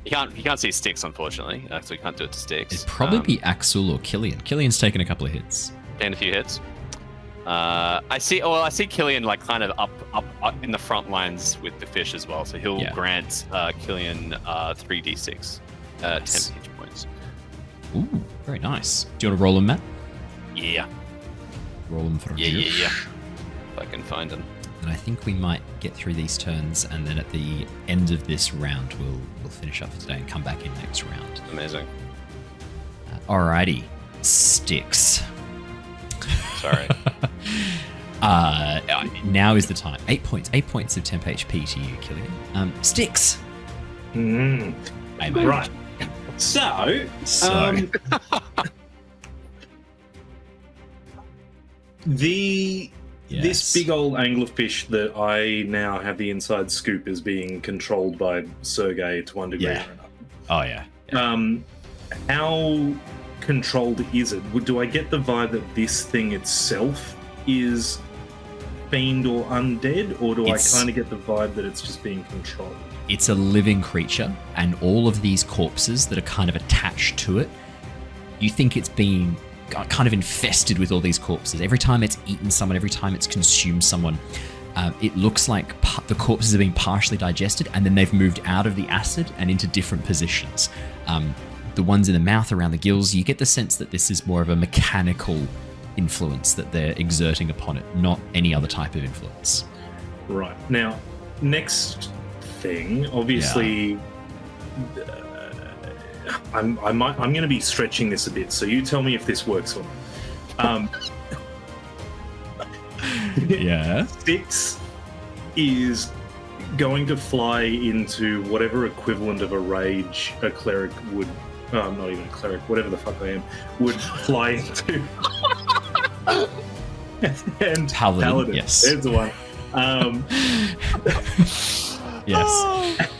He can't see Styx, unfortunately, so he can't do it to Styx. It'd probably be Axel or Killian. Killian's taken a couple of hits. Taking a few hits. I see Killian kind of up in the front lines with the fish as well, so he'll grant Killian 3d6 10 hit points. Ooh, very nice. Do you want to roll him, Matt? Yeah. Roll him for Yeah. If I can find him. And I think we might get through these turns, and then at the end of this round, we'll finish up for today and come back in next round. Amazing. Alrighty, Styx. Sorry. Now is the time. 8 points. 8 points of temp HP to you, Killian. Styx. Hey, mate. Right. So this big old anglerfish that I now have the inside scoop is being controlled by Sergei to one degree or another. Oh yeah. How controlled is it? Do I get the vibe that this thing itself is fiend or undead, or do I kind of get the vibe that it's just being controlled? It's a living creature, and all of these corpses that are kind of attached to it, you think it's being kind of infested with all these corpses. Every time it's eaten someone, every time it's consumed someone, it looks like the corpses are being partially digested, and then they've moved out of the acid and into different positions. The ones in the mouth, around the gills, you get the sense that this is more of a mechanical influence that they're exerting upon it, not any other type of influence. Right. Now, next thing, obviously, I'm going to be stretching this a bit, so you tell me if this works or not. Yeah. Styx is going to fly into whatever equivalent of a rage a cleric would, not even a cleric, whatever the fuck I am, would fly into. And Paladin. Yes. There's the one. Yes.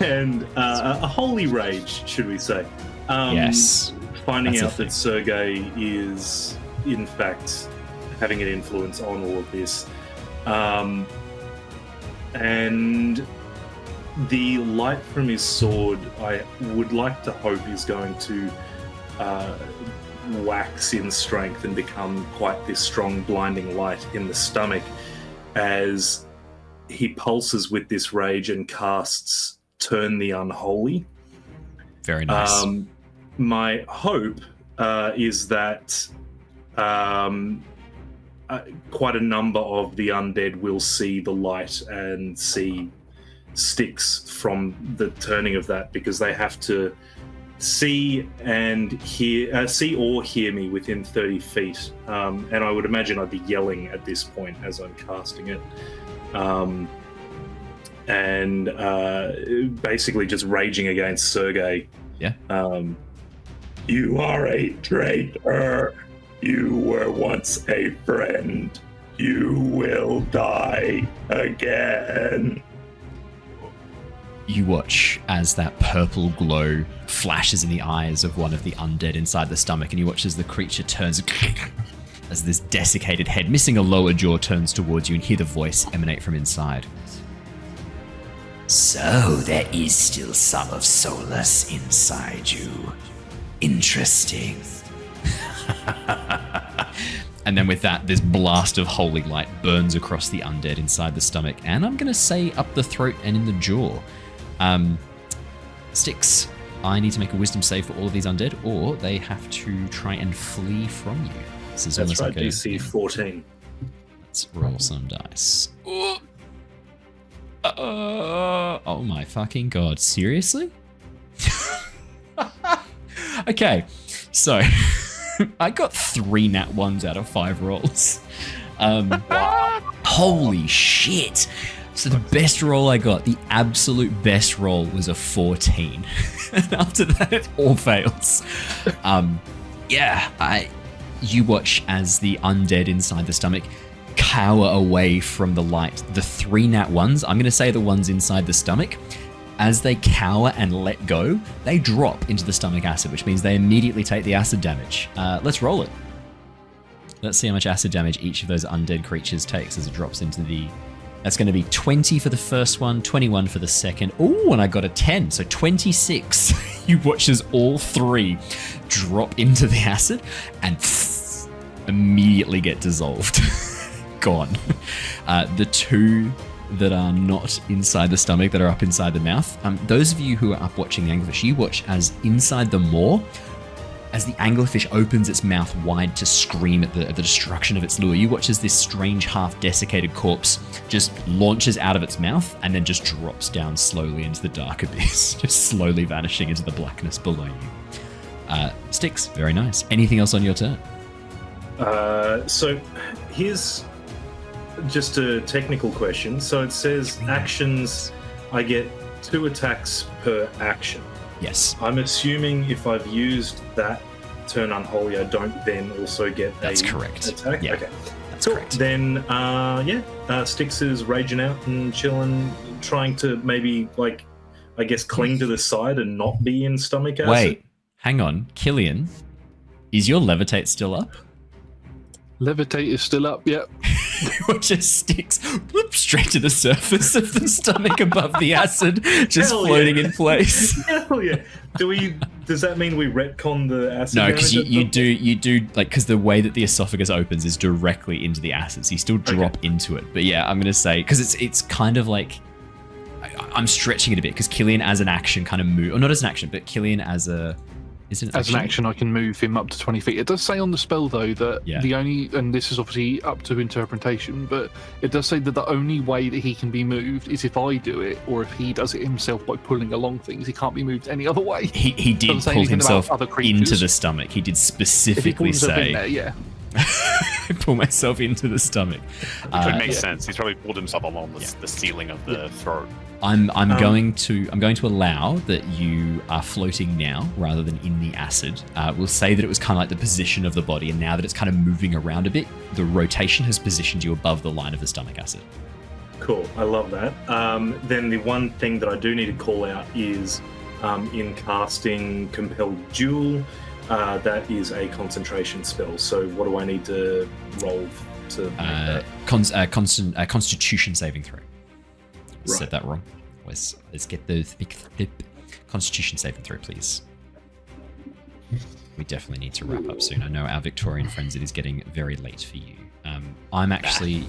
And a holy rage, should we say. Yes. Finding That's out that Sergei is, in fact, having an influence on all of this. And the light from his sword, I would like to hope, is going to wax in strength and become quite this strong, blinding light in the stomach as he pulses with this rage and casts Turn the Unholy. Very nice. My hope is that quite a number of the undead will see the light and see Styx from the turning of that, because they have to see or hear me within 30 feet. And I would imagine I'd be yelling at this point as I'm casting it. And basically just raging against Sergei. Yeah. You are a traitor. You were once a friend. You will die again. You watch as that purple glow flashes in the eyes of one of the undead inside the stomach, and you watch as the creature turns as this desiccated head, missing a lower jaw, turns towards you and hear the voice emanate from inside. So there is still some of Solus inside you. Interesting. And then with that, this blast of holy light burns across the undead inside the stomach, and I'm going to say up the throat and in the jaw. Styx, I need to make a wisdom save for all of these undead, or they have to try and flee from you. This is That's right, like DC 14. Let's roll some dice. Oh my fucking god, seriously? Okay, so I got 3 nat 1s out of 5 rolls. Holy shit. So the best roll I got, the absolute best roll, was a 14. And after that, it all fails. You watch as the undead inside the stomach cower away from the light. The 3 nat 1s, I'm going to say the ones inside the stomach, as they cower and let go, they drop into the stomach acid, which means they immediately take the acid damage. Let's roll it. Let's see how much acid damage each of those undead creatures takes as it drops into the... That's going to be 20 for the first one, 21 for the second. Ooh, and I got a 10, so 26. You watch as all 3 drop into the acid and immediately get dissolved. Gone. The 2 that are not inside the stomach, that are up inside the mouth, those of you who are up watching the anglerfish, you watch as inside the maw, as the anglerfish opens its mouth wide to scream at the destruction of its lure, you watch as this strange half-desiccated corpse just launches out of its mouth and then just drops down slowly into the dark abyss, just slowly vanishing into the blackness below you. Styx, very nice. Anything else on your turn? So here's just a technical question. So it says actions, I get 2 attacks per action. Yes. I'm assuming if I've used that turn unholy, I don't then also get That's correct. Attack? Yeah, okay. that's Cool. correct. Then, Styx is raging out and chilling, trying to maybe, like, I guess, cling to the side and not be in stomach acid. Wait, hang on. Killian, is your levitate still up? Levitate is still up, yep. Which just sticks whoop, straight to the surface of the stomach above the acid, just Hell floating yeah. in place. Hell yeah. Does that mean we retcon the acid? No, because damage you at the- do like, because the way that the esophagus opens is directly into the acid, so you still drop into it. But yeah, I'm gonna say, because it's kind of like, I'm stretching it a bit, because Killian as an action kind of move, or not as an action, but Killian as a... As an action, I can move him up to 20 feet. It does say on the spell, though, that the only, and this is obviously up to interpretation, but it does say that the only way that he can be moved is if I do it, or if he does it himself by pulling along things. He can't be moved any other way. He did Doesn't say pull anything about himself other creatures. into the stomach. He did If he specifically pulls himself in say, there, yeah. pull myself into the stomach. Which makes sense. He's probably pulled himself along the ceiling of the throat. I'm going to allow that you are floating now rather than in the acid. We'll say that it was kind of like the position of the body, and now that it's kind of moving around a bit, the rotation has positioned you above the line of the stomach acid. Cool, I love that. Then the one thing that I do need to call out is in casting Compelled Duel, that is a concentration spell. So what do I need to roll to make that? Constitution saving throw. Right. Said that wrong. Let's get those big Constitution saving throw, please. We definitely need to wrap up soon. I know our Victorian friends, it is getting very late for you. I'm actually.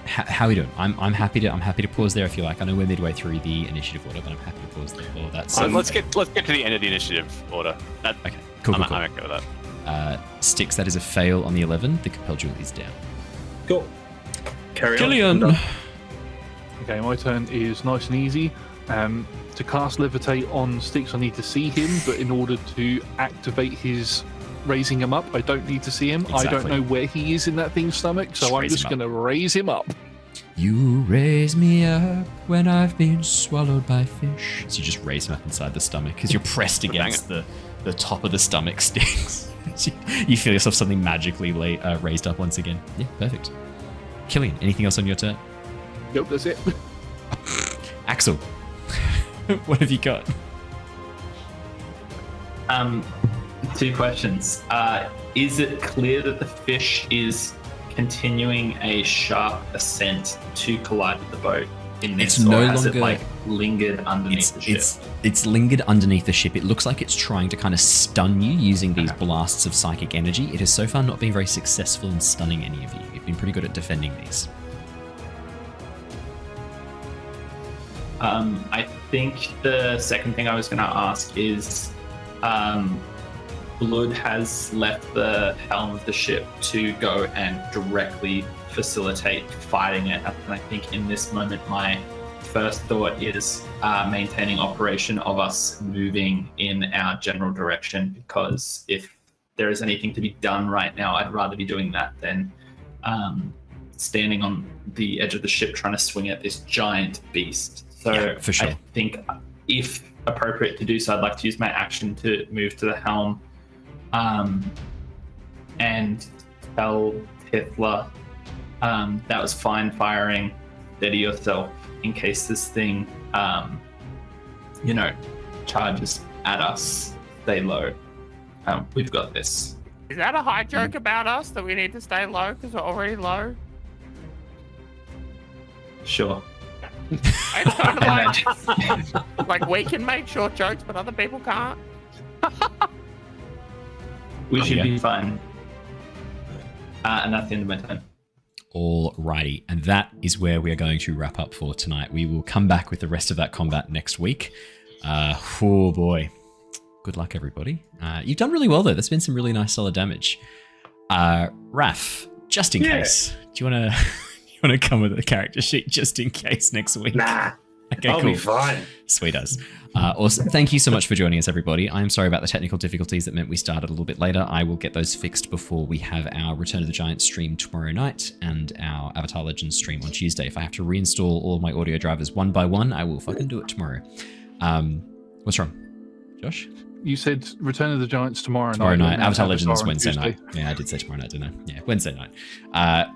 How are we doing? I'm happy to pause there if you like. I know we're midway through the initiative order, but I'm happy to pause there for that. So let's get to the end of the initiative order. Okay, cool. I'm okay with that. Styx, that is a fail on the 11. The Compelled Duel is down. Cool. Carry Killian. on. Okay, my turn is nice and easy. To cast Levitate on Styx, I need to see him, but in order to activate his raising him up, I don't need to see him. Exactly. I don't know where he is in that thing's stomach, so I'm just going to raise him up. You raise me up when I've been swallowed by fish. So you just raise him up inside the stomach because you're pressed against the top of the stomach, Styx. You feel yourself suddenly magically raised up once again. Yeah, perfect. Killian, anything else on your turn? Nope, that's it. Axel. What have you got? 2 questions. Is it clear that the fish is continuing a sharp ascent to collide with the boat in this, It's or no has it longer- like lingered underneath the ship? It's lingered underneath the ship. It looks like it's trying to kind of stun you using these blasts of psychic energy. It has so far not been very successful in stunning any of you. You've been pretty good at defending these. I think the second thing I was going to ask is, Blood has left the helm of the ship to go and directly facilitate fighting it. And I think in this moment, my first thought is maintaining operation of us moving in our general direction, because if there is anything to be done right now, I'd rather be doing that than standing on the edge of the ship trying to swing at this giant beast. So Yeah, for sure. I think if appropriate to do so, I'd like to use my action to move to the helm and tell Tithla that was fine firing, steady yourself in case this thing, charges at us. Stay low. We've got this. Is that a high joke about us that we need to stay low because we're already low? Sure. It's kind of like we can make short jokes, but other people can't. We should yeah. be fine. And that's the end of my turn. Alrighty, and that is where we are going to wrap up for tonight. We will come back with the rest of that combat next week. Oh boy. Good luck, everybody. You've done really well, though. That's been some really nice, solid damage. Raph, just in case, do you want to come with a character sheet just in case next week? Nah, Okay, I'll cool. be fine. Sweet as. Awesome. Thank you so much for joining us, everybody. I'm sorry about the technical difficulties that meant we started a little bit later. I will get those fixed before we have our Return of the Giant stream tomorrow night and our Avatar Legends stream on Tuesday. If I have to reinstall all of my audio drivers one by one, I will fucking do it tomorrow. What's wrong? Josh? You said Return of the Giants tomorrow night. Tomorrow night. and Avatar Legends on Wednesday Tuesday. night. Yeah, I did say tomorrow night, didn't I? Yeah, Wednesday night.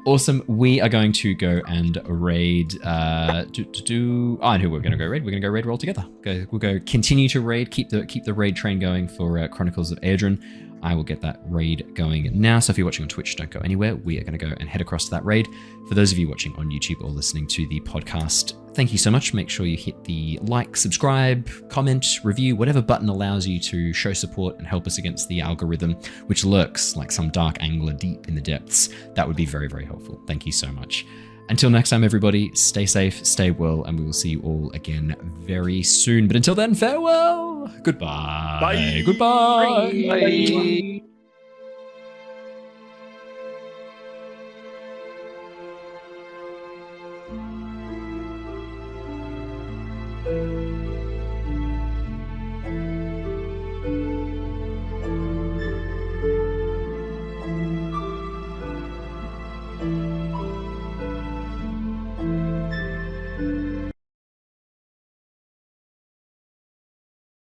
Awesome. We are going to go and raid. I know who we're going to go raid. We're going to go raid RollTogether. We'll go continue to raid. Keep the raid train going for Chronicles of Aedrin. I will get that raid going now. So if you're watching on Twitch, don't go anywhere. We are going to go and head across to that raid. For those of you watching on YouTube or listening to the podcast, thank you so much. Make sure you hit the like, subscribe, comment, review, whatever button allows you to show support and help us against the algorithm, which lurks like some dark angler deep in the depths. That would be very, very helpful. Thank you so much. Until next time, everybody, stay safe, stay well, and we will see you all again very soon. But until then, farewell. Goodbye. Bye. Goodbye. Bye.